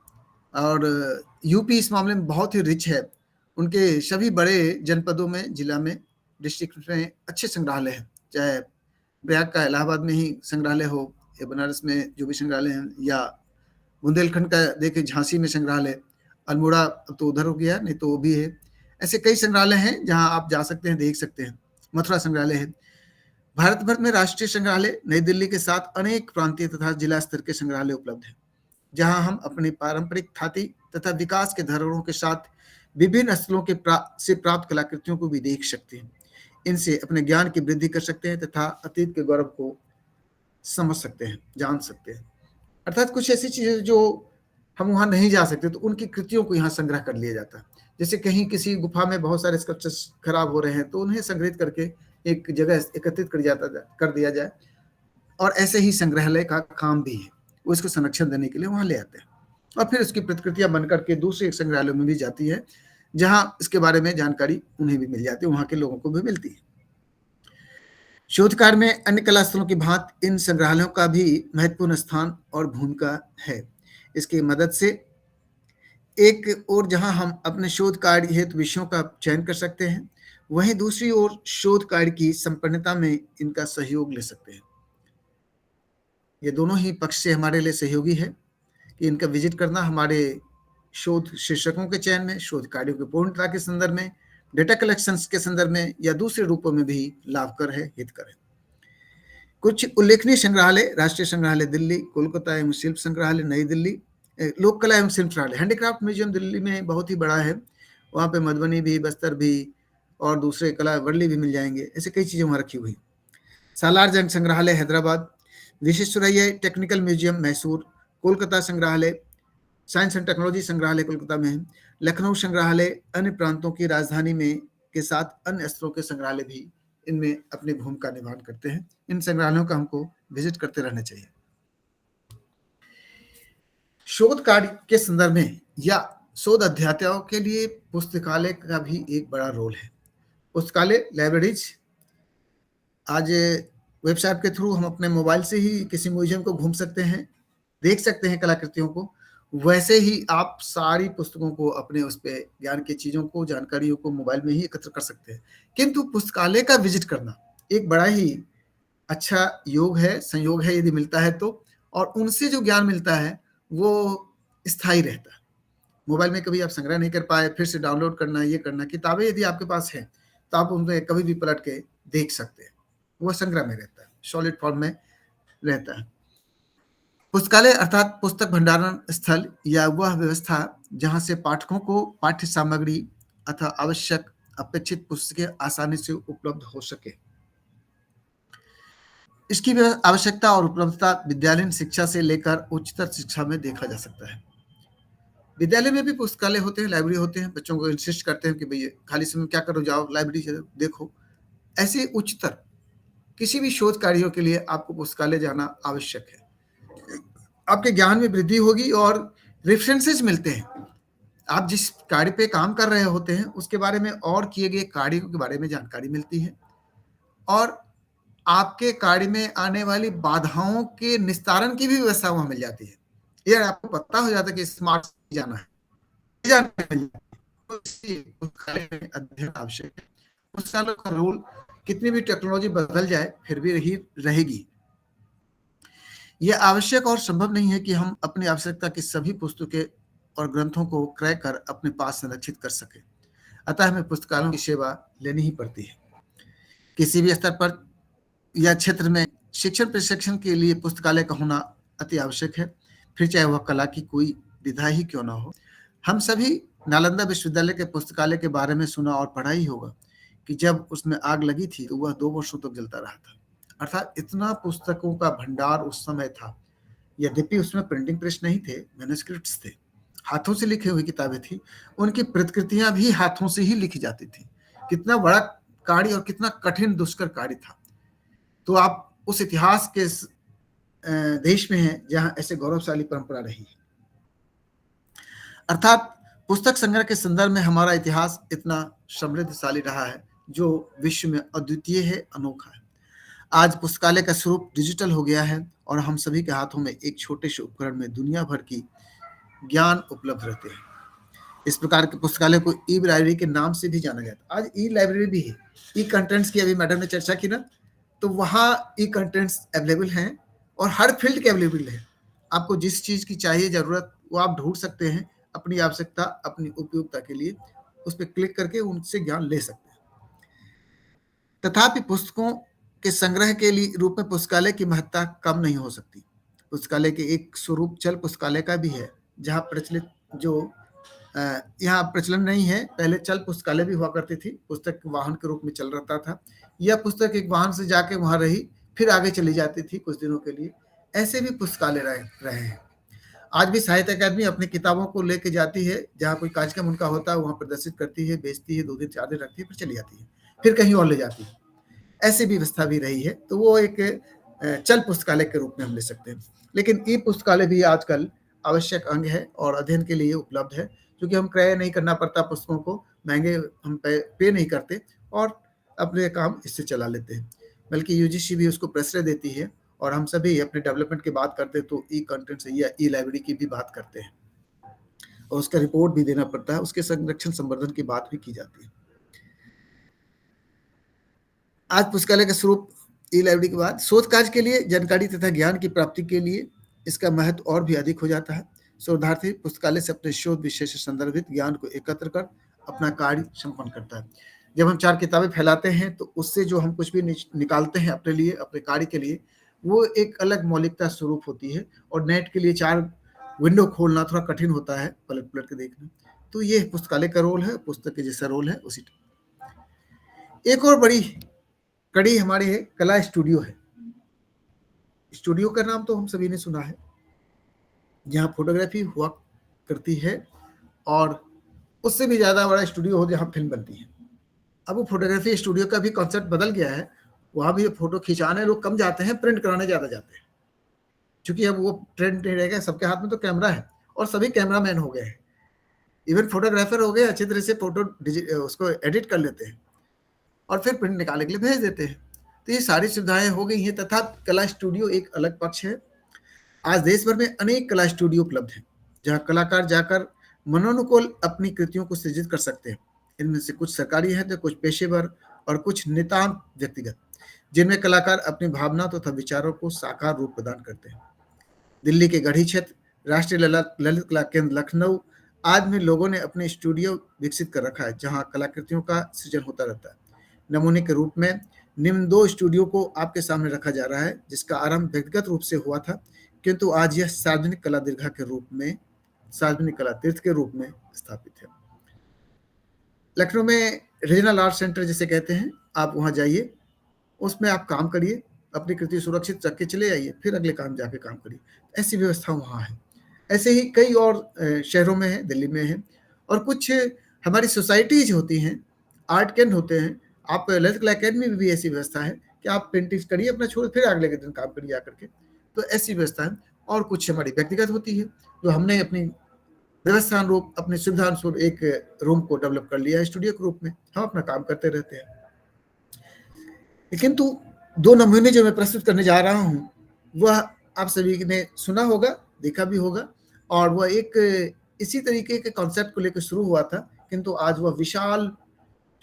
और यूपी इस मामले में बहुत ही रिच है। उनके सभी बड़े जनपदों में, जिला में, डिस्ट्रिक्ट में अच्छे संग्रहालय हैं। चाहे प्रयाग का इलाहाबाद में ही संग्रहालय हो, या बनारस में जो भी संग्रहालय हैं, या बुंदेलखंड का देखे झांसी में संग्रहालय, अल्मोड़ा अब तो उधर हो गया, नहीं तो वो भी है। ऐसे कई संग्रहालय हैं जहां आप जा सकते हैं, देख सकते हैं। मथुरा संग्रहालय है। भारत भर में राष्ट्रीय संग्रहालय नई दिल्ली के साथ अनेक प्रांतीय तथा जिला स्तर के संग्रहालय उपलब्ध हैं, जहां हम अपनी पारंपरिक ख्याति तथा विकास के धरोहरों के साथ विभिन्न स्थलों के से प्राप्त कलाकृतियों को भी देख सकते हैं। इनसे अपने ज्ञान की वृद्धि कर सकते हैं तथा अतीत के गौरव को समझ सकते हैं, जान सकते हैं। अर्थात कुछ ऐसी चीजें जो हम वहां नहीं जा सकते, तो उनकी कृतियों को यहाँ संग्रह कर लिया जाता है। जैसे कहीं किसी गुफा में बहुत सारे स्कल्पचर्स खराब हो रहे हैं, तो उन्हें संग्रहित करके एक जगह एकत्रित कर दिया जाए, और ऐसे ही संग्रहालय का काम भी है, वो इसको संरक्षण देने के लिए वहां ले आते हैं, और फिर उसकी प्रतिकृतियां बनकर के दूसरे संग्रहालयों में भी जाती है, जहां इसके बारे में जानकारी उन्हें भी मिल जाती है, वहां के लोगों को भी मिलती है। शोध कार्य में अन्य कला स्थलों की भांति इन संग्रहालयों का भी महत्वपूर्ण स्थान और भूमिका है। इसकी मदद से एक ओर जहां हम अपने शोध कार्य हेतु विषयों का चयन कर सकते हैं, वहीं दूसरी ओर शोध कार्य की संपन्नता में इनका सहयोग ले सकते हैं। ये दोनों ही पक्ष से हमारे लिए सहयोगी है कि इनका विजिट करना हमारे शोध शीर्षकों के चयन में, शोध कार्यों की पूर्णता के संदर्भ में, डेटा कलेक्शंस के संदर्भ में, या दूसरे रूपों में भी लाभकर है, हितकर है। कुछ उल्लेखनीय संग्रहालय: राष्ट्रीय संग्रहालय दिल्ली, कोलकाता एवं शिल्प संग्रहालय नई दिल्ली, लोक कला एवं शिल्प संग्रहालय, हैंडीक्राफ्ट म्यूजियम दिल्ली में बहुत ही बड़ा है, वहाँ पे मधुबनी भी, बस्तर भी और दूसरे कला वर्ली भी मिल जाएंगे। ऐसे कई चीजें वहाँ रखी हुई। सालार जंग संग्रहालय हैदराबाद, विश्वेश्वरैया टेक्निकल म्यूजियम मैसूर, कोलकाता संग्रहालय, साइंस एंड टेक्नोलॉजी संग्रहालय कोलकाता में है, लखनऊ संग्रहालय अन्य प्रांतों की राजधानी में के साथ अन्य स्थलों के संग्रहालय भी इनमें अपनी भूमिका निभान करते हैं। इन संग्रहालयों का हमको विजिट करते रहना चाहिए। शोध कार्य के संदर्भ में या शोध अध्येताओं के लिए पुस्तकालय का भी एक बड़ा रोल है। पुस्तकालय, लाइब्रेरीज, आज वेबसाइट के थ्रू हम अपने मोबाइल से ही किसी म्यूजियम को घूम सकते हैं, देख सकते हैं कलाकृतियों को, वैसे ही आप सारी पुस्तकों को अपने उस पे ज्ञान की चीजों को, जानकारियों को मोबाइल में ही एकत्र कर सकते हैं। किंतु पुस्तकालय का विजिट करना एक बड़ा ही अच्छा योग है, संयोग है यदि मिलता है तो, और उनसे जो ज्ञान मिलता है वो स्थायी रहता है। मोबाइल में कभी आप संग्रह नहीं कर पाए, फिर से डाउनलोड करना, ये करना। किताबें यदि आपके पास है तो आप उनमें कभी भी पलट के देख सकते हैं, वो संग्रह में रहता है, सॉलिड फॉर्म में रहता है। पुस्तकालय अर्थात पुस्तक भंडारण स्थल या वह व्यवस्था जहां से पाठकों को पाठ्य सामग्री अथवा आवश्यक अपेक्षित पुस्तकें आसानी से उपलब्ध हो सके। इसकी आवश्यकता और उपलब्धता विद्यालयीन शिक्षा से लेकर उच्चतर शिक्षा में देखा जा सकता है। विद्यालय में भी पुस्तकालय होते हैं, लाइब्रेरी होते हैं, बच्चों को इंसिस्ट करते हैं कि भैया खाली समय क्या करो, जाओ लाइब्रेरी देखो। ऐसे उच्चतर किसी भी शोध कार्यों के लिए आपको पुस्तकालय जाना आवश्यक है। आपके ज्ञान में वृद्धि होगी और रेफरेंसेस मिलते हैं। आप जिस कार्य पे काम कर रहे होते हैं उसके बारे में और किए गए कार्यों के बारे में जानकारी मिलती है और आपके कार्य में आने वाली बाधाओं के निस्तारण की भी व्यवस्था वहां मिल जाती है। ये आपको पता हो जाता है कि स्मार्ट जाना है, पुस्तकालय में अध्ययन आवश्यक है। पुस्तकालय का रोल कितनी भी टेक्नोलॉजी बदल जाए फिर भी रही रहेगी। यह आवश्यक और संभव नहीं है कि हम अपनी आवश्यकता की सभी पुस्तकें और ग्रंथों को क्रय कर अपने पास संरक्षित कर सके। अतः हमें पुस्तकालयों की सेवा लेनी ही पड़ती है। किसी भी स्तर पर या क्षेत्र में शिक्षण प्रशिक्षण के लिए पुस्तकालय का होना अति आवश्यक है, फिर चाहे वह कला की कोई विधा ही क्यों ना हो। हम सभी नालंदा विश्वविद्यालय के पुस्तकालय के बारे में सुना और पढ़ा ही होगा कि जब उसमें आग लगी थी तो वह 2 वर्षों तक जलता रहा था। अर्थात इतना पुस्तकों का भंडार उस समय था। यद्यपि उसमें प्रिंटिंग प्रेस नहीं थे, मैन्युस्क्रिप्ट्स थे, हाथों से लिखी हुई किताबें थी, उनकी प्रतिकृतियां भी हाथों से ही लिखी जाती थी। कितना बड़ा कार्य और कितना कठिन दुष्कर कार्य था। तो आप उस इतिहास के देश में हैं जहां ऐसे गौरवशाली परंपरा रही है। अर्थात पुस्तक संग्रह के संदर्भ में हमारा इतिहास इतना समृद्धशाली रहा है जो विश्व में अद्वितीय है, अनोखा है। आज पुस्तकालय का स्वरूप डिजिटल हो गया है और हम सभी के हाथों में एक छोटे से उपकरण में दुनिया भर की ज्ञान उपलब्ध रहते हैं। इस प्रकार के पुस्तकालय को ई लाइब्रेरी के नाम से भी जाना जाता है। आज ई लाइब्रेरी भी है। ई कंटेंट्स की अभी मैडम ने चर्चा की ना, तो वहाँ ई कंटेंट्स अवेलेबल हैं और हर फील्ड के अवेलेबल है। आपको जिस चीज की चाहिए जरूरत वो आप ढूंढ सकते हैं अपनी आवश्यकता, अपनी उपयोगिता के लिए। उस पर क्लिक करके उनसे ज्ञान ले सकते हैं। तथापि पुस्तकों के संग्रह के लिए रूप में पुस्तकालय की महत्ता कम नहीं हो सकती। पुस्तकालय के एक स्वरूप चल पुस्तकालय का भी है, जहाँ प्रचलित जो यहाँ प्रचलन नहीं है। पहले चल पुस्तकालय भी हुआ करती थी, पुस्तक वाहन के रूप में चल रहता था। यह पुस्तक एक वाहन से जाके वहां रही, फिर आगे चली जाती थी कुछ दिनों के लिए। ऐसे भी पुस्तकालय रहे हैं। आज भी साहित्य अकादमी अपनी किताबों को लेके जाती है, जहाँ कोई कार्यक्रम उनका होता है वहां प्रदर्शित करती है, बेचती है, 2 दिन 4 दिन रखती है, फिर चली जाती है, फिर कहीं और ले जाती है। ऐसी भी व्यवस्था भी रही है। तो वो एक चल पुस्तकालय के रूप में हम ले सकते हैं। लेकिन ई पुस्तकालय भी आजकल आवश्यक अंग है और अध्ययन के लिए उपलब्ध है, क्योंकि हम क्रय नहीं करना पड़ता पुस्तकों को, महंगे हम पे नहीं करते और अपने काम इससे चला लेते हैं। बल्कि यूजीसी भी उसको प्रश्रय देती है और हम सभी अपने डेवलपमेंट की बात करते हैं तो ई कंटेंट से या ई लाइब्रेरी की भी बात करते हैं और उसका रिपोर्ट भी देना पड़ता है, उसके संरक्षण संवर्धन की बात भी की जाती है। आज पुस्तकालय का स्वरूप ई लाइब्रेरी के बाद शोध कार्य के लिए, जानकारी तथा ज्ञान की प्राप्ति के लिए इसका महत्व और भी अधिक हो जाता है। शोधार्थी पुस्तकालय से अपने शोध विषय से संदर्भित ज्ञान को एकत्र कर अपना कार्य संपन्न करता है। जब हम 4 किताबें फैलाते हैं तो उससे जो हम कुछ भी निकालते हैं अपने लिए, अपने कार्य के लिए, वो एक अलग मौलिकता स्वरूप होती है। और नेट के लिए 4 विंडो खोलना थोड़ा कठिन होता है, पलट पलट के देखना। तो ये पुस्तकालय का रोल है, पुस्तक के जैसा रोल है उसी। एक और बड़ी कड़ी हमारे है कला स्टूडियो है। स्टूडियो का नाम तो हम सभी ने सुना है, जहाँ फोटोग्राफी हुआ करती है और उससे भी ज्यादा बड़ा स्टूडियो हो जहाँ फिल्म बनती है। अब वो फोटोग्राफी स्टूडियो का भी कॉन्सेप्ट बदल गया है। वहां भी फोटो खिंचाने लोग कम जाते हैं, प्रिंट कराने ज्यादा जाते हैं, क्योंकि अब वो ट्रेंड नहीं रह गया। सबके हाथ में तो कैमरा है और सभी कैमरा मैन हो गए हैं, इवन फोटोग्राफर हो गए, अच्छी तरह से फोटो उसको एडिट कर लेते हैं और फिर प्रिंट निकालने के लिए भेज देते हैं। तो ये सारी सुविधाएं हो गई हैं। तथा कला स्टूडियो एक अलग पक्ष है। आज देश भर में अनेक कला स्टूडियो उपलब्ध हैं, जहां कलाकार जाकर मनोनुकूल अपनी कृतियों को सृजित कर सकते हैं। इनमें से कुछ सरकारी हैं तो कुछ पेशेवर और कुछ नितांत व्यक्तिगत, जिनमें कलाकार अपनी भावना तथा विचारों को साकार रूप प्रदान करते हैं। दिल्ली के गढ़ी क्षेत्र, राष्ट्रीय ललित कला केंद्र लखनऊ आदि में लोगों ने अपने स्टूडियो विकसित कर रखा है, जहां कलाकृतियों का सृजन होता रहता है। नमूने के रूप में निम्न 2 स्टूडियो को आपके सामने रखा जा रहा है, जिसका आरंभ व्यक्तिगत रूप से हुआ था, किंतु आज यह सार्वजनिक कला दीर्घा के रूप में, सार्वजनिक कला तीर्थ के रूप में स्थापित है। लखनऊ में रीजनल आर्ट सेंटर जिसे कहते हैं, आप वहां जाइए, उसमें आप काम करिए, अपनी कृति सुरक्षित रख के चले आइए, फिर अगले काम जाके काम करिए। ऐसी व्यवस्था वहाँ है। ऐसे ही कई और शहरों में है, दिल्ली में है। और कुछ हमारी सोसाइटीज होती हैं, आर्ट केंद्र होते हैं। आप ललित कला अकेडमी में भी ऐसी व्यवस्था है कि आप पेंटिंग्स करिए अपना, छोड़ फिर अगले के दिन काम करिए आकर के। तो ऐसी व्यवस्था है। और कुछ हमारी व्यक्तिगत होती है, तो हमने अपनी व्यवस्था अनुरूप, अपनी सुविधा अनुसार एक रूम को डेवलप कर लिया है स्टूडियो के रूप में, हम अपना काम करते रहते हैं। लेकिन तो 2 नमूने जो मैं प्रस्तुत करने जा रहा हूँ, वह आप सभी ने सुना होगा, देखा भी होगा, और वह एक इसी तरीके के कॉन्सेप्ट को लेकर शुरू हुआ था, किंतु आज वह विशाल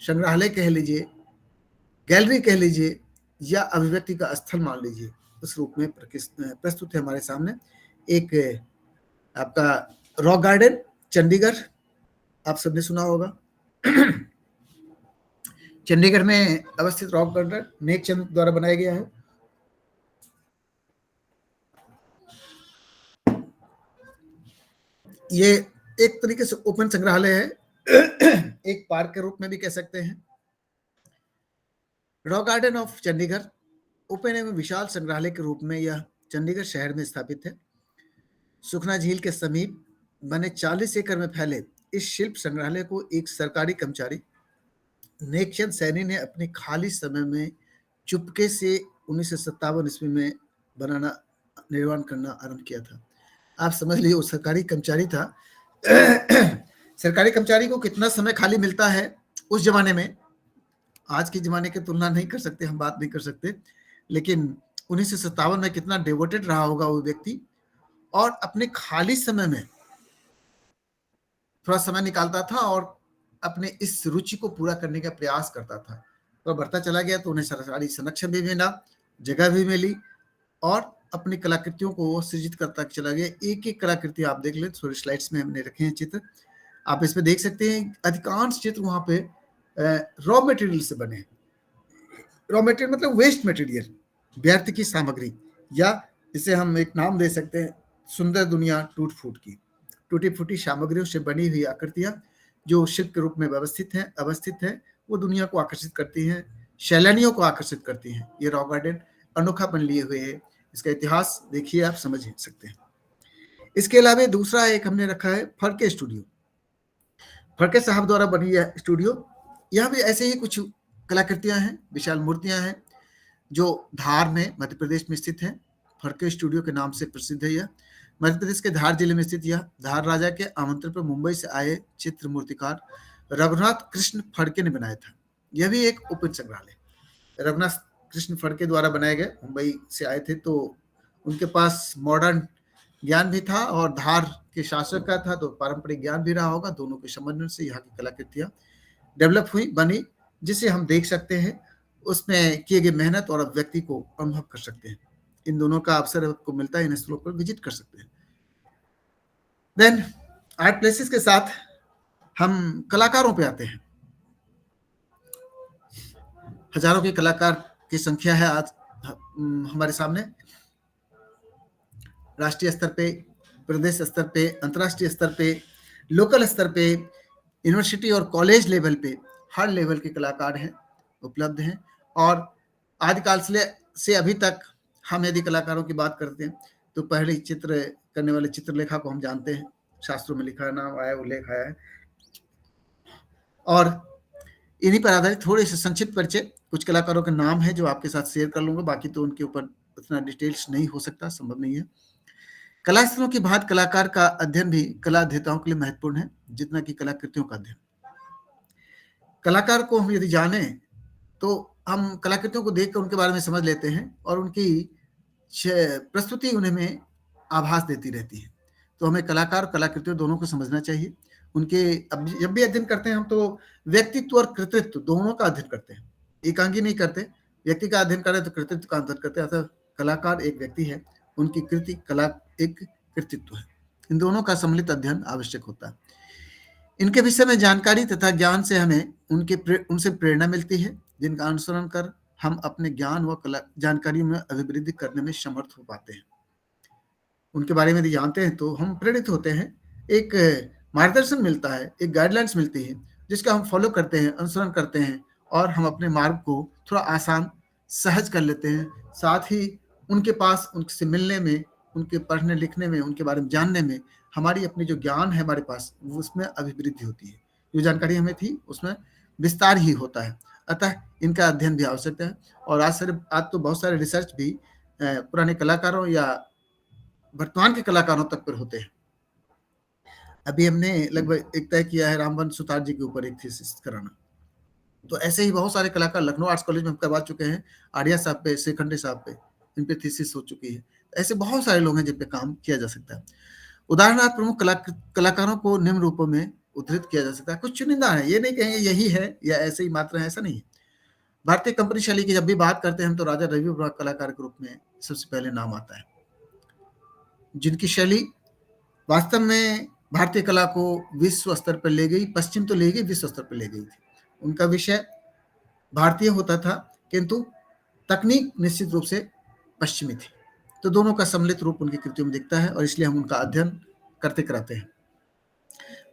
संग्रहालय कह लीजिए, गैलरी कह लीजिए, या अभिव्यक्ति का स्थल मान लीजिए, उस रूप में प्रस्तुत है हमारे सामने। एक आपका रॉक गार्डन चंडीगढ़, आप सबने सुना होगा। चंडीगढ़ में अवस्थित रॉक गार्डन नेक चंद द्वारा बनाया गया है। ये एक तरीके से ओपन संग्रहालय है, एक पार्क के रूप में भी कह सकते हैं। Rock garden of Chandigarh open एवं विशाल संग्रहालय के रूप में यह चंडीगढ़ शहर में स्थापित है। सुखना झील के समीप बने 40 एकड़ में फैले इस शिल्प संग्रहालय को एक सरकारी कर्मचारी नेकचंद सैनी ने अपने खाली समय में चुपके से 1957 ईस्वी में निर्माण करना आरंभ किया था। आप समझ लीजिए, वो सरकारी कर्मचारी था। सरकारी कर्मचारी को कितना समय खाली मिलता है उस जमाने में, आज के जमाने की तुलना नहीं कर सकते, हम बात नहीं कर सकते, लेकिन 1957 में कितना डिवोटेड रहा होगा वो व्यक्ति, और अपने खाली समय में थोड़ा समय निकालता था और अपने इस रुचि को पूरा करने का प्रयास करता था। तो बढ़ता चला गया, तो उन्हें सरकारी संरक्षण भी मिला, जगह भी मिली, और अपनी कलाकृतियों को सृजित करता चला गया। एक एक कलाकृति आप देख लें, थोड़ी स्लाइड्स में हमने रखे हैं चित्र, आप इसमें देख सकते हैं। अधिकांश चित्र वहां पे रॉ मटेरियल से बने हैं। रॉ मटेरियल मतलब वेस्ट मटेरियल, व्यर्थ की सामग्री, या इसे हम एक नाम दे सकते हैं, सुंदर दुनिया टूट फूट की, टूटी फूटी सामग्रियों से बनी हुई आकृतियां जो शिल्प के रूप में अवस्थित है, वो दुनिया को आकर्षित करती हैं, सैलानियों को आकर्षित करती हैं। ये रॉक गार्डन अनोखापन लिए हुए है, इसका इतिहास देखिए, आप समझ सकते हैं। इसके अलावा दूसरा एक हमने रखा है फड़के स्टूडियो, फड़के साहब द्वारा बनी यह स्टूडियो। यह भी ऐसे ही कुछ कलाकृतियां हैं, विशाल मूर्तियां हैं, जो धार में मध्य प्रदेश में स्थित है। फड़के स्टूडियो के नाम से प्रसिद्ध है। यह मध्य प्रदेश के धार जिले में स्थित यह धार राजा के आमंत्रण पर मुंबई से आए चित्र मूर्तिकार रघुनाथ कृष्ण फड़के ने बनाया था। यह भी एक ओपन संग्रहालय रघुनाथ कृष्ण फड़के द्वारा बनाए गए, मुंबई से आए थे, तो उनके पास मॉडर्न ज्ञान भी था और धार के शासक का था, तो पारंपरिक ज्ञान भी रहा होगा। दोनों के समन्वय से यहाँ की कलाकृतियां डेवलप हुई, बनी, जिसे हम देख सकते हैं। उसमें किए गए मेहनत और व्यक्ति को अनुभव कर सकते हैं। इन दोनों का अवसर आपको मिलता है, इन स्थलों पर विजिट कर सकते हैं। देन आर्ट प्लेसेस के साथ हम कलाकारों पे आते हैं। हजारों के कलाकार की संख्या है आज हमारे सामने। राष्ट्रीय स्तर पे, प्रदेश स्तर पे, अंतर्राष्ट्रीय स्तर पे, लोकल स्तर पे, यूनिवर्सिटी और कॉलेज लेवल पे हर लेवल के कलाकार हैं, उपलब्ध हैं। और आदिकाल से अभी तक हम यदि कलाकारों की बात करते हैं, तो पहले चित्र करने वाले चित्रलेखा को हम जानते हैं, शास्त्रों में लिखा नाम आया, उल्लेख आया है। और इन्हीं पर आधारित थोड़े से संक्षिप्त परिचय, कुछ कलाकारों के नाम है जो आपके साथ शेयर कर लूंगा, बाकी तो उनके ऊपर उतना डिटेल्स नहीं हो सकता, संभव नहीं है। कला स्थलों की बात, कलाकार का अध्ययन भी कला अध्येताओं के लिए महत्वपूर्ण है, जितना कि कलाकृतियों का अध्ययन। कलाकार को हम यदि जाने, तो हम कलाकृतियों को देखकर उनके बारे में समझ लेते हैं, और उनकी प्रस्तुति उन्हें में आभास देती रहती है। तो हमें कलाकार और कलाकृतियों दोनों को समझना चाहिए। उनके जब भी अध्ययन करते हैं हम, तो व्यक्तित्व और कृतित्व दोनों का अध्ययन करते हैं, एकांगी नहीं करते। व्यक्ति का अध्ययन करें तो कृतित्व का अध्ययन करते हैं। अतः कलाकार एक व्यक्ति है, उनकी कृति कला एक कृतित्व है। इन दोनों का सम्मिलित अध्ययन आवश्यक होता है। इनके विषय में जानकारी तथा ज्ञान से हमें उनसे प्रेरणा मिलती है, जिनका अनुसरण कर हम अपने ज्ञान व जानकारियों में अभिवृद्धि करने में समर्थ हो पाते हैं। उनके बारे में यदि जानते हैं तो हम प्रेरित होते हैं, एक मार्गदर्शन मिलता है, एक गाइडलाइंस मिलती है, जिसका हम फॉलो करते हैं, अनुसरण करते हैं, और हम अपने मार्ग को थोड़ा आसान सहज कर लेते हैं। साथ ही उनके पास, उनसे मिलने में, उनके पढ़ने लिखने में, उनके बारे में जानने में, हमारी अपनी जो ज्ञान है हमारे पास, उसमें अभिवृद्धि होती है। जो जानकारी हमें थी उसमें विस्तार ही होता है। अतः इनका अध्ययन भी आवश्यक है। और आज तो बहुत सारे रिसर्च भी पुराने कलाकारों या वर्तमान के कलाकारों तक पर होते हैं। अभी हमने लगभग एक तय किया है रामबन सुतार जी के ऊपर एक थीसिस कराना। तो ऐसे ही बहुत सारे कलाकार लखनऊ आर्ट्स कॉलेज में हम करवा चुके हैं, आर्या साहब पे, श्रीखंडे साहब पे, इन पे थीसिस हो चुकी है। ऐसे बहुत सारे लोग हैं जिन पे काम किया जा सकता है। उदाहरणार्थ प्रमुख कलाकारों को निम्न रूपों में उद्धृत किया जा सकता है। कुछ चुनिंदा है, ये नहीं कहेंगे यही है या ऐसे ही मात्र है, ऐसा नहीं है। भारतीय कंपनी शैली की जब भी बात करते हैं हम तो राजा रवि कलाकार के रूप में सबसे पहले नाम आता है, जिनकी शैली वास्तव में भारतीय कला को विश्व स्तर पर ले गई, पश्चिम तो ले गई, विश्व स्तर पर ले गई थी। उनका विषय भारतीय होता था किंतु तकनीक निश्चित रूप से पश्चिमी थी। तो दोनों का सम्मिलित रूप उनकी कृतियों में दिखता है और इसलिए हम उनका अध्ययन करते कराते हैं।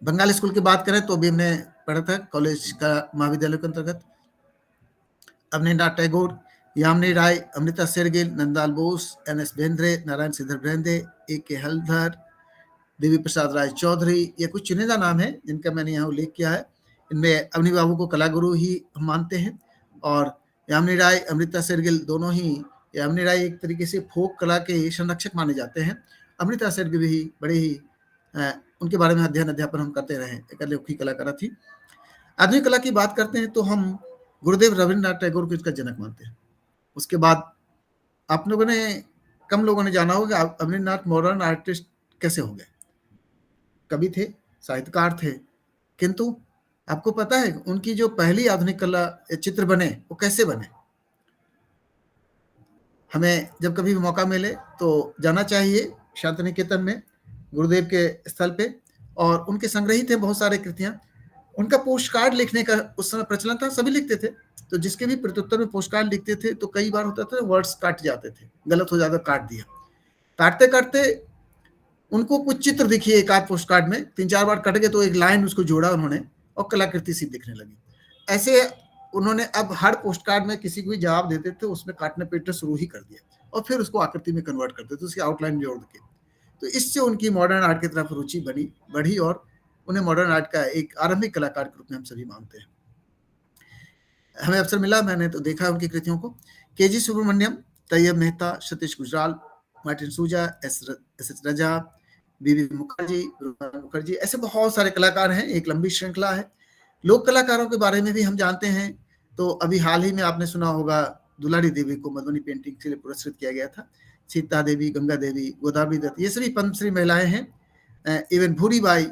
बंगाल स्कूल की बात करें तो अभी हमने पढ़ा था कॉलेज का महाविद्यालय के अंतर्गत अवनींद्रनाथ टैगोर, यामिनी राय, अमृता शेरगिल, नंदलाल बोस, एन.एस. बेंद्रे, नारायण श्रीधर ब्रेंदे, ए.के. हलधर, देवी प्रसाद राय चौधरी, ये कुछ चुनिंदा नाम है जिनका मैंने यहाँ उल्लेख किया है। इनमें अवनी बाबू को कलागुरु ही हम मानते हैं और यामिनी राय, अमृता शेरगिल दोनों ही, यामिनी राय एक तरीके से फोक कला के संरक्षक माने जाते हैं। अमृता शेरगिल भी बड़े ही उनके बारे में अध्ययन अध्यापन हम करते रहे, एक अनोखी कलाकारा थी। आधुनिक कला की बात करते हैं तो हम गुरुदेव रविन्द्रनाथ टैगोर को इसका जनक मानते हैं। उसके बाद आप लोगों ने, कम लोगों ने जाना होगा अवनींद्रनाथ मॉडर्न आर्टिस्ट कैसे हो गए। कवि थे, साहित्यकार थे, किंतु आपको पता है उनकी जो पहली आधुनिक कला चित्र बने वो कैसे बने। हमें जब कभी भी मौका मिले तो जाना चाहिए शांति निकेतन में गुरुदेव के स्थल पे, और उनके संग्रहित हैं बहुत सारे कृतियां। उनका पोस्ट कार्ड लिखने का उस समय प्रचलन था, सभी लिखते थे। तो जिसके भी प्रत्युत्तर में पोस्ट कार्ड लिखते थे तो कई बार होता था वर्ड्स काट जाते थे, गलत हो जाता, काट दिया। काटते काटते उनको कुछ चित्र दिखिए एक आध पोस्ट कार्ड में, 3-4 बार कट गए तो एक लाइन उसको जोड़ा उन्होंने और कलाकृति सी दिखने लगी। ऐसे उन्होंने अब हर पोस्ट कार्ड में किसी को भी जवाब देते थे उसमें काटने पीटना शुरू ही कर दिया और फिर उसको आकृति में कन्वर्ट करते थे, उसकी आउटलाइन जोड़ के। तो इससे उनकी मॉडर्न आर्ट की तरफ रुचि बढ़ी और उन्हें मॉडर्न आर्ट का एक आरंभिक कलाकार के रूप में हम सभी मानते हैं। हमें अवसर मिला, मैंने तो देखा उनकी कृतियों को। के.जी. सुब्रमण्यम, तैयब मेहता, सतीश गुजराल, मार्टिन सूजा, एस.एस. रजा, बी.बी. मुखर्जी, ऐसे बहुत सारे कलाकार हैं, एक लंबी श्रृंखला है। लोक कलाकारों के बारे में भी हम जानते हैं तो अभी हाल ही में आपने सुना होगा दुलारी देवी को मधुबनी पेंटिंग के लिए पुरस्कृत किया गया था। सीता देवी, गंगा देवी, गोदावरी दत्त, ये सभी पद्मश्री महिलाएं हैं। इवन भूरीबाई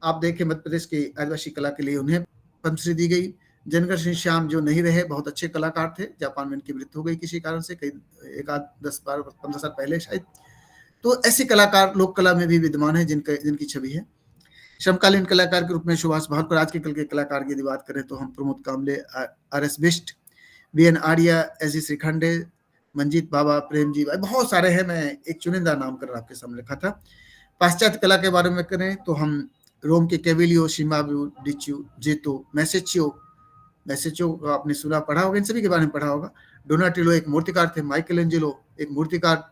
आप देखें मध्य प्रदेश की आदिवासी कला के लिए उन्हें पद्मश्री दी गई। जनगर सिंह श्याम जो नहीं रहे, बहुत अच्छे कलाकार थे, जापान में इनकी मृत्यु हो गई किसी कारण से, कई 10-12-15 साल पहले शायद। तो ऐसे कलाकार लोक कला में भी विद्यमान है जिनकी छवि है। समकालीन कलाकार के रूप में सुभाष भास्कर, आज के कल के कलाकार की यदि बात करें तो हम Pramod Kamle, R S. Bisht, B N. Arya, S G. Shrikhande, Manjit Baba, Premji bhai, बहुत सारे हैं। मैं एक चुनिंदा नाम कर आपके सामने रखा था। पाश्चात्य कला के बारे में करें तो हम रोम के केविलियो, शिमाबू, डिच्यू, जेतो, मैसेचियो को आपने सुना, पढ़ा होगा, इन सभी के बारे में पढ़ा होगा। डोनाटिलो एक मूर्तिकार थे, माइकल एंजेलो एक मूर्तिकार,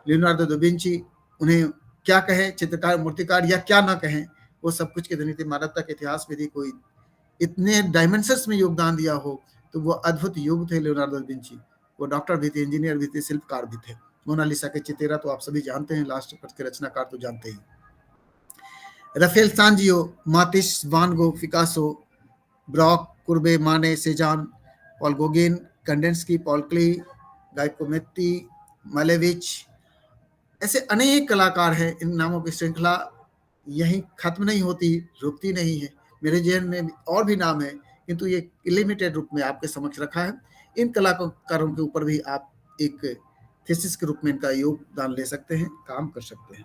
लियोनार्डो दा विंची, उन्हें क्या कहें, चित्रकार, मूर्तिकार या क्या ना कहें, वो सब कुछ के धनी थे। मानवता के इतिहास में यदि कोई इतने डायमेंशंस में योगदान दिया हो तो वो अद्भुत युग थे लियोनार्डो दा विंची। वो डॉक्टर भी थे, इंजीनियर भी थे, शिल्पकार भी थे। मोनालिसा के चितेरा तो आप सभी जानते हैं, लास्ट पथ के रचनाकार तो जानते ही। राफेल सांजियो, मातिस, वान गो, पिकासो, ब्रॉक, कुर्बे, माने, सेजान, पॉल गोगिन, कंडेंस्की, पॉल क्ली, गाइकोमेत्ती, मालेविच, ऐसे अनेक कलाकार हैं। इन नामों की श्रृंखला यहीं खत्म नहीं होती, रुकती नहीं है। मेरे जहन में और भी नाम है किंतु ये लिमिटेड रूप में आपके समक्ष रखा है। इन कलाकारों के ऊपर भी आप एक थीसिस के रूप में इनका योगदान ले सकते हैं, काम कर सकते हैं।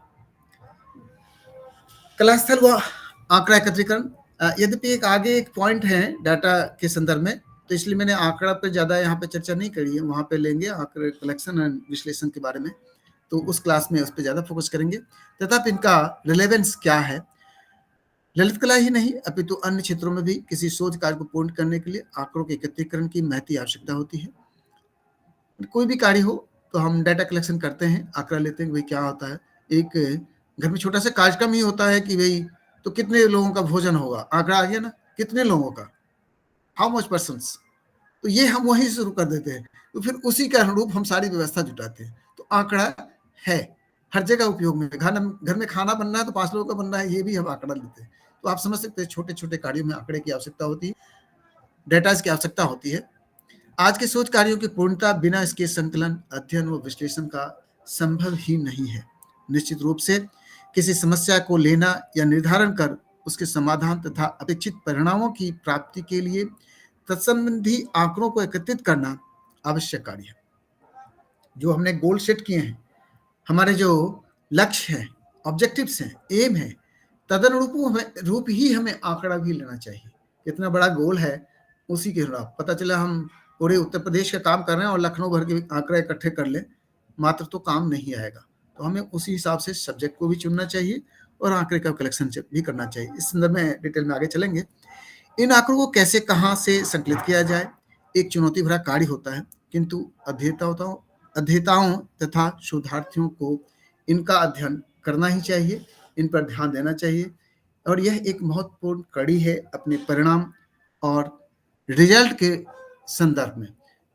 कलास्थल व आंकड़ा एकत्रीकरण, यद्यपि एक आगे एक पॉइंट है डाटा के संदर्भ में, तो इसलिए मैंने आंकड़ा पर ज्यादा यहाँ पे चर्चा नहीं करी है, वहां पे लेंगे आंकड़ा कलेक्शन एंड विश्लेषण के बारे में, तो उस क्लास में उस पर ज्यादा फोकस करेंगे। तथा इनका रिलेवेंस क्या है, ललित कला ही नहीं अपितु अन्य क्षेत्रों में भी किसी शोध कार्य को पूर्ण करने के लिए आंकड़ों के एकत्रीकरण की महती आवश्यकता होती है। कोई भी कार्य हो तो हम डाटा कलेक्शन करते हैं, आंकड़ा लेते हैं भाई क्या होता है। एक घर में छोटा सा कार्यक्रम ही होता है कि भाई तो कितने लोगों का भोजन होगा, आंकड़ा आ गया ना, कितने लोगों का, हाउ मच पर्सन्स, तो ये हम वहीं शुरू कर देते हैं, तो फिर उसी के अनुरूप हम सारी व्यवस्था जुटाते हैं। तो आंकड़ा है हर जगह उपयोग में। घर में खाना बनना है तो 5 लोगों का बनना है, ये भी हम आंकड़ा लेते हैं। तो आप समझ सकते हैं छोटे-छोटे कार्यों में आंकड़े की आवश्यकता होती है, डेटा की आवश्यकता होती है। आज के शोध कार्यों की पूर्णता बिना इसके संकलन, अध्ययन व विश्लेषण का संभव ही नहीं है। निश्चित रूप से किसी समस्या को लेना या निर्धारण कर उसके समाधान तथा अपेक्षित परिणामों की प्राप्ति के लिए तत्संबंधी आंकड़ों को एकत्रित करना आवश्यक कार्य है। जो हमने गोल सेट किए हैं, हमारे जो लक्ष्य हैं, ऑब्जेक्टिव्स हैं, एम है, तदनुरूप ही हमें आंकड़ा भी लेना चाहिए। कितना बड़ा गोल है उसी के खिलाफ। पता चला हम पूरे उत्तर प्रदेश का काम कर रहे हैं और लखनऊ भर के आंकड़े इकट्ठे कर ले, मात्र तो काम नहीं आएगा। तो हमें उसी हिसाब से सब्जेक्ट को भी चुनना चाहिए और आंकड़े का कलेक्शन भी करना चाहिए। इस संदर्भ में डिटेल में आगे चलेंगे। इन आंकड़ों को कैसे, कहाँ से संकलित किया जाए, एक चुनौती भरा कार्य होता है, किंतु अध्येताओं तथा शोधार्थियों को इनका अध्ययन करना ही चाहिए, इन पर ध्यान देना चाहिए और यह एक महत्वपूर्ण कड़ी है अपने परिणाम और रिजल्ट के संदर्भ में।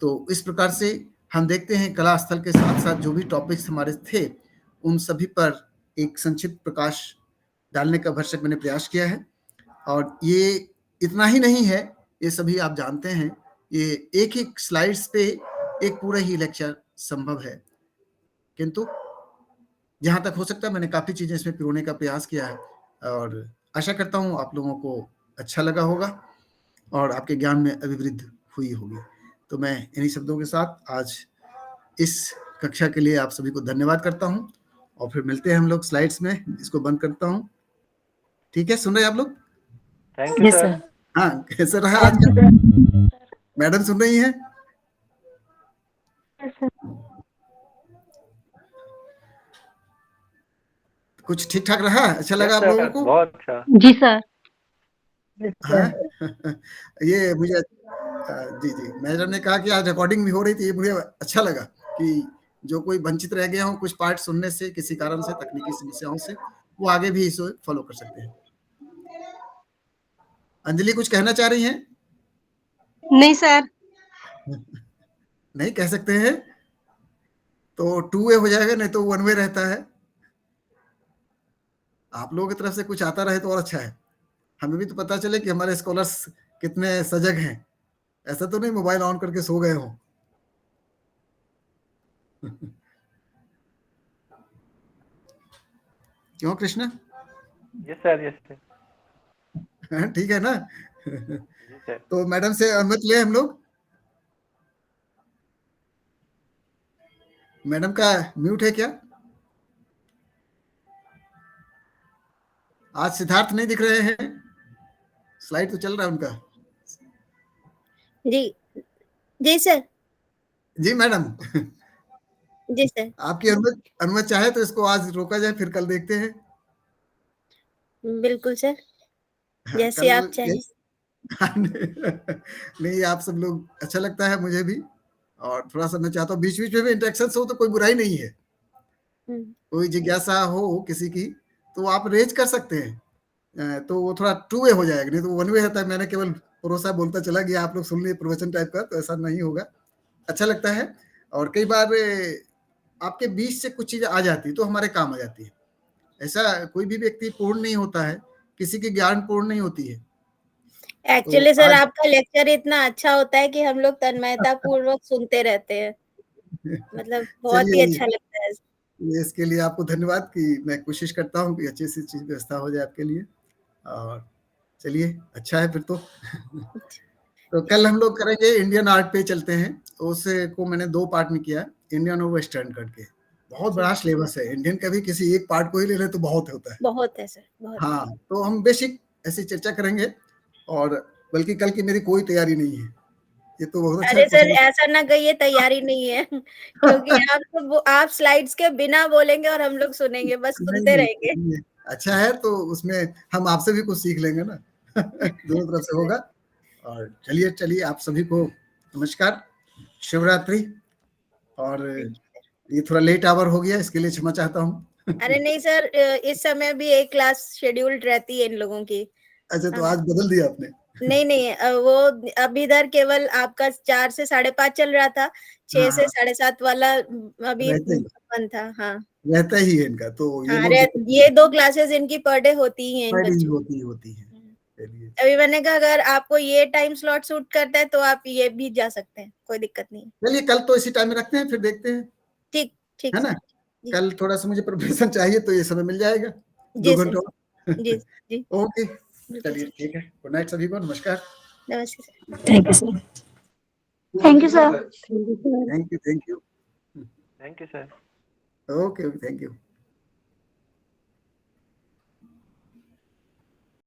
तो इस प्रकार से हम देखते हैं कला स्थल के साथ साथ जो भी टॉपिक्स हमारे थे उन सभी पर एक संक्षिप्त प्रकाश डालने का भरसक मैंने प्रयास किया है। और ये इतना ही नहीं है, ये सभी आप जानते हैं, ये एक ही स्लाइड्स पे एक पूरा ही लेक्चर संभव है, किंतु जहां तक हो सकता है मैंने काफी चीजें इसमें पिरोने का प्रयास किया है और आशा करता हूं आप लोगों को अच्छा लगा होगा और आपके ज्ञान में अभिवृद्धि हुई होगी। तो मैं इन्हीं शब्दों के साथ आज इस कक्षा के लिए आप सभी को धन्यवाद करता हूं और फिर मिलते हैं हम लोग स्लाइड्स में। इसको बंद करता हूं। ठीक है, सुन रहे हैं आप लोग? Thank you sir. हाँ, कैसा रहा आज का? मैडम सुन रही हैं? कुछ ठीक ठाक रहा? अच्छा लगा आप लोगों को? बहुत अच्छा। जी सर। ये मुझे जी मैडम ने कहा कि आज रिकॉर्डिंग भी हो रही थी, ये मुझे अच्छा लगा कि जो कोई वंचित रह गया हो कुछ पार्ट सुनने से, किसी कारण से, तकनीकी समस्याओं से, वो आगे भी इसे फॉलो कर सकते हैं। अंजलि कुछ कहना चाह रही हैं? नहीं सर। नहीं कह सकते हैं तो 2 वे हो जाएगा, नहीं तो 1 वे रहता है। आप लोगों की तरफ से कुछ आता रहे तो और अच्छा है, हमें भी तो पता चले कि हमारे स्कॉलर्स कितने सजग हैं। ऐसा तो नहीं मोबाइल ऑन करके सो गए हो। क्यों Krishna? Yes sir, yes sir. ठीक है ना? तो मैडम से अनुमति ले हम लोग। मैडम का म्यूट है क्या? आज सिद्धार्थ नहीं दिख रहे हैं, स्लाइड तो चल रहा है उनका। जी जी सर। जी मैडम। जी सर। आपकी अनुमति चाहे तो इसको आज रोका जाए, फिर कल देखते हैं। बिल्कुल सर, जैसे आप चाहें। नहीं, आप सब लोग अच्छा लगता है मुझे भी, और थोड़ा सा मैं चाहता हूँ बीच बीच में भी इंटरेक्शन हो तो कोई बुराई नहीं है। कोई जिज्ञासा हो किसी की तो आप रेज कर सकते हैं, तो वो थोड़ा 2 वे हो जाएगा, नहीं तो 1 वे रहता है। मैंने केवल परोसा बोलता चला गया, आप लोग सुन लिए प्रवचन टाइप का, तो ऐसा नहीं होगा। अच्छा लगता है और कई बार आपके बीच से कुछ चीजें आ जाती है तो हमारे काम आ जाती है। ऐसा कोई भी व्यक्ति पूर्ण नहीं होता है, किसी की ज्ञान पूर्ण नहीं होती है। एक्चुअली सर आपका लेक्चर इतना अच्छा होता है कि हम लोग तन्मयता पूर्वक सुनते रहते हैं, मतलब बहुत ही अच्छा लगता है। इसके लिए आपको धन्यवाद कि मैं कोशिश करता हूँ कि अच्छी सी चीज व्यवस्था हो जाए आपके लिए। और चलिए अच्छा है फिर तो कल हम लोग करेंगे इंडियन आर्ट पे चलते हैं। उसे को मैंने 2 पार्ट में किया, इंडियन और वेस्टर्न करके। बहुत बड़ा सिलेबस है, इंडियन का भी किसी एक पार्ट को ही ले ले तो बहुत होता है। बहुत है सर, बहुत। हाँ, तो हम बेसिक ऐसी चर्चा करेंगे और बल्कि कल की मेरी कोई तैयारी नहीं है। ये तो बहुत अच्छा। अरे सर ऐसा ना कहिए तैयारी नहीं है क्योंकि आप स्लाइड्स के बिना बोलेंगे और हम लोग सुनेंगे, बस सुनते रहेंगे। अच्छा है, तो उसमें हम आपसे भी कुछ सीख लेंगे ना। दोनों तरफ से होगा। और चलिए आप सभी को नमस्कार, शिवरात्रि। और ये थोड़ा लेट आवर हो गया, इसके लिए क्षमा चाहता हूँ। अरे नहीं सर, इस समय भी एक क्लास शेड्यूल्ड रहती है इन लोगों की। अच्छा, तो आज बदल दिया आपने? नहीं नहीं वो अभी इधर केवल आपका 4 से 5:30 चल रहा था, 6 से हाँ। 7:30 वाला अभी रहते ही बंद था। हाँ रहता ही है इनका, तो ये हाँ, लोग ये 2 क्लासेस इनकी पर डे होती ही हैं इन बड़ी बच्चों की। होती है। चलिए अभी मैंने कहा अगर आपको ये टाइम स्लॉट सूट करता है तो आप ये भी जा सकते हैं, कोई दिक्कत नहीं है। चलिए, कल तो इसी टाइम में रखते हैं, फिर देखते हैं, ठीक ठीक है ना? सर। जी। कल थोड़ा सा मुझे प्रिपरेशन चाहिए, तो ये समय मिल जाएगा 2 जी सर। घंटों। जी जी ओके, बिल्कुल चलिए सर। ठीक है। गुड नाइट सभी को, नमस्कार। नमस्ते sir. Thank you sir. Thank you sir. Thank you. Thank you sir. Okay, thank you.